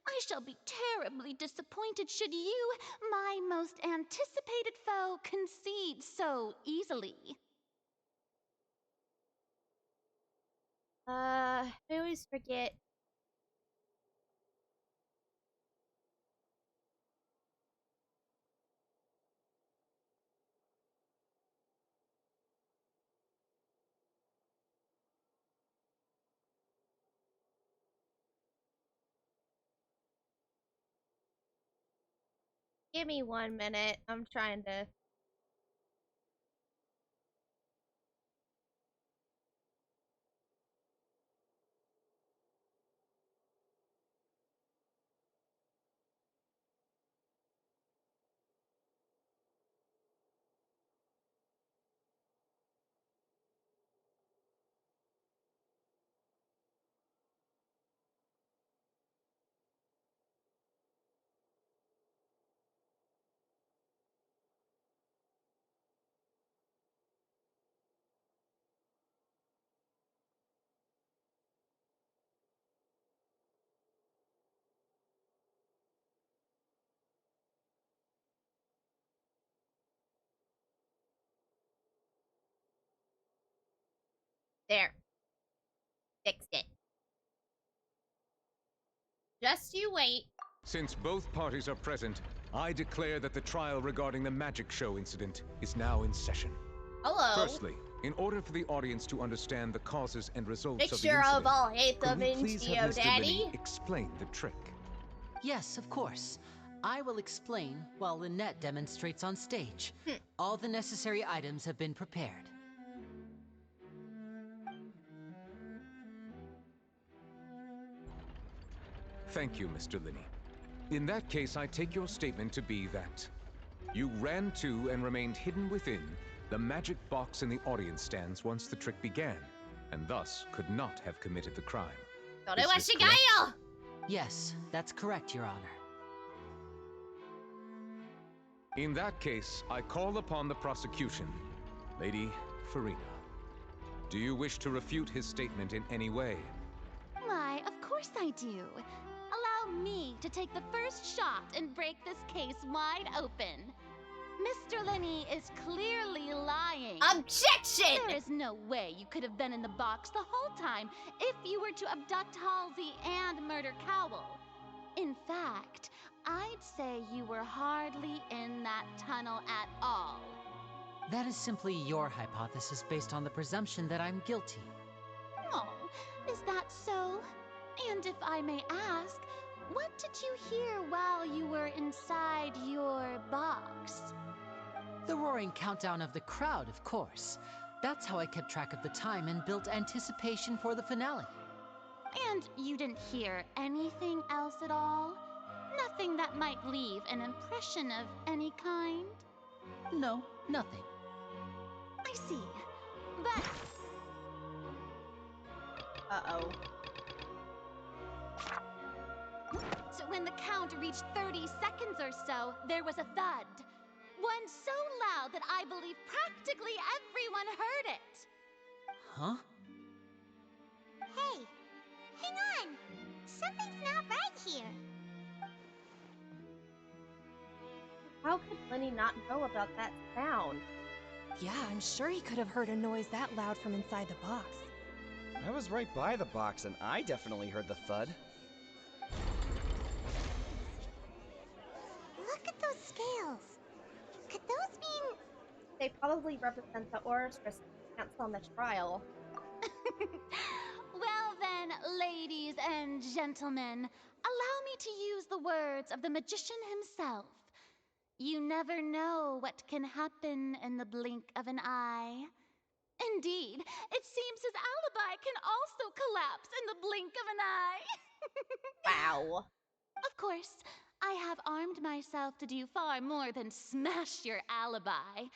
R: I shall be terribly disappointed should you, my most anticipated foe, concede so easily.
A: I always forget. Give me 1 minute. I'm trying to. There. Fixed it. Just you wait.
N: Since both parties are present, I declare that the trial regarding the magic show incident is now in session.
A: Hello.
N: Firstly, in order for the audience to understand the causes and results of the
A: Mixture
N: incident,
A: of all hate
N: could
A: them
N: we
A: in
N: please have Mr.
A: Daddy?
N: Linney explain the trick?
B: Yes, of course. I will explain while Lynette demonstrates on stage. All the necessary items have been prepared.
N: Thank you, Mr. Linney. In that case, I take your statement to be that you ran to and remained hidden within the magic box in the audience stands once the trick began, and thus could not have committed the crime. Is this correct?
B: Yes, that's correct, Your Honor.
N: In that case, I call upon the prosecution. Lady Farina, do you wish to refute his statement in any way?
R: Why, of course I do. Allow allow me to take the first shot and break this case wide open. Mr. Lenny is clearly lying.
A: Objection!
R: There is no way you could have been in the box the whole time if you were to abduct Halsey and murder Cowell. In fact, I'd say you were hardly in that tunnel at all.
B: That is simply your hypothesis based on the presumption that I'm guilty.
R: Oh, is that so? And if I may ask, what did you hear while you were inside your box?
B: The roaring countdown of the crowd, of course. That's how I kept track of the time and built anticipation for the finale.
R: And you didn't hear anything else at all? Nothing that might leave an impression of any kind?
B: No, nothing.
R: I see. But...
A: Uh-oh.
R: So when the count reached 30 seconds or so, there was a thud. One so loud that I believe practically everyone heard it.
B: Huh?
D: Hey, hang on. Something's not right here.
A: How could Lenny not know about that sound?
F: Yeah, I'm sure he could have heard a noise that loud from inside the box.
I: I was right by the box, and I definitely heard the thud.
D: Look at those scales. Could those mean...
A: They probably represent the aura's response on the trial.
R: Well then, ladies and gentlemen, allow me to use the words of the magician himself. You never know what can happen in the blink of an eye. Indeed, it seems his alibi can also collapse in the blink of an eye.
A: Wow.
R: Of course, I have armed myself to do far more than smash your alibi.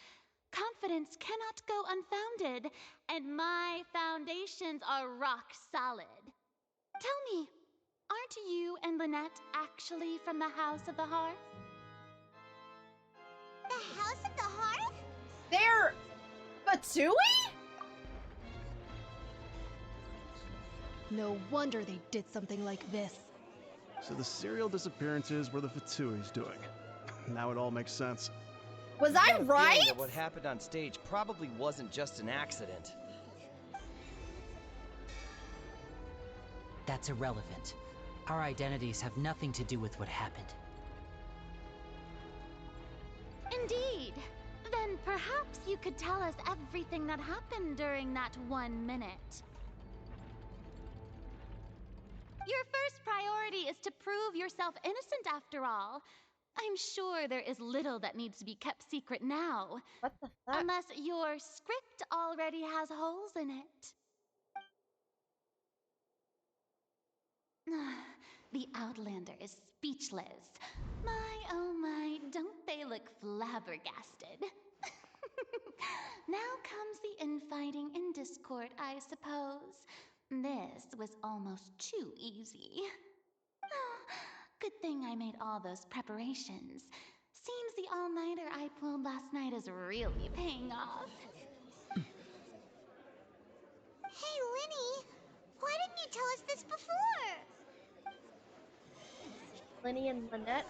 R: Confidence cannot go unfounded, and my foundations are rock solid. Tell me, aren't you and Lynette actually from the House of the Hearth?
D: The House of the Hearth?
A: They're... Fatsui?
F: No wonder they did something like this.
H: So the serial disappearances were the Fatsui's doing. Now it all makes sense.
A: Was
I: I
A: I
I: have a feeling
A: right?
I: that what happened on stage probably wasn't just an accident.
B: That's irrelevant. Our identities have nothing to do with what happened.
R: Indeed. Then perhaps you could tell us everything that happened during that 1 minute. Your first priority is to prove yourself innocent after all. I'm sure there is little that needs to be kept secret now.
A: What the fuck?
R: Unless your script already has holes in it. The Outlander is speechless. My, oh my, don't they look flabbergasted? Now comes the infighting and discord, I suppose. This was almost too easy. Good thing I made all those preparations. Seems the all-nighter I pulled last night is really paying off.
D: Hey, Lenny. Why didn't you tell us this before?
A: Lenny and Lynette.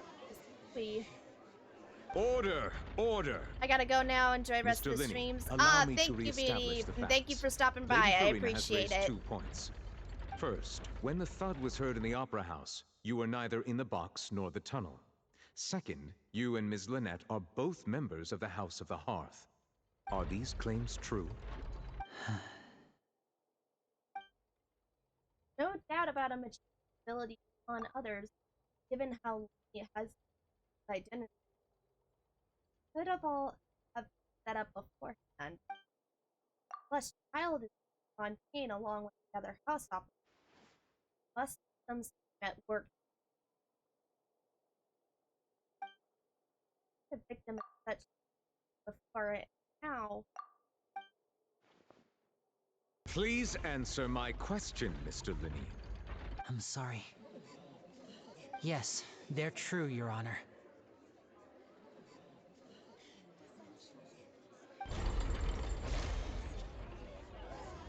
N: Order! Order!
A: I gotta go now. Enjoy the rest
N: Mr.
A: of the
N: Lenny,
A: streams.
N: allow me
A: Thank
N: to
A: you,
N: reestablish
A: Beanie.
N: the
A: And thank you
N: facts.
A: for stopping by.
N: Lady
A: I
N: Farina
A: appreciate
N: has raised
A: it.
N: 2 points. First, when the thud was heard in the Opera House, you were neither in the box nor the tunnel. Second, you and Ms. Lynette are both members of the House of the Hearth. Are these claims true?
A: No doubt about a magician's ability on others, given how he has his identity. Could have all have set up beforehand. Plus, child is Fontaine along with the other house operators. Plus, some at work. The victim of such before it now.
N: Please answer my question, Mr. Lenny.
B: I'm sorry. Yes, they're true, Your Honor.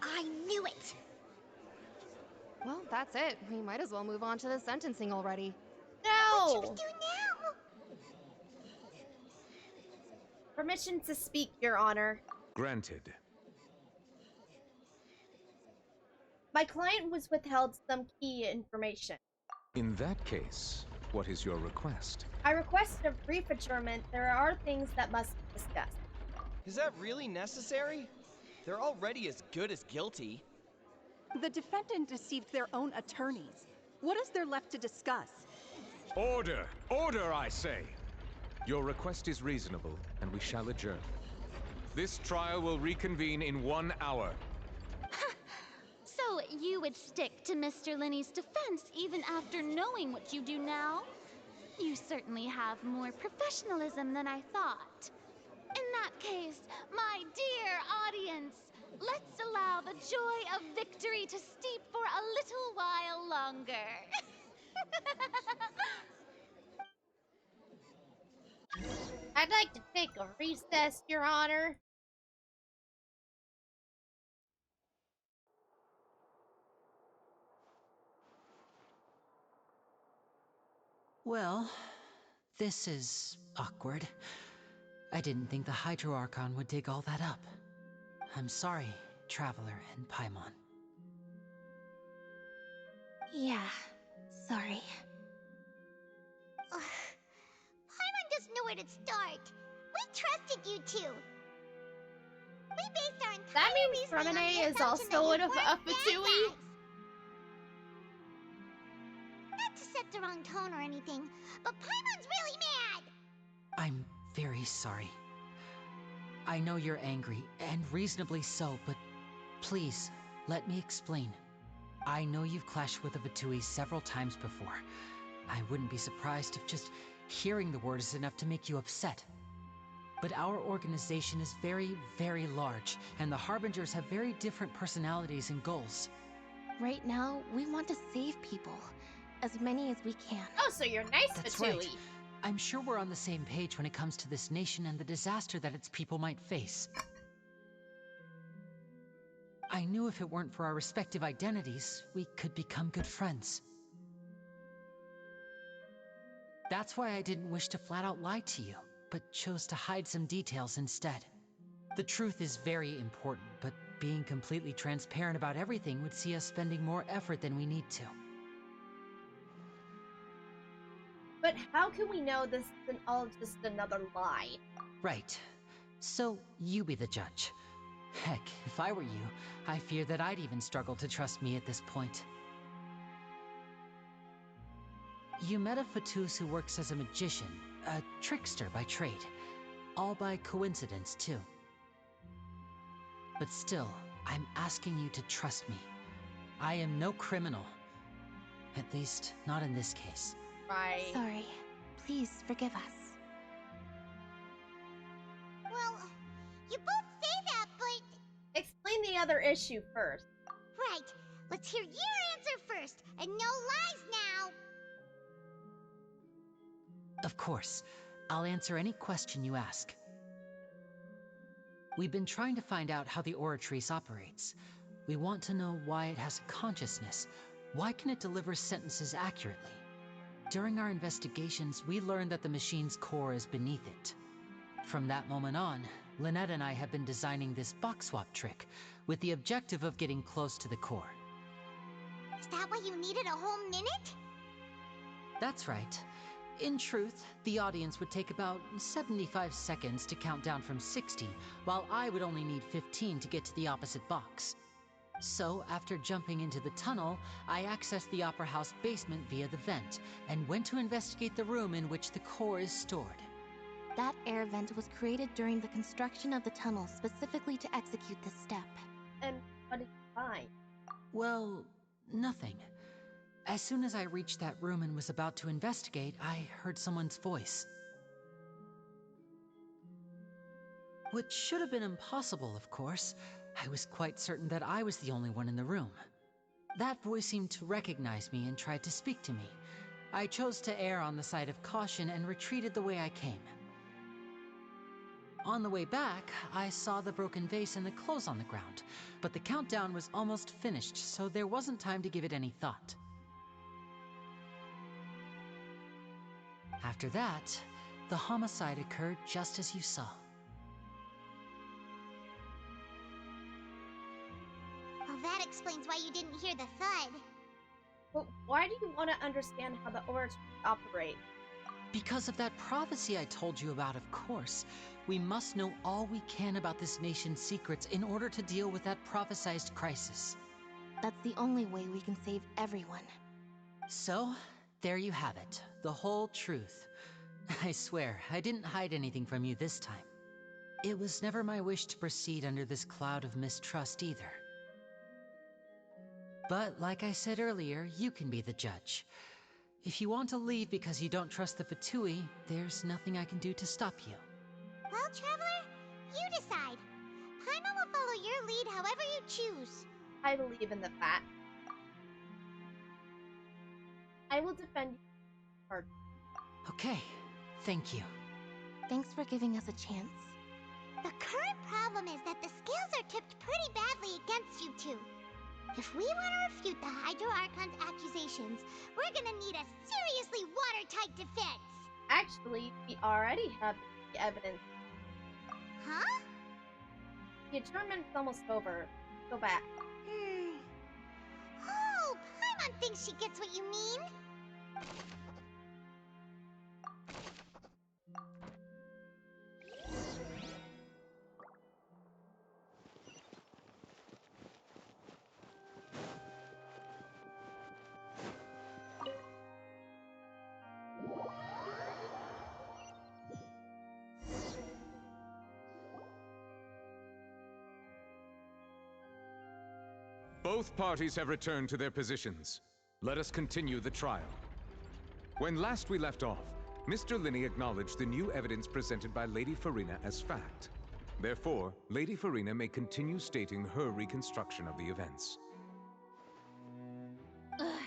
D: I knew it!
F: Well, that's it. We might as well move on to the sentencing already.
A: No! Permission to speak, Your Honor.
N: Granted.
A: My client was withheld some key information.
N: In that case, what is your request?
A: I requested a brief adjournment. There are things that must be discussed.
L: Is that really necessary? They're already as good as guilty.
M: The defendant deceived their own attorneys. What is there left to discuss?
N: Order! Order, I say! Your request is reasonable, and we shall adjourn. This trial will reconvene in 1 hour.
R: So you would stick to Mr. Linney's defense even after knowing what you do now? You certainly have more professionalism than I thought. In that case, my dear audience, let's allow the joy of victory to steep for a little while longer.
A: I'd like to take a recess, Your Honor.
B: Well, this is awkward. I didn't think the Hydro Archon would dig all that up. I'm sorry, Traveler and Paimon.
E: Yeah, sorry.
D: Paimon doesn't know where to start. We trusted you two. We based our entire
A: That means
D: reasoning on
A: Remine
D: the
A: is
D: assumption that
A: also
D: you
A: a
D: weren't bad
A: Fatui.
D: guys. Not to set the wrong tone or anything, but Paimon's really mad.
B: I'm very sorry. I know you're angry, and reasonably so, but please, let me explain. I know you've clashed with the Fatui several times before. I wouldn't be surprised if just hearing the word is enough to make you upset. But our organization is very, very large, and the Harbingers have very different personalities and goals.
E: Right now, we want to save people. As many as we can.
A: Oh, so you're nice,
B: That's
A: Fatui.
B: right. I'm sure we're on the same page when it comes to this nation and the disaster that its people might face. I knew if it weren't for our respective identities, we could become good friends. That's why I didn't wish to flat out lie to you, but chose to hide some details instead. The truth is very important, but being completely transparent about everything would see us spending more effort than we need to.
A: But how can we know this isn't all just another lie?
B: Right. So, you be the judge. Heck, if I were you, I fear that I'd even struggle to trust me at this point. You met a Fatus who works as a magician, a trickster by trade. All by coincidence, too. But still, I'm asking you to trust me. I am no criminal. At least, not in this case.
A: Right.
E: Sorry. Please forgive us.
D: Well, you both say that, but...
A: Explain the other issue first.
D: Right. Let's hear your answer first, and no lies now.
B: Of course. I'll answer any question you ask. We've been trying to find out how the Oratrice operates. We want to know why it has a consciousness. Why can it deliver sentences accurately? During our investigations, we learned that the machine's core is beneath it. From that moment on, Lynette and I have been designing this box swap trick, with the objective of getting close to the core.
D: Is that why you needed a whole minute?
B: That's right. In truth, the audience would take about 75 seconds to count down from 60, while I would only need 15 to get to the opposite box. So, after jumping into the tunnel, I accessed the Opera House basement via the vent, and went to investigate the room in which the core is stored.
E: That air vent was created during the construction of the tunnel specifically to execute this step.
A: And what did you find?
B: Well, nothing. As soon as I reached that room and was about to investigate, I heard someone's voice. Which should have been impossible, of course. I was quite certain that I was the only one in the room. That voice seemed to recognize me and tried to speak to me. I chose to err on the side of caution and retreated the way I came. On the way back, I saw the broken vase and the clothes on the ground, but the countdown was almost finished, so there wasn't time to give it any thought. After that, the homicide occurred just as you saw.
D: Well, that explains why you didn't hear the thud.
A: But why do you want to understand how the Oratries operate?
B: Because of that prophecy I told you about, of course. We must know all we can about this nation's secrets in order to deal with that prophesized crisis.
E: That's the only way we can save everyone.
B: So, there you have it. The whole truth. I swear, I didn't hide anything from you this time. It was never my wish to proceed under this cloud of mistrust either. But, like I said earlier, you can be the judge. If you want to leave because you don't trust the Fatui, there's nothing I can do to stop you.
D: Well, Traveler, you decide. Paimon will follow your lead however you choose.
A: I believe in the fact. I will defend you. Hard.
B: Okay, thank you.
E: Thanks for giving us a chance.
D: The current problem is that the scales are tipped pretty badly against you two. If we want to refute the Hydro Archon's accusations, we're gonna need a seriously watertight defense.
A: Actually, we already have the evidence.
D: Huh?
A: The adjournment's almost over. Go back.
D: Oh, Paimon thinks she gets what you mean.
N: Both parties have returned to their positions. Let us continue the trial. When last we left off, Mr. Linney acknowledged the new evidence presented by Lady Farina as fact. Therefore, Lady Farina may continue stating her reconstruction of the events.
R: Ugh,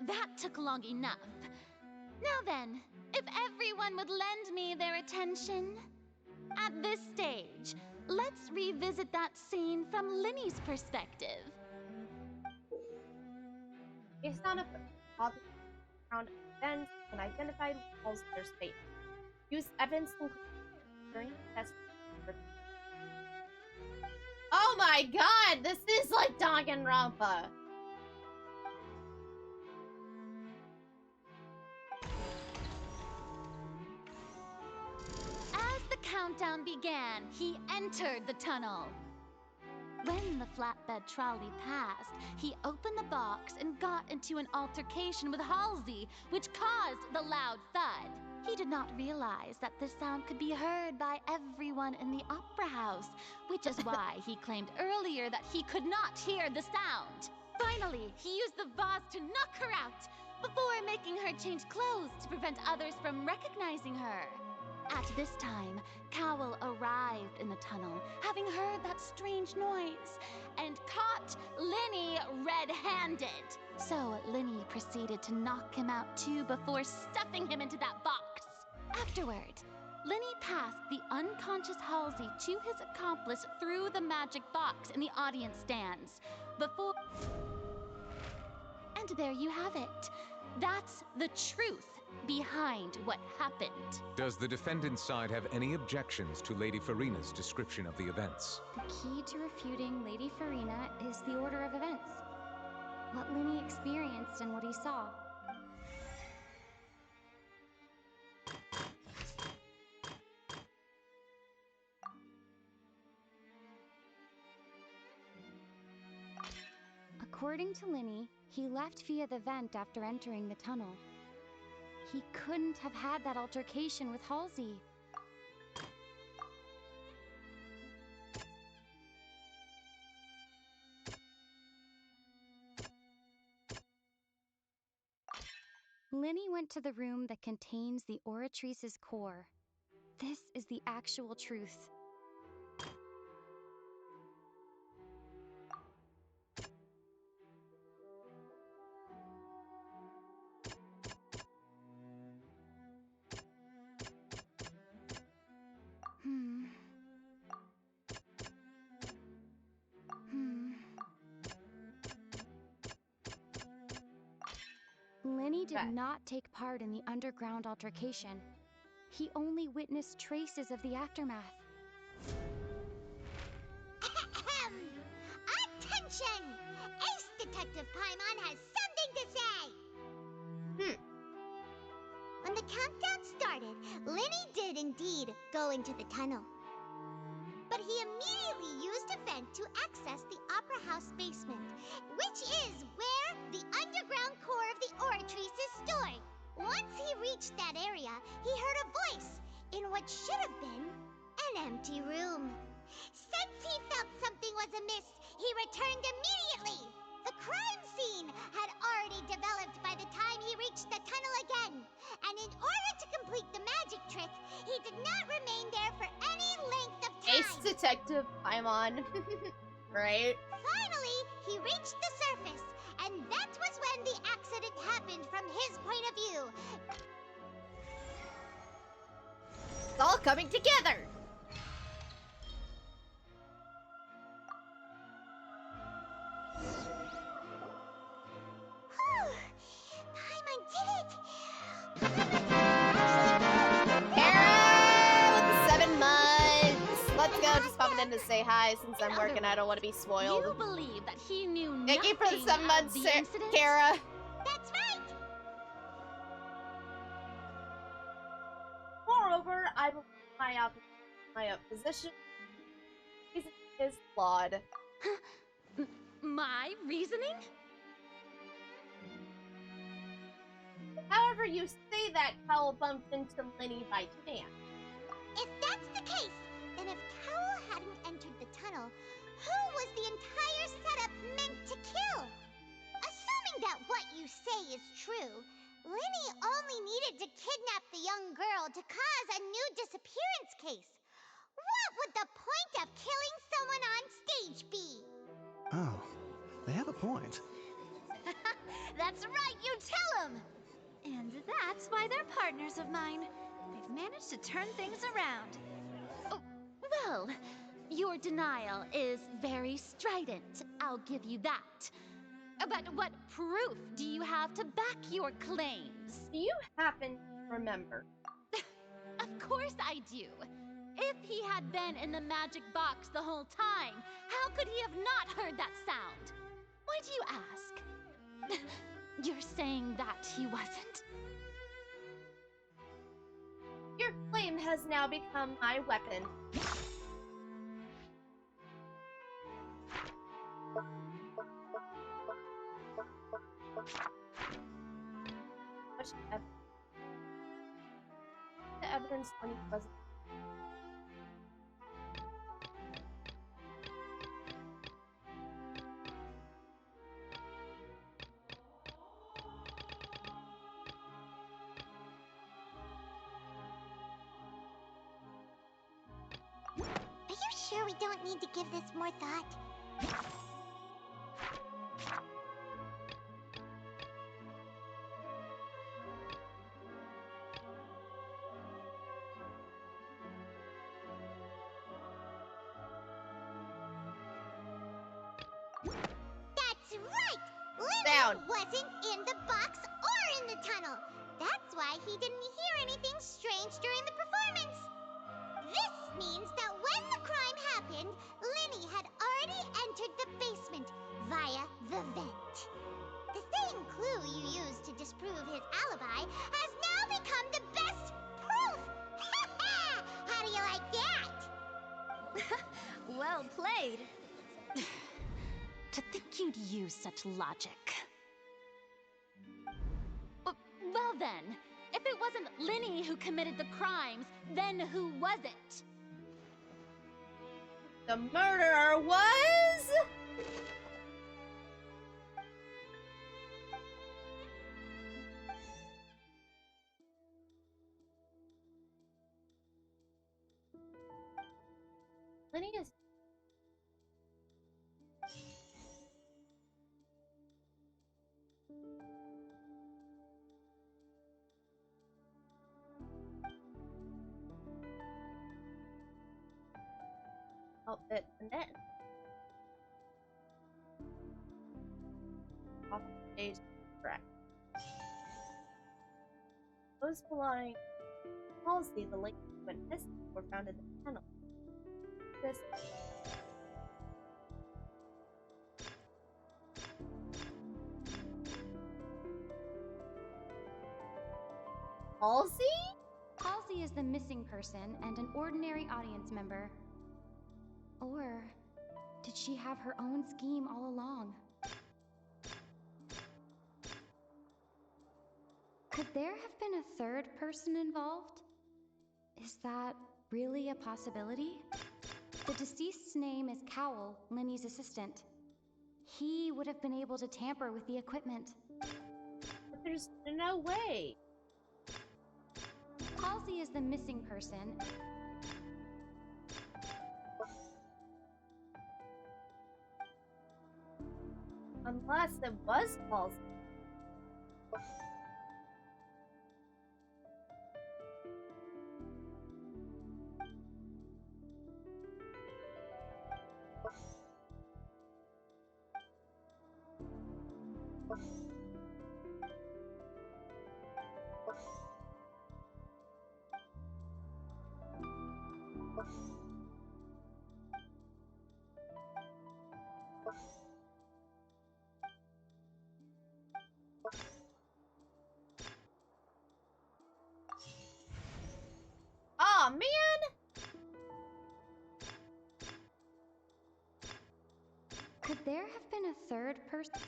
R: that took long enough. Now then, if everyone would lend me their attention. At this stage, let's revisit that scene from Linney's perspective.
A: Based on a found events and identified walls in their space. Use evidence during the test. Oh my god, this is like Danganronpa.
R: As the countdown began, he entered the tunnel. When the flatbed trolley passed, he opened the box and got into an altercation with Halsey, which caused the loud thud. He did not realize that the sound could be heard by everyone in the opera house, which is why he claimed earlier that he could not hear the sound. Finally, he used the vase to knock her out, before making her change clothes to prevent others from recognizing her. At this time, Cowell arrived in the tunnel, having heard that strange noise, and caught Linney red-handed. So Linney proceeded to knock him out too before stuffing him into that box. Afterward, Linney passed the unconscious Halsey to his accomplice through the magic box in the audience stands, before... And there you have it. That's the truth behind what happened.
N: Does the defendant's side have any objections to Lady Farina's description of the events?
C: The key to refuting Lady Farina is the order of events. What Linney experienced and what he saw. According to Linney, he left via the vent after entering the tunnel. He couldn't have had that altercation with Halsey. Linney went to the room that contains the Oratrice's core. This is the actual truth.
Q: Lenny did
A: Okay.
Q: not take part in the underground altercation. He only witnessed traces of the aftermath.
D: Attention! Ace Detective Paimon has something to say! When the countdown started, Lenny did indeed go into the tunnel. But he immediately used a vent to access the Opera House basement, which is where the underground core of the Oratrice is stored. Once he reached that area, he heard a voice in what should have been an empty room. Since he felt something was amiss, he returned immediately. The crime scene had already developed by the time he reached the tunnel again. And in order to complete the magic trick, he did not remain there for any length of time.
A: Ace Detective Paimon. Right?
D: Finally, he reached the surface, and that was when the accident happened from his point of view.
A: It's all coming together!
D: Paimon did it!
A: Kara with the 7 months! Let's go, just popping in to say hi since I'm working. I don't want to be spoiled.
R: You believe that he knew
A: Thank you for the 7
R: nothing
A: months,
R: of the incident?
A: Kara.
D: That's right!
A: Moreover, I believe my opposition is flawed.
R: My reasoning?
A: However you say that, Cowell bumped into Lenny by chance.
D: If that's the case, then if Cowell hadn't entered the tunnel, who was the entire setup meant to kill? Assuming that what you say is true, Lenny only needed to kidnap the young girl to cause a new disappearance case. What would the point of killing someone on stage be?
H: Oh, they have a point.
C: That's right, you tell them! And that's why they're partners of mine. They've managed to turn things around.
R: Oh, well, your denial is very strident, I'll give you that. But what proof do you have to back your claims?
A: Do you happen to remember?
R: Of course I do. If he had been in the magic box the whole time, how could he have not heard that sound? Why do you ask? You're saying that he wasn't.
A: Your flame has now become my weapon. Much the evidence when he wasn't.
D: Are you sure we don't need to give this more thought? That's right! Lenny wasn't in the box or in the tunnel. That's why he didn't hear anything strange during the performance. This means that when the crime happened, Lenny had already entered the basement via the vent. The same clue you used to disprove his alibi has now become the best proof! How do you like that?
R: Well played. To think you'd use such logic. Well then, if it wasn't Lenny who committed the crimes, then who was it?
A: The murderer was... Lenny is... outfit and then off the stage, correct. clothes belonging to Halsey, the lady who went missing, were found in the tunnel. This. Halsey?
Q: Halsey is the missing person and an ordinary audience member. Or did she have her own scheme all along? Could there have been a third person involved? Is that really a possibility? The deceased's name is Cowell, Linny's assistant. He would have been able to tamper with the equipment.
A: But there's no way.
Q: Halsey is the missing person.
A: Unless it was Halsey. Aw, man!
Q: Could there have been a third person?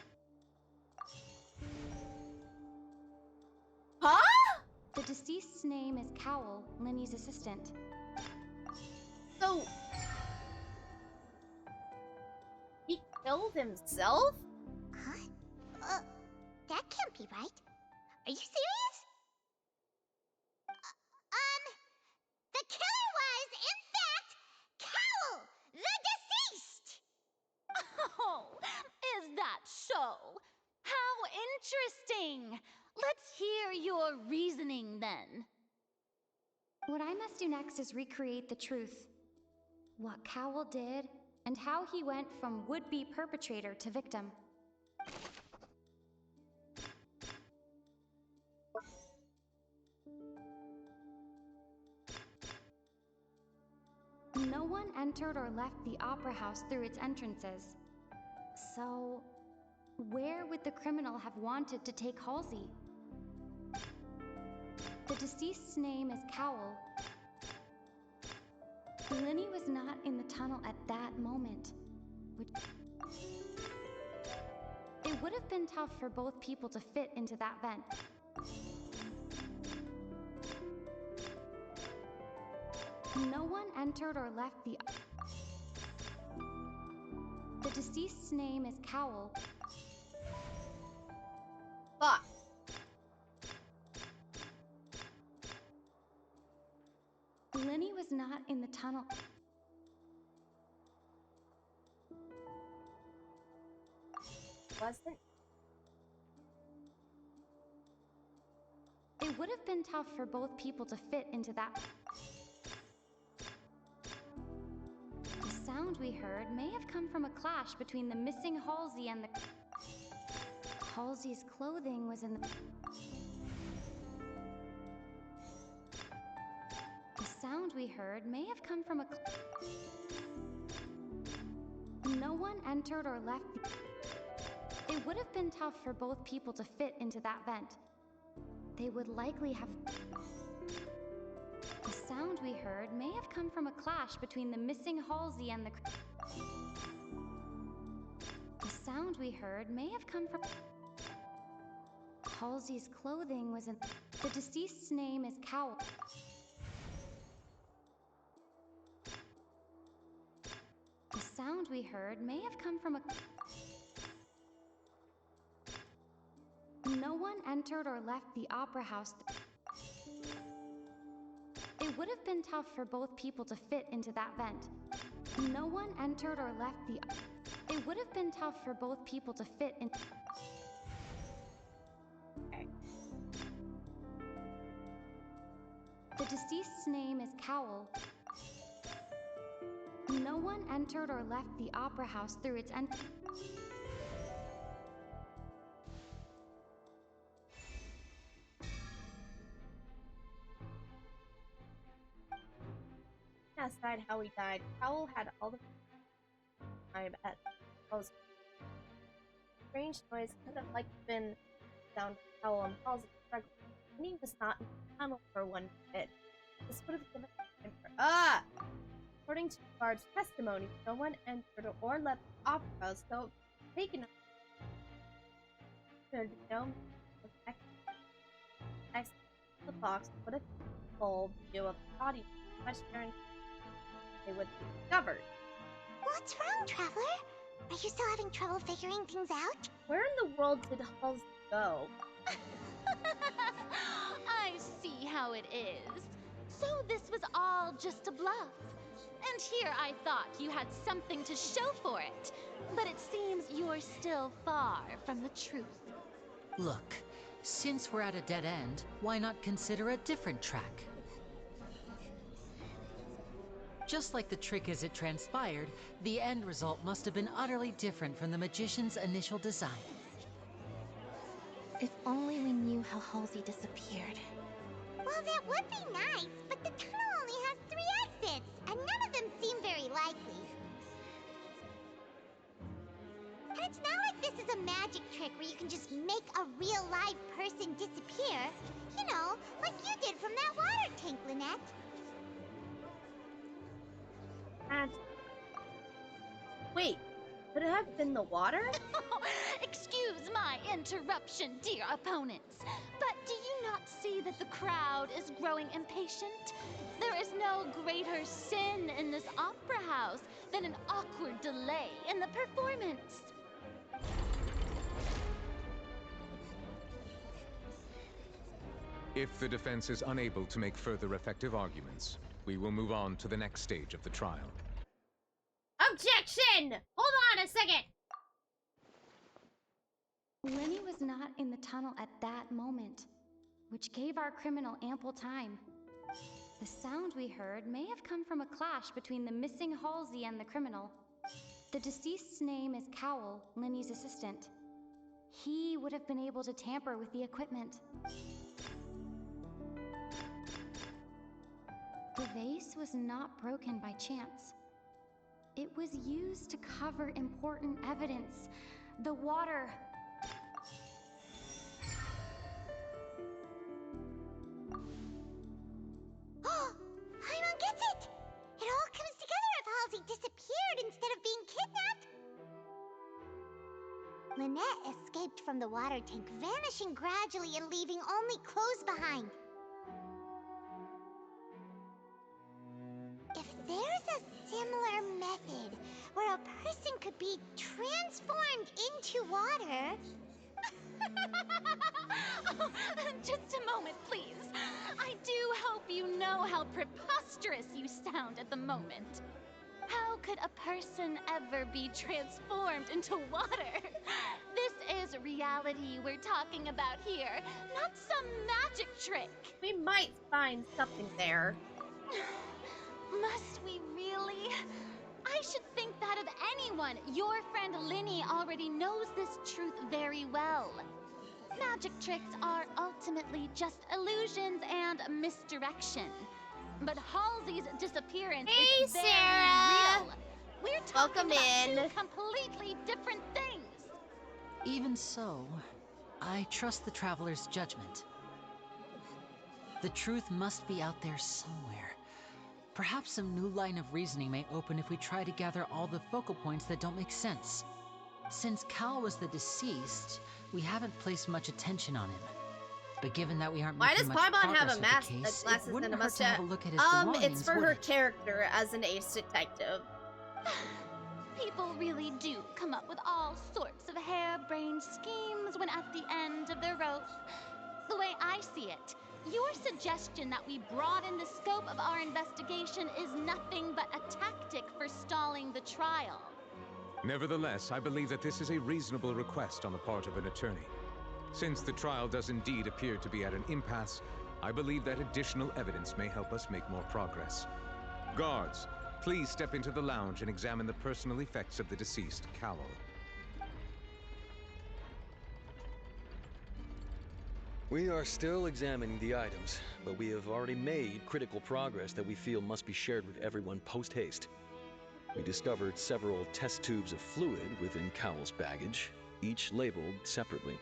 A: Huh?
Q: The deceased's name is Cowell, Linny's assistant.
A: So... he killed himself?
D: Huh? That can't be right. Are you serious? The killer was, in fact, Cowell, the deceased!
R: Oh, is that so? How interesting! Let's hear your reasoning then.
Q: What I must do next is recreate the truth. What Cowell did, and how he went from would-be perpetrator to victim. No one entered or left the opera house through its entrances. So, where would the criminal have wanted to take Halsey? The deceased's name is Cowell. Linny was not in the tunnel at that moment. It would have been tough for both people to fit into that vent. No one entered or left the... The deceased's name is Cowell.
A: Fuck.
Q: Linny was not in the tunnel.
A: Wasn't?
Q: It would have been tough for both people to fit into that. The sound we heard may have come from a clash between the missing Halsey and the... Halsey's clothing was in the... The sound we heard may have come from a... No one entered or left the... It would have been tough for both people to fit into that vent. They would likely have... The sound we heard may have come from a clash between the missing Halsey and the... The sound we heard may have come from... Halsey's clothing was in... The deceased's name is Cowell. The sound we heard may have come from a... No one entered or left the opera house. It would have been tough for both people to fit into that vent. No one entered or left the... It would have been tough for both people to fit in... The deceased's name is Cowell. No one entered or left the opera house through its end.
A: asked died how he died, Cowell had all the time at Halsey. Strange noise could have been down to Cowell and Halsey struggled. Lenny was not in the tunnel for one bit. This would have given time for According to the guard's testimony, no one entered or left the opera house, so taken could no exit the box would have full view of the body, much during they would be discovered.
D: What's wrong, Traveler? Are you still having trouble figuring things out?
A: Where in the world did Halsey go?
R: I see how it is. So this was all just a bluff. And here I thought you had something to show for it. But it seems you're still far from the truth.
B: Look, since we're at a dead end, why not consider a different track? Just like the trick as it transpired, the end result must have been utterly different from the magician's initial design.
E: If only we knew how Halsey disappeared.
D: Well, that would be nice, but the tunnel only has 3 exits, and none of them seem very likely. And it's not like this is a magic trick where you can just make a real live person disappear. You know, like you did from that water tank, Lynette.
A: Wait, could it have been the water?
R: Excuse my interruption, dear opponents, but do you not see that the crowd is growing impatient? There is no greater sin in this opera house than an awkward delay in the performance.
N: If the defense is unable to make further effective arguments, we will move on to the next stage of the trial.
A: Objection! Hold on a second!
Q: Lenny was not in the tunnel at that moment, which gave our criminal ample time. The sound we heard may have come from a clash between the missing Halsey and the criminal. The deceased's name is Cowell, Lenny's assistant. He would have been able to tamper with the equipment. The vase was not broken by chance. It was used to cover important evidence. The water.
D: Oh, Paimon gets it! It all comes together if Halsey disappeared instead of being kidnapped. Lynette escaped from the water tank, vanishing gradually and leaving only clothes behind. If there's a similar method where a person could be transformed into water...
R: Oh, just a moment, please. I do hope you know how preposterous you sound at the moment. How could a person ever be transformed into water? This is reality we're talking about here, not some magic trick.
A: We might find something there.
R: Must we really? I should think that of anyone. Your friend Linny already knows this truth very well. Magic tricks are ultimately just illusions and misdirection. But Halsey's disappearance is very
A: Sarah.
R: real. We're talking
A: Welcome in.
R: about two completely different things.
B: Even so, I trust the Traveler's judgment. The truth must be out there somewhere. Perhaps some new line of reasoning may open if we try to gather all the focal points that don't make sense. Since Cal was the deceased, we haven't placed much attention on him. But given that we aren't
A: Why
B: making
A: does
B: much
A: Paimon have
B: progress
A: a
B: with
A: mask,
B: the case,
A: glasses,
B: it wouldn't
A: and a
B: hurt to have
A: mustache?
B: a look at his belongings,
A: It's for
B: would
A: her
B: it?
A: character as an ace detective.
R: People really do come up with all sorts of harebrained schemes when at the end of their rope. The way I see it, your suggestion that we broaden the scope of our investigation is nothing but a tactic for stalling the trial.
N: Nevertheless, I believe that this is a reasonable request on the part of an attorney. Since the trial does indeed appear to be at an impasse, I believe that additional evidence may help us make more progress. Guards, please step into the lounge and examine the personal effects of the deceased, Cowell.
T: We are still examining the items, but we have already made critical progress that we feel must be shared with everyone post-haste. We discovered several test tubes of fluid within Cowell's baggage, each labeled separately.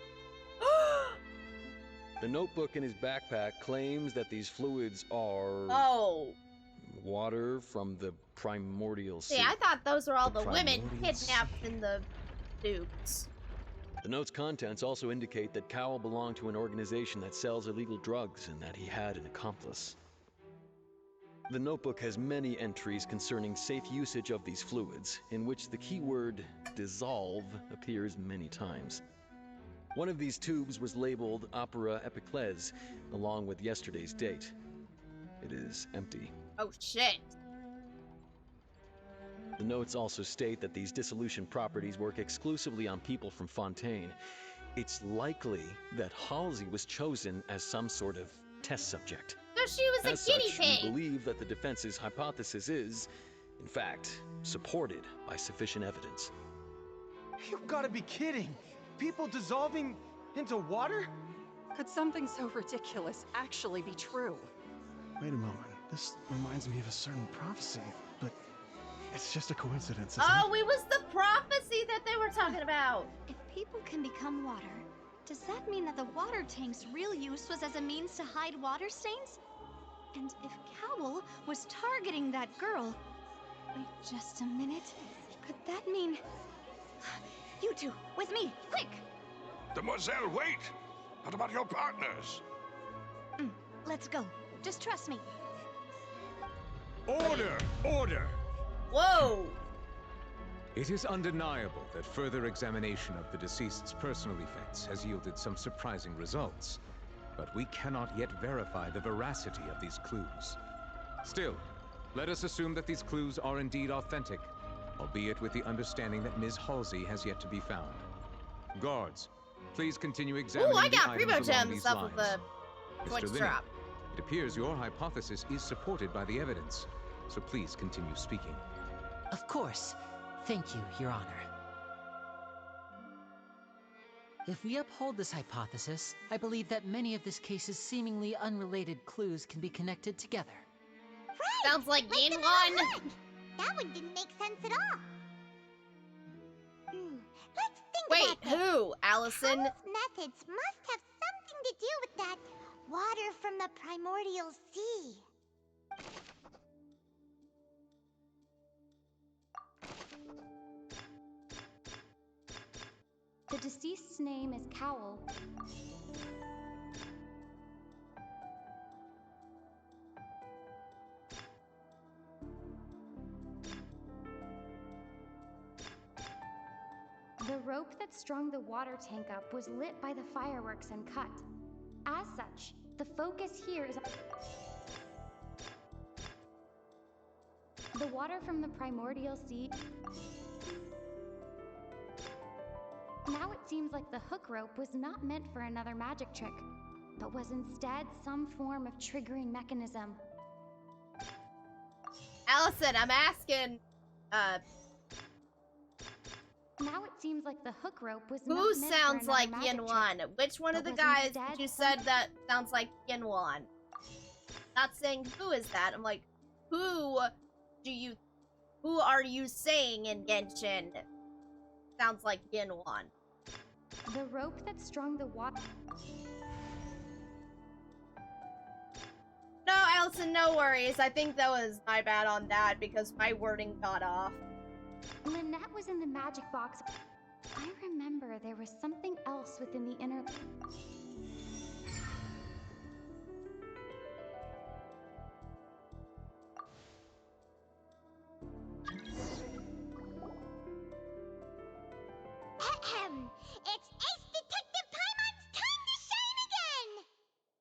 T: The notebook in his backpack claims that these fluids are... water from the primordial sea.
A: See, I thought those were all the women
T: primordial
A: kidnapped in the tubes.
T: The note's contents also indicate that Cowell belonged to an organization that sells illegal drugs and that he had an accomplice. The notebook has many entries concerning safe usage of these fluids, in which the keyword dissolve appears many times. One of these tubes was labeled Opera Epiclese, along with yesterday's date. It is empty.
A: Oh shit.
T: The notes also state that these dissolution properties work exclusively on people from Fontaine. It's likely that Halsey was chosen as some sort of test subject.
A: So she was
T: As
A: a guinea
T: such,
A: pig.
T: we believe that the defense's hypothesis is, in fact, supported by sufficient evidence.
P: You've got to be kidding! People dissolving into water?
M: Could something so ridiculous actually be true?
H: Wait a moment. This reminds me of a certain prophecy, but it's just a coincidence, isn't
A: Oh, it was the prophecy that they were talking about.
C: If people can become water, does that mean that the water tank's real use was as a means to hide water stains? And if Cowell was targeting that girl... Wait just a minute. Could that mean... You two, with me, quick!
V: Demoiselle, wait! What about your partners?
C: Let's go. Just trust me.
N: Order! Order!
A: Whoa!
N: It is undeniable that further examination of the deceased's personal effects has yielded some surprising results, but we cannot yet verify the veracity of these clues. Still, let us assume that these clues are indeed authentic, albeit with the understanding that Ms. Halsey has yet to be found. Guards, please continue examining
A: Ooh, I
N: the
A: got
N: items
A: primo
N: along
A: gems
N: these
A: off of
N: lines.
A: the
N: Mr.
A: Flex
N: Linnet,
A: drop.
N: it appears your hypothesis is supported by the evidence, so please continue speaking.
B: Of course. Thank you, Your Honor. If we uphold this hypothesis, I believe that many of this case's seemingly unrelated clues can be connected together.
D: Right!
A: Sounds like Yin
D: the
A: Wan.
D: metal hook. That one didn't make sense at all. Let's think
A: Wait,
D: about this.
A: who? Allison?
D: Cowell's methods must have something to do with that water from the primordial sea.
Q: The deceased's name is Cowell. The rope that strung the water tank up was lit by the fireworks and cut. As such, the focus here is... The water from the primordial sea... Now it seems like the hook rope was not meant for another magic trick, but was instead some form of triggering mechanism.
A: Allison, I'm asking,
Q: Now it seems like the hook rope was
A: who
Q: not meant for
A: sounds
Q: another
A: like
Q: magic
A: Yin
Q: trick,
A: Wan? Which one of
Q: but
A: the
Q: was
A: guys
Q: instead
A: you
Q: some-
A: said that sounds like Yin Wan? Not saying who is that. I'm like, who are you saying in Genshin sounds like Yin Wan?
Q: The rope that strung the water...
A: No, Allison, no worries. I think that was my bad on that because my wording got off.
Q: Lynette was in the magic box. I remember there was something else within the inner...
D: It's Ace Detective Paimon's time to shine again!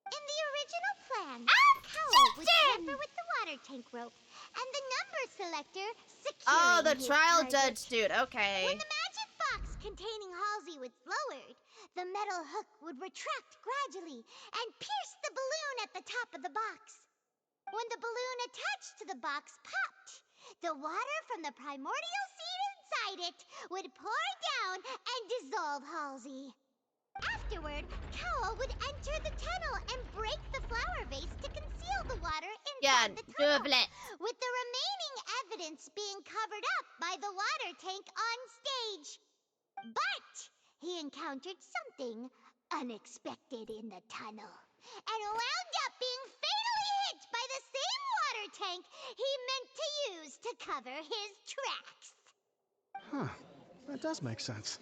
D: In the original plan, Cowell was clever with the water tank rope, and the number selector securing
A: Oh, the
D: his
A: trial
D: target.
A: judge dude. Okay.
D: When the magic box containing Halsey was lowered, the metal hook would retract gradually and pierce the balloon at the top of the box. When the balloon attached to the box popped, the water from the primordial seed inside it would pour down and dissolve Halsey. Afterward, Cowl would enter the tunnel and break the flower vase to conceal the water inside the tunnel, with the remaining evidence being covered up by the water tank on stage. But he encountered something unexpected in the tunnel and wound up being fatally hit by the same water tank he meant to use to cover his tracks.
H: Huh. That does make sense.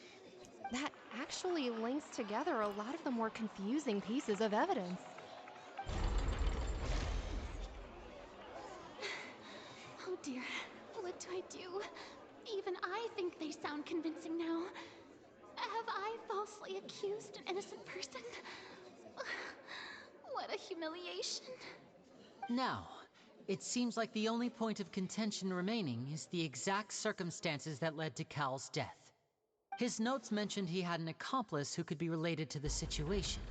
F: That actually links together a lot of the more confusing pieces of evidence.
R: Oh dear, what do I do? Even I think they sound convincing now. Have I falsely accused an innocent person? What a humiliation.
B: Now, it seems like the only point of contention remaining is the exact circumstances that led to Cal's death. His notes mentioned he had an accomplice who could be related to the situation.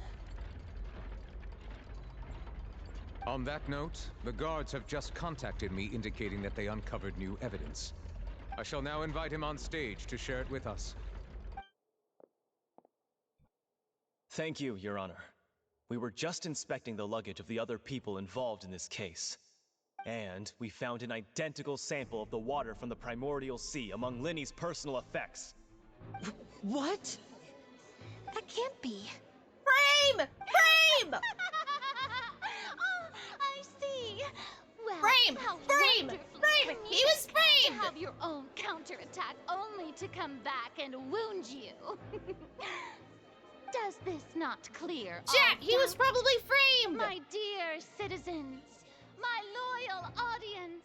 N: On that note, the guards have just contacted me indicating that they uncovered new evidence. I shall now invite him on stage to share it with us.
J: Thank you, Your Honor. We were just inspecting the luggage of the other people involved in this case. And we found an identical sample of the water from the primordial sea among Linny's personal effects.
B: What?
F: That can't be.
A: Frame! Frame!
R: Oh, I see. Well,
A: Frame!
R: how
A: Frame!
R: wonderfully
A: Frame! He was
R: convenient
A: framed!
R: to have your own counterattack only to come back and wound you. Does this not clear all
A: Chat, he was
R: doubt?
A: probably framed!
R: My dear citizens, my loyal audience,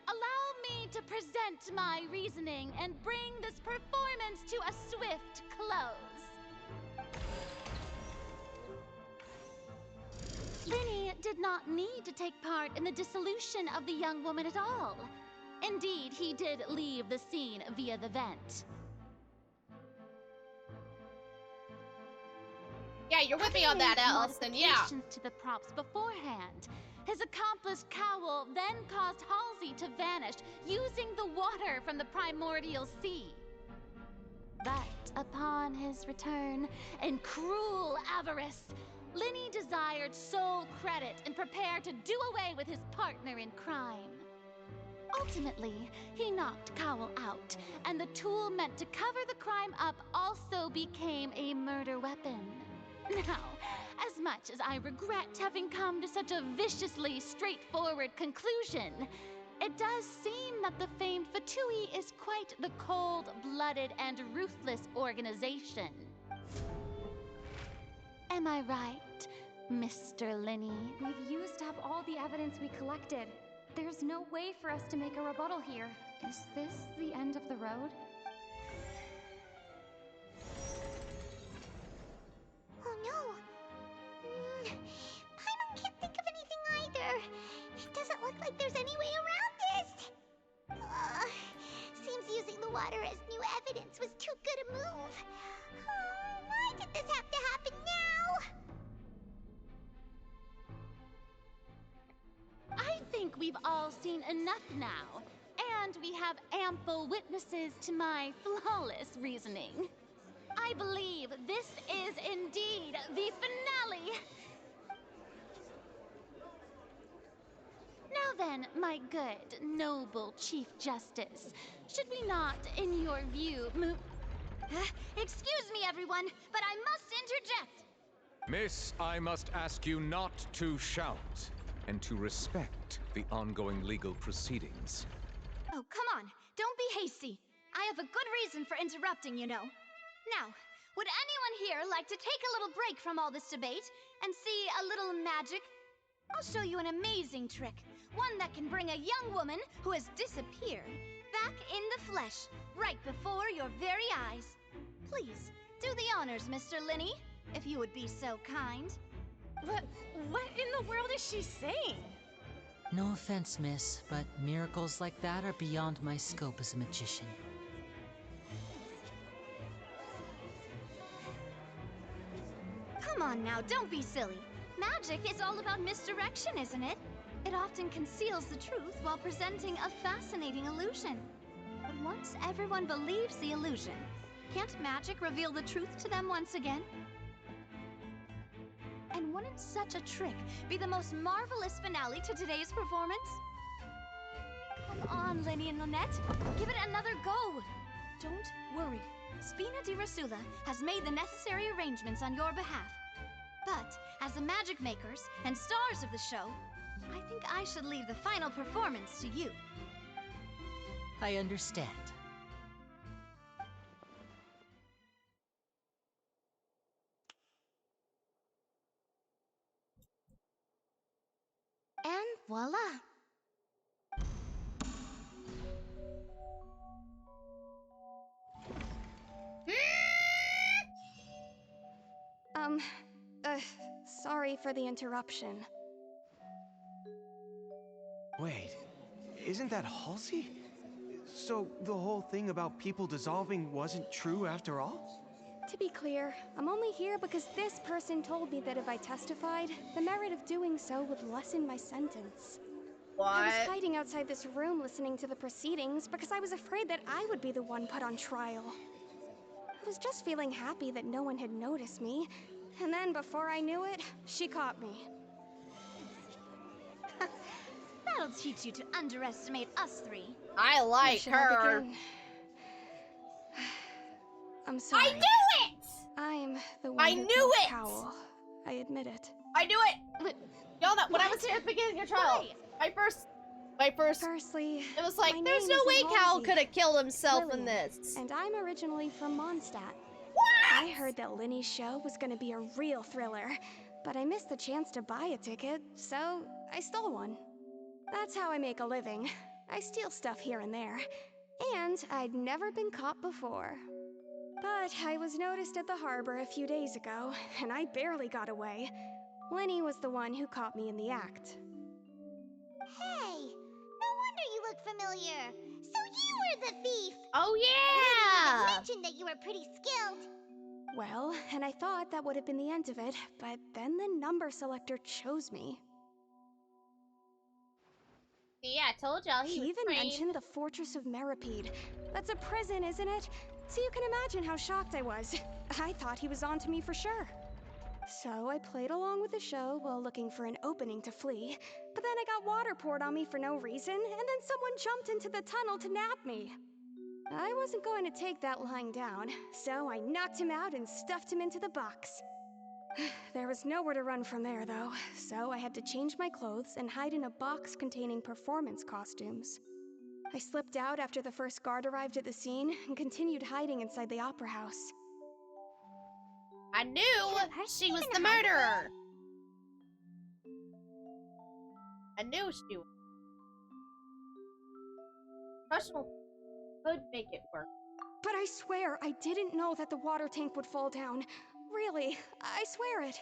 R: allow me to present my reasoning and bring this performance to a swift close. Linny did not need to take part in the dissolution of the young woman at all. Indeed, he did leave the scene via the vent.
A: Yeah, you're with me on that, Allison, yeah.
R: Modifications to the props beforehand. His accomplice Cowl then caused Halsey to vanish using the water from the primordial sea. But upon his return, in cruel avarice, Linny desired sole credit and prepared to do away with his partner in crime. Ultimately, he knocked Cowl out, and the tool meant to cover the crime up also became a murder weapon. Now, as much as I regret having come to such a viciously straightforward conclusion, it does seem that the famed Fatui is quite the cold-blooded and ruthless organization. Am I right, Mr. Linny?
Q: We've used up all the evidence we collected. There's no way for us to make a rebuttal here. Is this the end of the road?
D: Oh no! Paimon can't think of anything either. It doesn't look like there's any way around this. Seems using the water as new evidence was too good a move. Why did this have to happen now?
R: I think we've all seen enough now, and we have ample witnesses to my flawless reasoning. I believe this is indeed the finale. Now then, my good, noble Chief Justice, should we not, in your view, move...
C: Excuse me, everyone, but I must interject.
N: Miss, I must ask you not to shout, and to respect the ongoing legal proceedings.
C: Oh, come on. Don't be hasty. I have a good reason for interrupting, you know. Now, would anyone here like to take a little break from all this debate and see a little magic? I'll show you an amazing trick. One that can bring a young woman who has disappeared back in the flesh, right before your very eyes. Please, do the honors, Mr. Linny, if you would be so kind.
F: What in the world is she saying?
B: No offense, miss, but miracles like that are beyond my scope as a magician.
C: Come on now, don't be silly. Magic is all about misdirection, isn't it? It often conceals the truth while presenting a fascinating illusion. But once everyone believes the illusion, can't magic reveal the truth to them once again? wouldn't such a trick be the most marvelous finale to today's performance? Come on, Lenny and Lynette. Give it another go. Don't worry. Spina di Rasula has made the necessary arrangements on your behalf. But, as the magic makers and stars of the show, I think I should leave the final performance to you.
B: I understand.
C: And voila!
F: Sorry for the interruption.
P: Wait, isn't that Halsey? So the whole thing about people dissolving wasn't true after all?
F: To be clear, I'm only here because this person told me that if I testified, the merit of doing so would lessen my sentence. I was hiding outside this room listening to the proceedings because I was afraid that I would be the one put on trial. I was just feeling happy that no one had noticed me, and then before I knew it, she caught me.
C: That'll teach you to underestimate us three.
A: I like
F: Where should I
A: her.
F: begin? I'm sorry.
A: I knew it!
F: I'm the one
A: I
F: who
A: knew
F: killed
A: it!
F: Cowell. I admit it.
A: I knew it! Y'all know, when I was here at the beginning of your trial,
F: Firstly,
A: it was like,
F: my
A: there's
F: name
A: no way
F: isn't
A: Cal
F: Halsey.
A: could have killed himself in
F: Lillian,
A: this.
F: And I'm originally from Mondstadt. I heard that Linny's show was gonna be a real thriller, but I missed the chance to buy a ticket, so I stole one. That's how I make a living. I steal stuff here and there. And I'd never been caught before. But I was noticed at the harbor a few days ago, and I barely got away. Lenny was the one who caught me in the act.
D: Hey, no wonder you look familiar. So you were the thief.
A: Oh
D: You
A: yeah!
D: mentioned that you were pretty skilled.
F: Well, and I thought that would have been the end of it, but then the number selector chose me.
A: Yeah, I told y'all
F: He
A: was
F: even
A: trained.
F: mentioned the Fortress of Meripede. That's a prison, isn't it? So you can imagine how shocked I was. I thought he was onto me for sure. So I played along with the show while looking for an opening to flee. But then I got water poured on me for no reason, and then someone jumped into the tunnel to nab me. I wasn't going to take that lying down, so I knocked him out and stuffed him into the box. There was nowhere to run from there, though, so I had to change my clothes and hide in a box containing performance costumes. I slipped out after the first guard arrived at the scene and continued hiding inside the opera house.
A: I knew she was the murderer. I knew she was. Professional could make it work.
F: But I swear I didn't know that the water tank would fall down. Really, I swear it.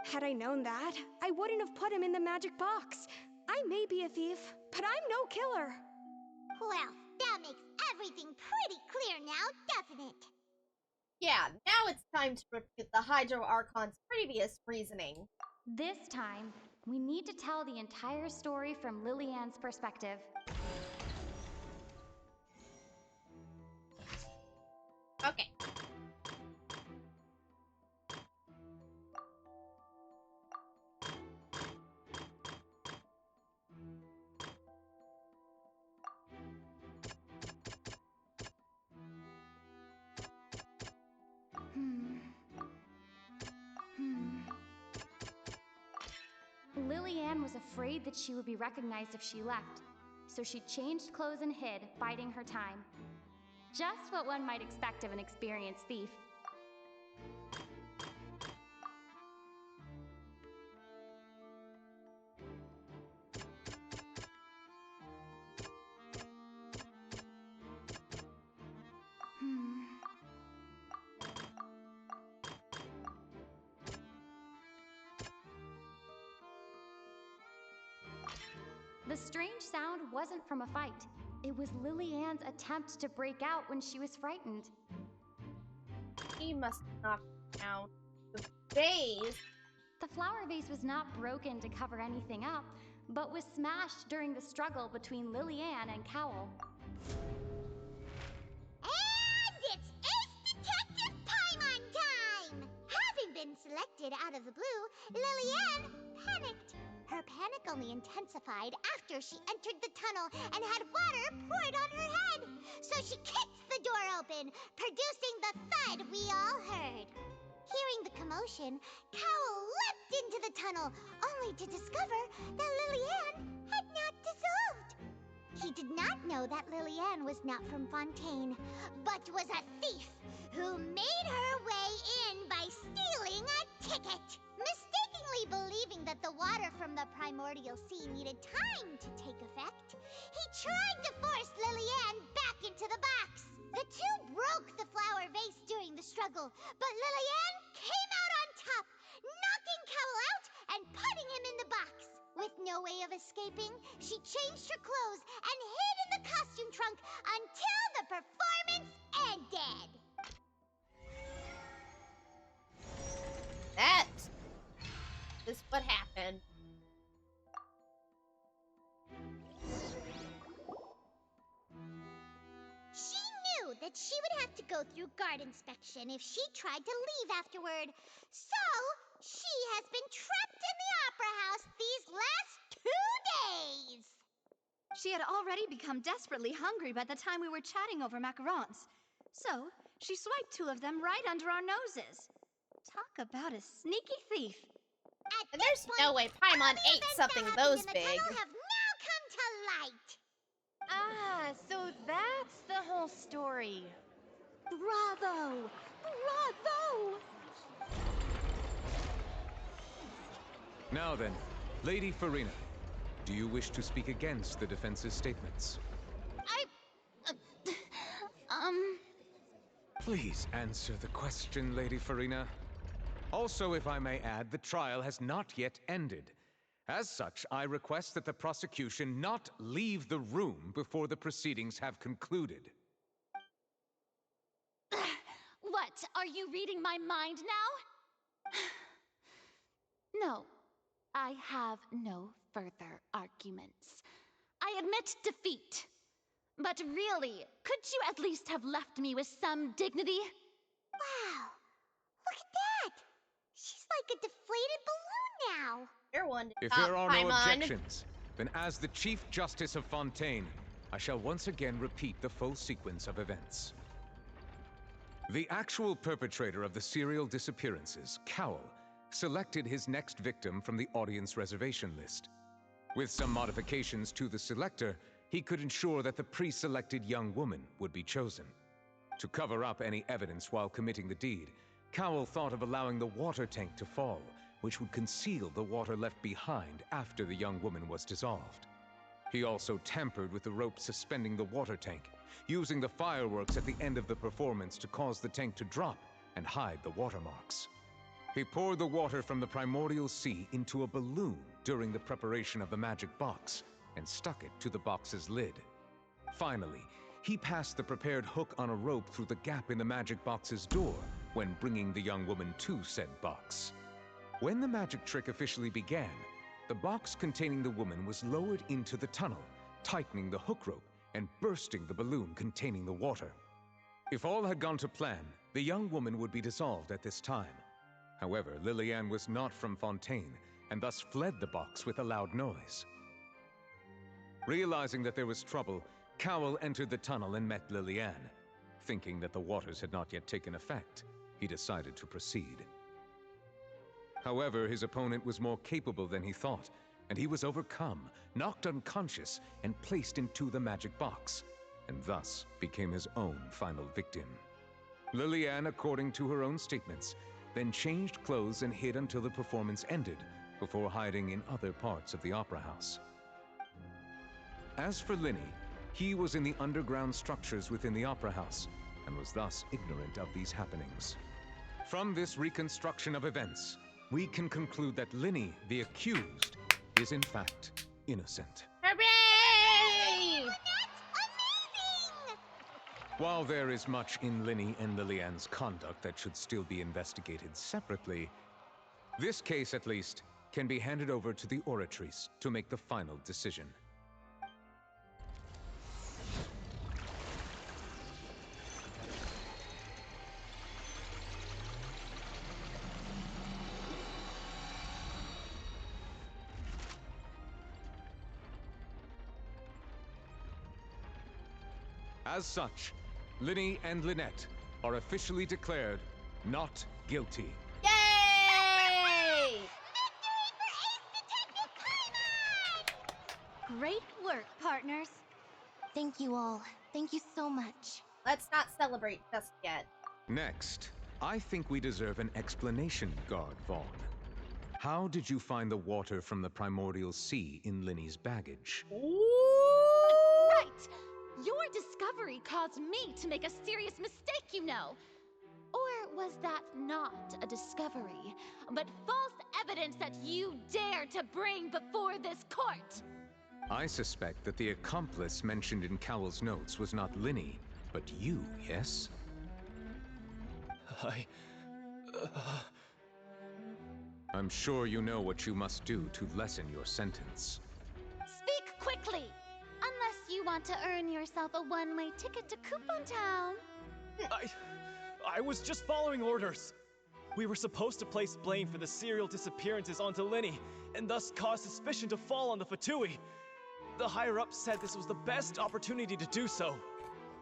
F: Had I known that, I wouldn't have put him in the magic box. I may be a thief, but I'm no killer.
D: Well, that makes everything pretty clear now, doesn't it?
A: Yeah, now it's time to refute the Hydro Archon's previous reasoning.
Q: This time, we need to tell the entire story from Lillian's perspective.
A: Okay.
Q: Lillian was afraid that she would be recognized if she left, so she changed clothes and hid, biding her time. Just what one might expect of an experienced thief. The strange sound wasn't from a fight. It was Lillian's attempt to break out when she was frightened.
A: He must knock down the vase.
Q: The flower vase was not broken to cover anything up, but was smashed during the struggle between Lillian and Cowell.
D: And it's Ace Detective Paimon time! Having been selected appeared out of the blue, Lillian panicked. Her panic only intensified after she entered the tunnel and had water poured on her head. So she kicked the door open, producing the thud we all heard. Hearing the commotion, Cowl leapt into the tunnel, only to discover that Lillian had not dissolved. He did not know that Lillian was not from Fontaine, but was a thief who made her way in by stealing a ticket. Mistakenly believing that the water from the primordial sea needed time to take effect, he tried to force Lillian back into the box. The two broke the flower vase during the struggle, but Lillian came out on top, knocking Cowl out and putting him in the box. With no way of escaping, she changed her clothes and hid in the costume trunk until the performance ended.
A: That is what happened.
D: She knew that she would have to go through guard inspection if she tried to leave afterward. So, she has been trapped in the Opera House these last 2 days.
O: She had already become desperately hungry by the time we were chatting over macarons. So, she swiped 2 of them right under our noses. Talk about a sneaky thief.
A: And there's no way Paimon ate something those big.
D: Have now come to light.
M: Ah, so that's the whole story.
O: Bravo! Bravo!
N: Now then, Lady Farina, do you wish to speak against the defense's statements? Please answer the question, Lady Farina. Also, if I may add, the trial has not yet ended. As such, I request that the prosecution not leave the room before the proceedings have concluded.
R: What? Are you reading my mind now? No, I have no further arguments. I admit defeat. But really, could you at least have left me with some dignity?
D: Wow, look at that! She's like a deflated balloon now.
A: You're one to
N: If
A: top,
N: there are no
A: Paimon.
N: objections, then as the Chief Justice of Fontaine, I shall once again repeat the full sequence of events. The actual perpetrator of the serial disappearances, Cowl, selected his next victim from the audience reservation list. With some modifications to the selector, he could ensure that the pre-selected young woman would be chosen. To cover up any evidence while committing the deed, Cowl thought of allowing the water tank to fall, which would conceal the water left behind after the young woman was dissolved. He also tampered with the rope suspending the water tank, using the fireworks at the end of the performance to cause the tank to drop and hide the watermarks. He poured the water from the primordial sea into a balloon during the preparation of the magic box and stuck it to the box's lid. Finally, he passed the prepared hook on a rope through the gap in the magic box's door when bringing the young woman to said box. When the magic trick officially began, the box containing the woman was lowered into the tunnel, tightening the hook rope and bursting the balloon containing the water. If all had gone to plan, the young woman would be dissolved at this time. However, Lillian was not from Fontaine and thus fled the box with a loud noise. Realizing that there was trouble, Cowl entered the tunnel and met Lillian. Thinking that the waters had not yet taken effect, he decided to proceed. However, his opponent was more capable than he thought, and he was overcome, knocked unconscious, and placed into the magic box, and thus became his own final victim. Lillian, according to her own statements, then changed clothes and hid until the performance ended, before hiding in other parts of the opera house. As for Linny, he was in the underground structures within the opera house, and was thus ignorant of these happenings. From this reconstruction of events, we can conclude that Linny, the accused, is in fact innocent.
A: Hooray!
N: While there is much in Linny and Lillian's conduct that should still be investigated separately, this case, at least, can be handed over to the Oratrice to make the final decision. As such, Linny and Lynette are officially declared not guilty.
A: Yay!
O: Great work, partners.
E: Thank you all. Thank you so much.
A: Let's not celebrate just yet.
N: Next, I think we deserve an explanation, Guard Vaughn. How did you find the water from the primordial sea in Linny's baggage?
R: Right! Your discovery caused me to make a serious mistake, you know. Or was that not a discovery, but false evidence that you dare to bring before this court?
N: I suspect that the accomplice mentioned in Cowell's notes was not Linny, but you, yes? I'm sure you know what you must do to lessen your sentence.
O: Speak quickly! Unless you want to earn yourself a one-way ticket to Coupon Town.
J: I was just following orders. We were supposed to place blame for the serial disappearances onto Linny, and thus cause suspicion to fall on the Fatui. The higher-ups said this was the best opportunity to do so.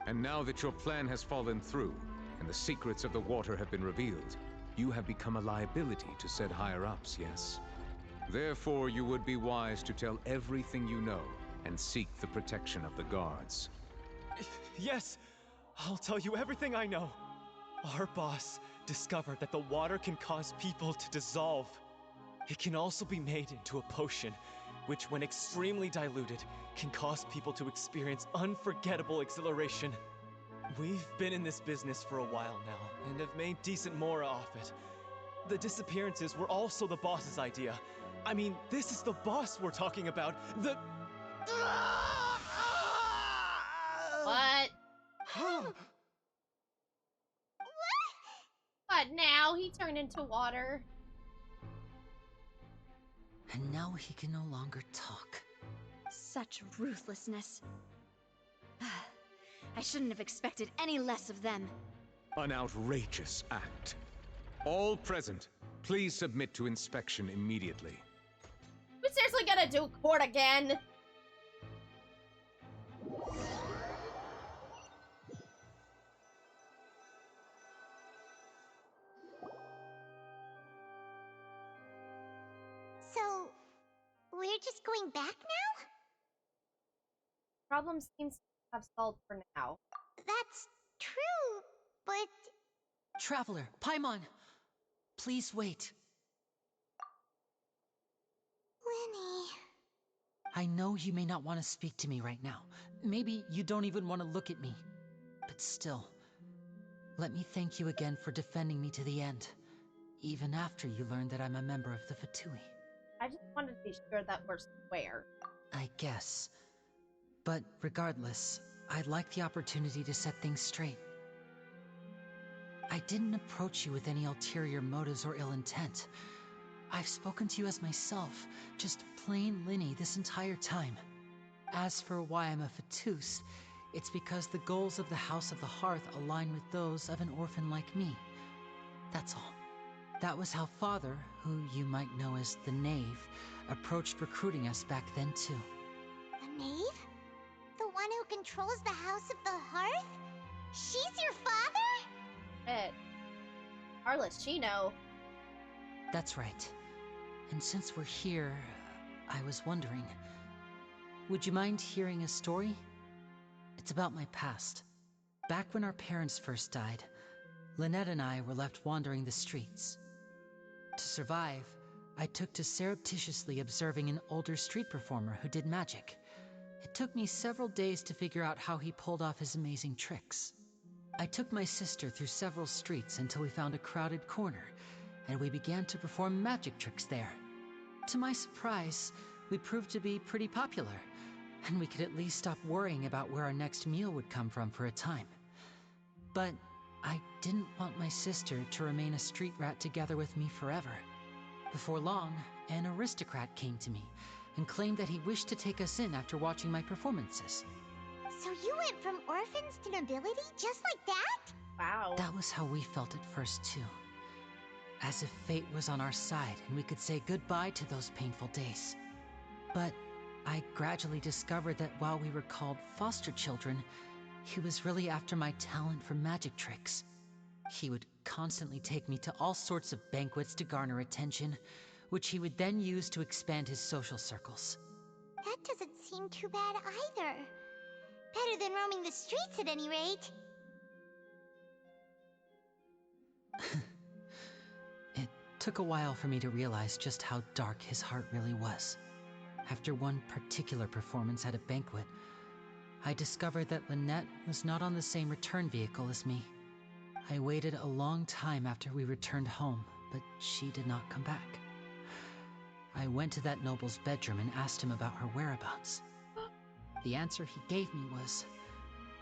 N: And now that your plan has fallen through, and the secrets of the water have been revealed, you have become a liability to said higher-ups, yes? Therefore, you would be wise to tell everything you know, and seek the protection of the guards.
J: Yes, I'll tell you everything I know. Our boss discovered that the water can cause people to dissolve. It can also be made into a potion, which when extremely diluted, can cause people to experience unforgettable exhilaration. We've been in this business for a while now, and have made decent more off it. The disappearances were also the boss's idea. I mean, this is the boss we're talking about.
A: What? What now? He turned into water.
B: And now he can no longer talk.
O: Such ruthlessness. I shouldn't have expected any less of them.
N: An outrageous act. All present, please submit to inspection immediately.
A: We seriously gonna do court again?
D: So, we're just going back now?
A: Problem seems to have solved for now.
D: That's true, but...
B: Traveler, Paimon, please wait.
D: Linny...
B: I know you may not want to speak to me right now. Maybe you don't even want to look at me. But still, let me thank you again for defending me to the end, even after you learned that I'm a member of the Fatui.
A: I just wanted to be sure that we're square.
B: I guess. But regardless, I'd like the opportunity to set things straight. I didn't approach you with any ulterior motives or ill intent. I've spoken to you as myself, just plain Linny this entire time. As for why I'm a Fatus, it's because the goals of the House of the Hearth align with those of an orphan like me. That's all. That was how Father, who you might know as the Knave, approached recruiting us back then too.
D: The Knave? The one who controls the House of the Hearth? She's your father?
A: Carlos, she know.
B: That's right. And since we're here, I was wondering, would you mind hearing a story? It's about my past. Back when our parents first died, Lynette and I were left wandering the streets. To survive, I took to surreptitiously observing an older street performer who did magic. It took me several days to figure out how he pulled off his amazing tricks. I took my sister through several streets until we found a crowded corner, and we began to perform magic tricks there. To my surprise, we proved to be pretty popular, and we could at least stop worrying about where our next meal would come from for a time. But I didn't want my sister to remain a street rat together with me forever. Before long, an aristocrat came to me and claimed that he wished to take us in after watching my performances.
D: So you went from orphans to nobility just like that?
A: Wow.
B: That was how we felt at first too. As if fate was on our side and we could say goodbye to those painful days. But I gradually discovered that while we were called foster children, He was really after my talent for magic tricks. He would constantly take me to all sorts of banquets to garner attention, which he would then use to expand his social circles.
D: That doesn't seem too bad either. Better than roaming the streets at any rate.
B: It took a while for me to realize just how dark his heart really was. After one particular performance at a banquet, I discovered that Lynette was not on the same return vehicle as me. I waited a long time after we returned home, but she did not come back. I went to that noble's bedroom and asked him about her whereabouts. The answer he gave me was,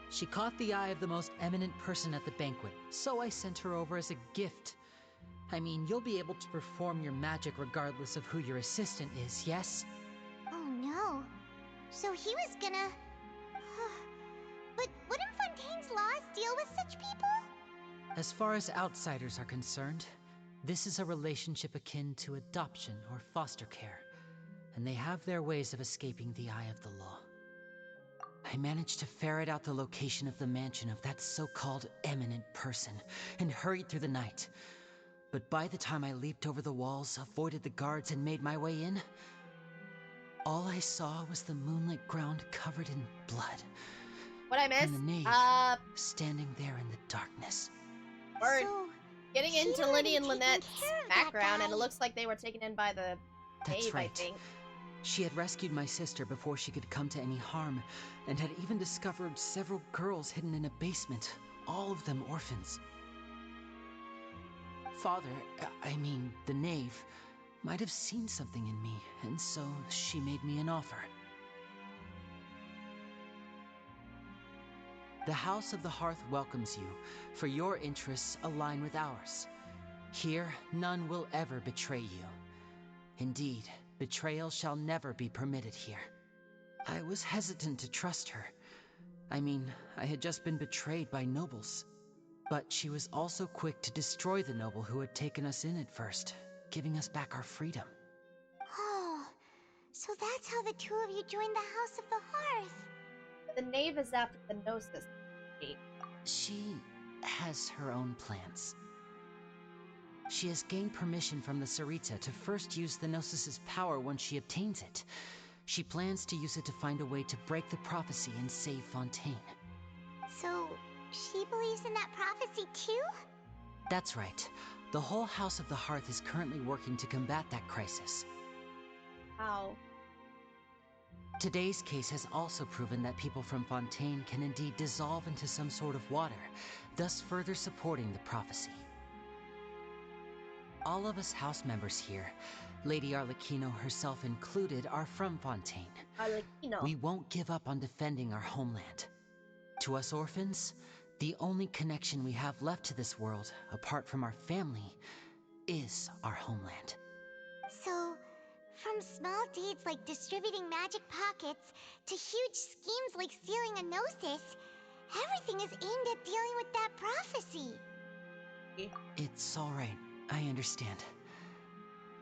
B: she caught the eye of the most eminent person at the banquet, so I sent her over as a gift. I mean, you'll be able to perform your magic regardless of who your assistant is, yes?
D: Oh no. So he was gonna... But wouldn't Fontaine's laws deal with such people?
B: As far as outsiders are concerned, this is a relationship akin to adoption or foster care, and they have their ways of escaping the eye of the law. I managed to ferret out the location of the mansion of that so-called eminent person and hurried through the night. But by the time I leaped over the walls, avoided the guards, and made my way in, all I saw was the moonlit ground covered in blood.
A: What I missed?
B: And the knave standing there in the darkness.
A: We're
D: So,
A: getting
D: she'd
A: into
D: already
A: Linny and
D: taken
A: Lynette's
D: care of that
A: background, and it
D: guy.
A: looks like they were taken in by the
B: That's
A: cave,
B: right.
A: I think.
B: She had rescued my sister before she could come to any harm, and had even discovered several girls hidden in a basement, all of them orphans. Father, I mean, the knave, might have seen something in me, and so she made me an offer. The House of the Hearth welcomes you, for your interests align with ours. Here, none will ever betray you. Indeed, betrayal shall never be permitted here. I was hesitant to trust her. I mean, I had just been betrayed by nobles. But she was also quick to destroy the noble who had taken us in at first, giving us back our freedom.
D: Oh, so that's how the two of you joined the House of the Hearth.
A: The knave is after the Gnosis.
B: She has her own plans. She has gained permission from the Sarita to first use the Gnosis' power once she obtains it. She plans to use it to find a way to break the prophecy and save Fontaine.
D: So, she believes in that prophecy too?
B: That's right. The whole House of the Hearth is currently working to combat that crisis.
A: How?
B: Today's case has also proven that people from Fontaine can indeed dissolve into some sort of water, thus further supporting the prophecy. All of us house members here, Lady Arlecchino herself included, are from Fontaine.
A: Arlecchino.
B: We won't give up on defending our homeland. To us orphans, the only connection we have left to this world, apart from our family, is our homeland.
D: So, from small deeds like distributing magic pockets to huge schemes like stealing a Gnosis, everything is aimed at dealing with that prophecy.
B: It's all right. I understand.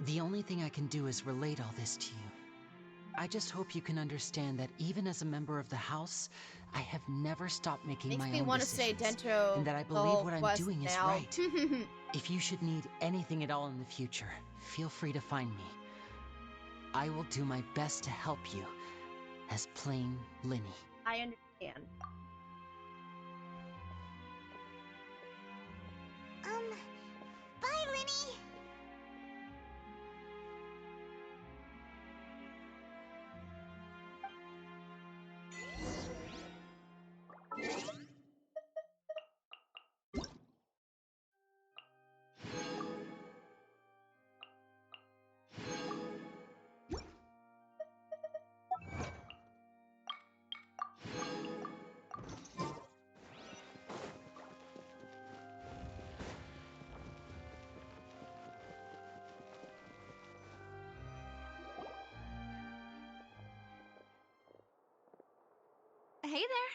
B: The only thing I can do is relate all this to you. I just hope you can understand that even as a member of the house, I have never stopped making
A: Makes
B: my
A: me
B: own
A: want to say
B: decisions,
A: Dentro
B: and that I believe what I'm
A: Quest
B: doing is
A: now.
B: right. If you should need anything at all in the future, feel free to find me. I will do my best to help you, as plain Linny.
A: I understand.
D: Bye, Linny!
O: Hey there.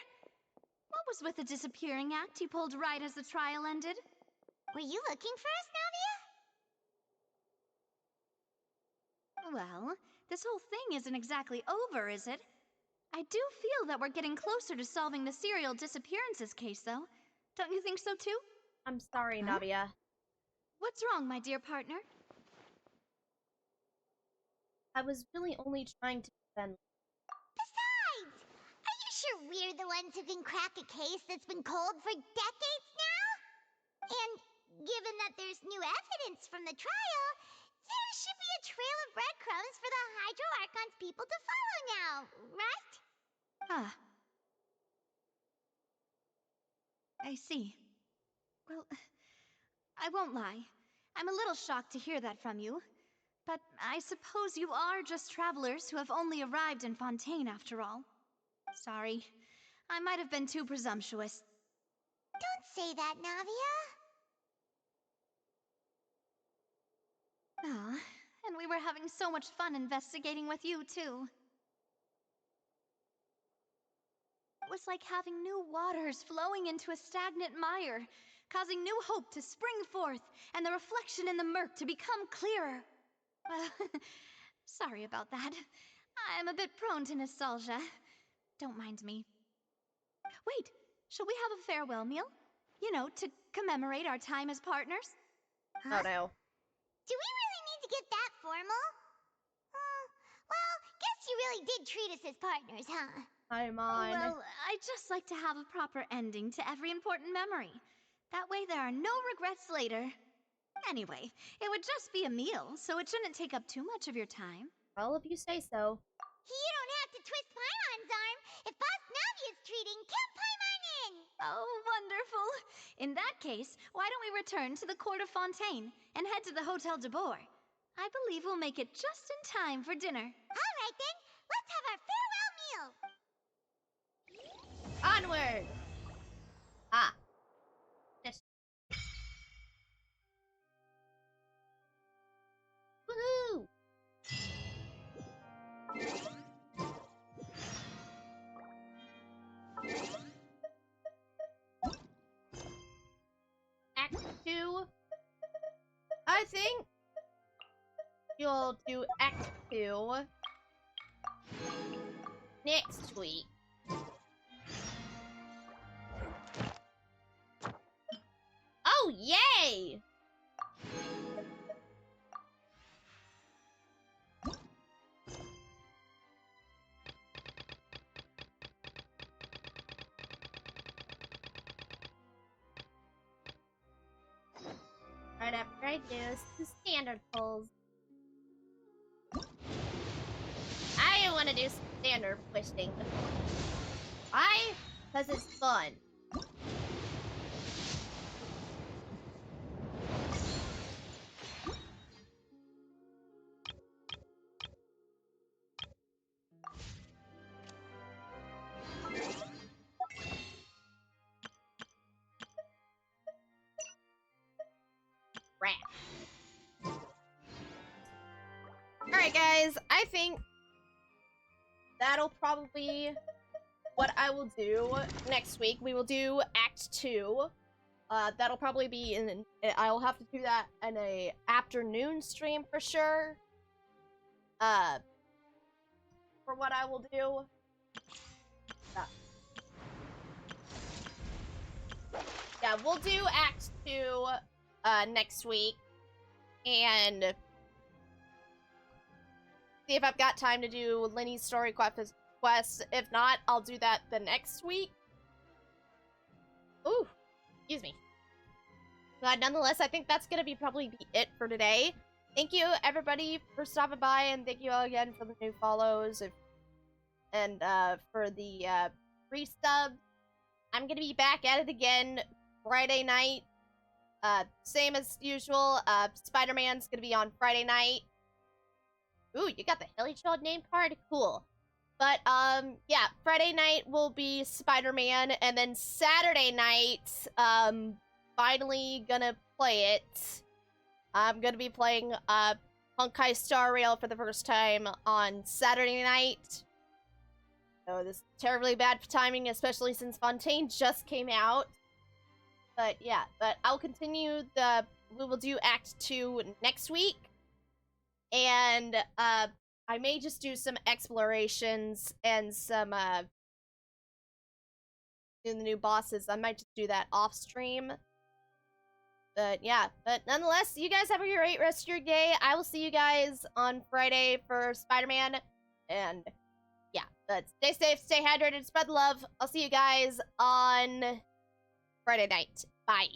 O: What was with the disappearing act you pulled right as the trial ended?
D: Were you looking for us, Navia?
O: Well, this whole thing isn't exactly over, is it? I do feel that we're getting closer to solving the serial disappearances case, though. Don't you think so, too?
A: I'm sorry,
O: Huh?
A: Navia.
O: What's wrong, my dear partner?
A: I was really only trying to defend.
D: Besides, are you sure we're the ones who can crack a case that's been cold for decades now? And given that there's new evidence from the trial, there should be a trail of breadcrumbs for the Hydro Archon's people to follow now, right?
O: Ah. I see. Well, I won't lie. I'm a little shocked to hear that from you. But I suppose you are just travelers who have only arrived in Fontaine after all. Sorry. I might have been too presumptuous.
D: Don't say that, Navia.
O: Ah, and we were having so much fun investigating with you, too. It was like having new waters flowing into a stagnant mire, causing new hope to spring forth, and the reflection in the murk to become clearer. Sorry about that. I'm a bit prone to nostalgia. Don't mind me. Wait, shall we have a farewell meal? You know, to commemorate our time as partners?
A: Huh? Oh no.
D: Do we really need to get that formal? Well, guess you really did treat us as partners, huh?
A: I'm on.
O: Well, I just like to have a proper ending to every important memory. That way there are no regrets later. Anyway, it would just be a meal, so it shouldn't take up too much of your time.
A: Well, if you say so.
D: You don't have to twist Paimon's arm. If Boss Navia's treating, count Paimon in!
O: Oh, wonderful. In that case, why don't we return to the court of Fontaine and head to the Hotel de Boer? I believe we'll make it just in time for dinner.
D: All right, then. Let's have our farewell meal.
A: Onward! Ah. This. Woohoo! Act 2. I think you'll do Act 2 next week. Oh, yay! Right after I do the standard pulls. I want to do standard twisting. Why? Because it's fun. Rat. Alright guys, I think that'll probably be what I will do next week. We will do Act 2. That'll probably be in I'll have to do that in a afternoon stream for sure. For what I will do. Yeah, we'll do Act 2 next week. And see if I've got time to do Lenny's story quest. If not, I'll do that the next week. Ooh, excuse me. But nonetheless, I think that's gonna probably be it for today. Thank you everybody for stopping by, and thank you all again for the new follows and for the resubs. I'm gonna be back at it again Friday night. Same as usual. Spider-Man's gonna be on Friday night. Ooh, you got the Hilly Child name card? Cool. But, yeah, Friday night will be Spider-Man, and then Saturday night, finally gonna play it. I'm gonna be playing, Honkai Star Rail for the first time on Saturday night. So this is terribly bad timing, especially since Fontaine just came out. But, yeah, but I'll continue we will do Act 2 next week. And, I may just do some explorations and some, do the new bosses. I might just do that off stream. But yeah, but nonetheless, you guys have a great rest of your day. I will see you guys on Friday for Spider-Man. And yeah, but stay safe, stay hydrated, spread the love. I'll see you guys on Friday night. Bye.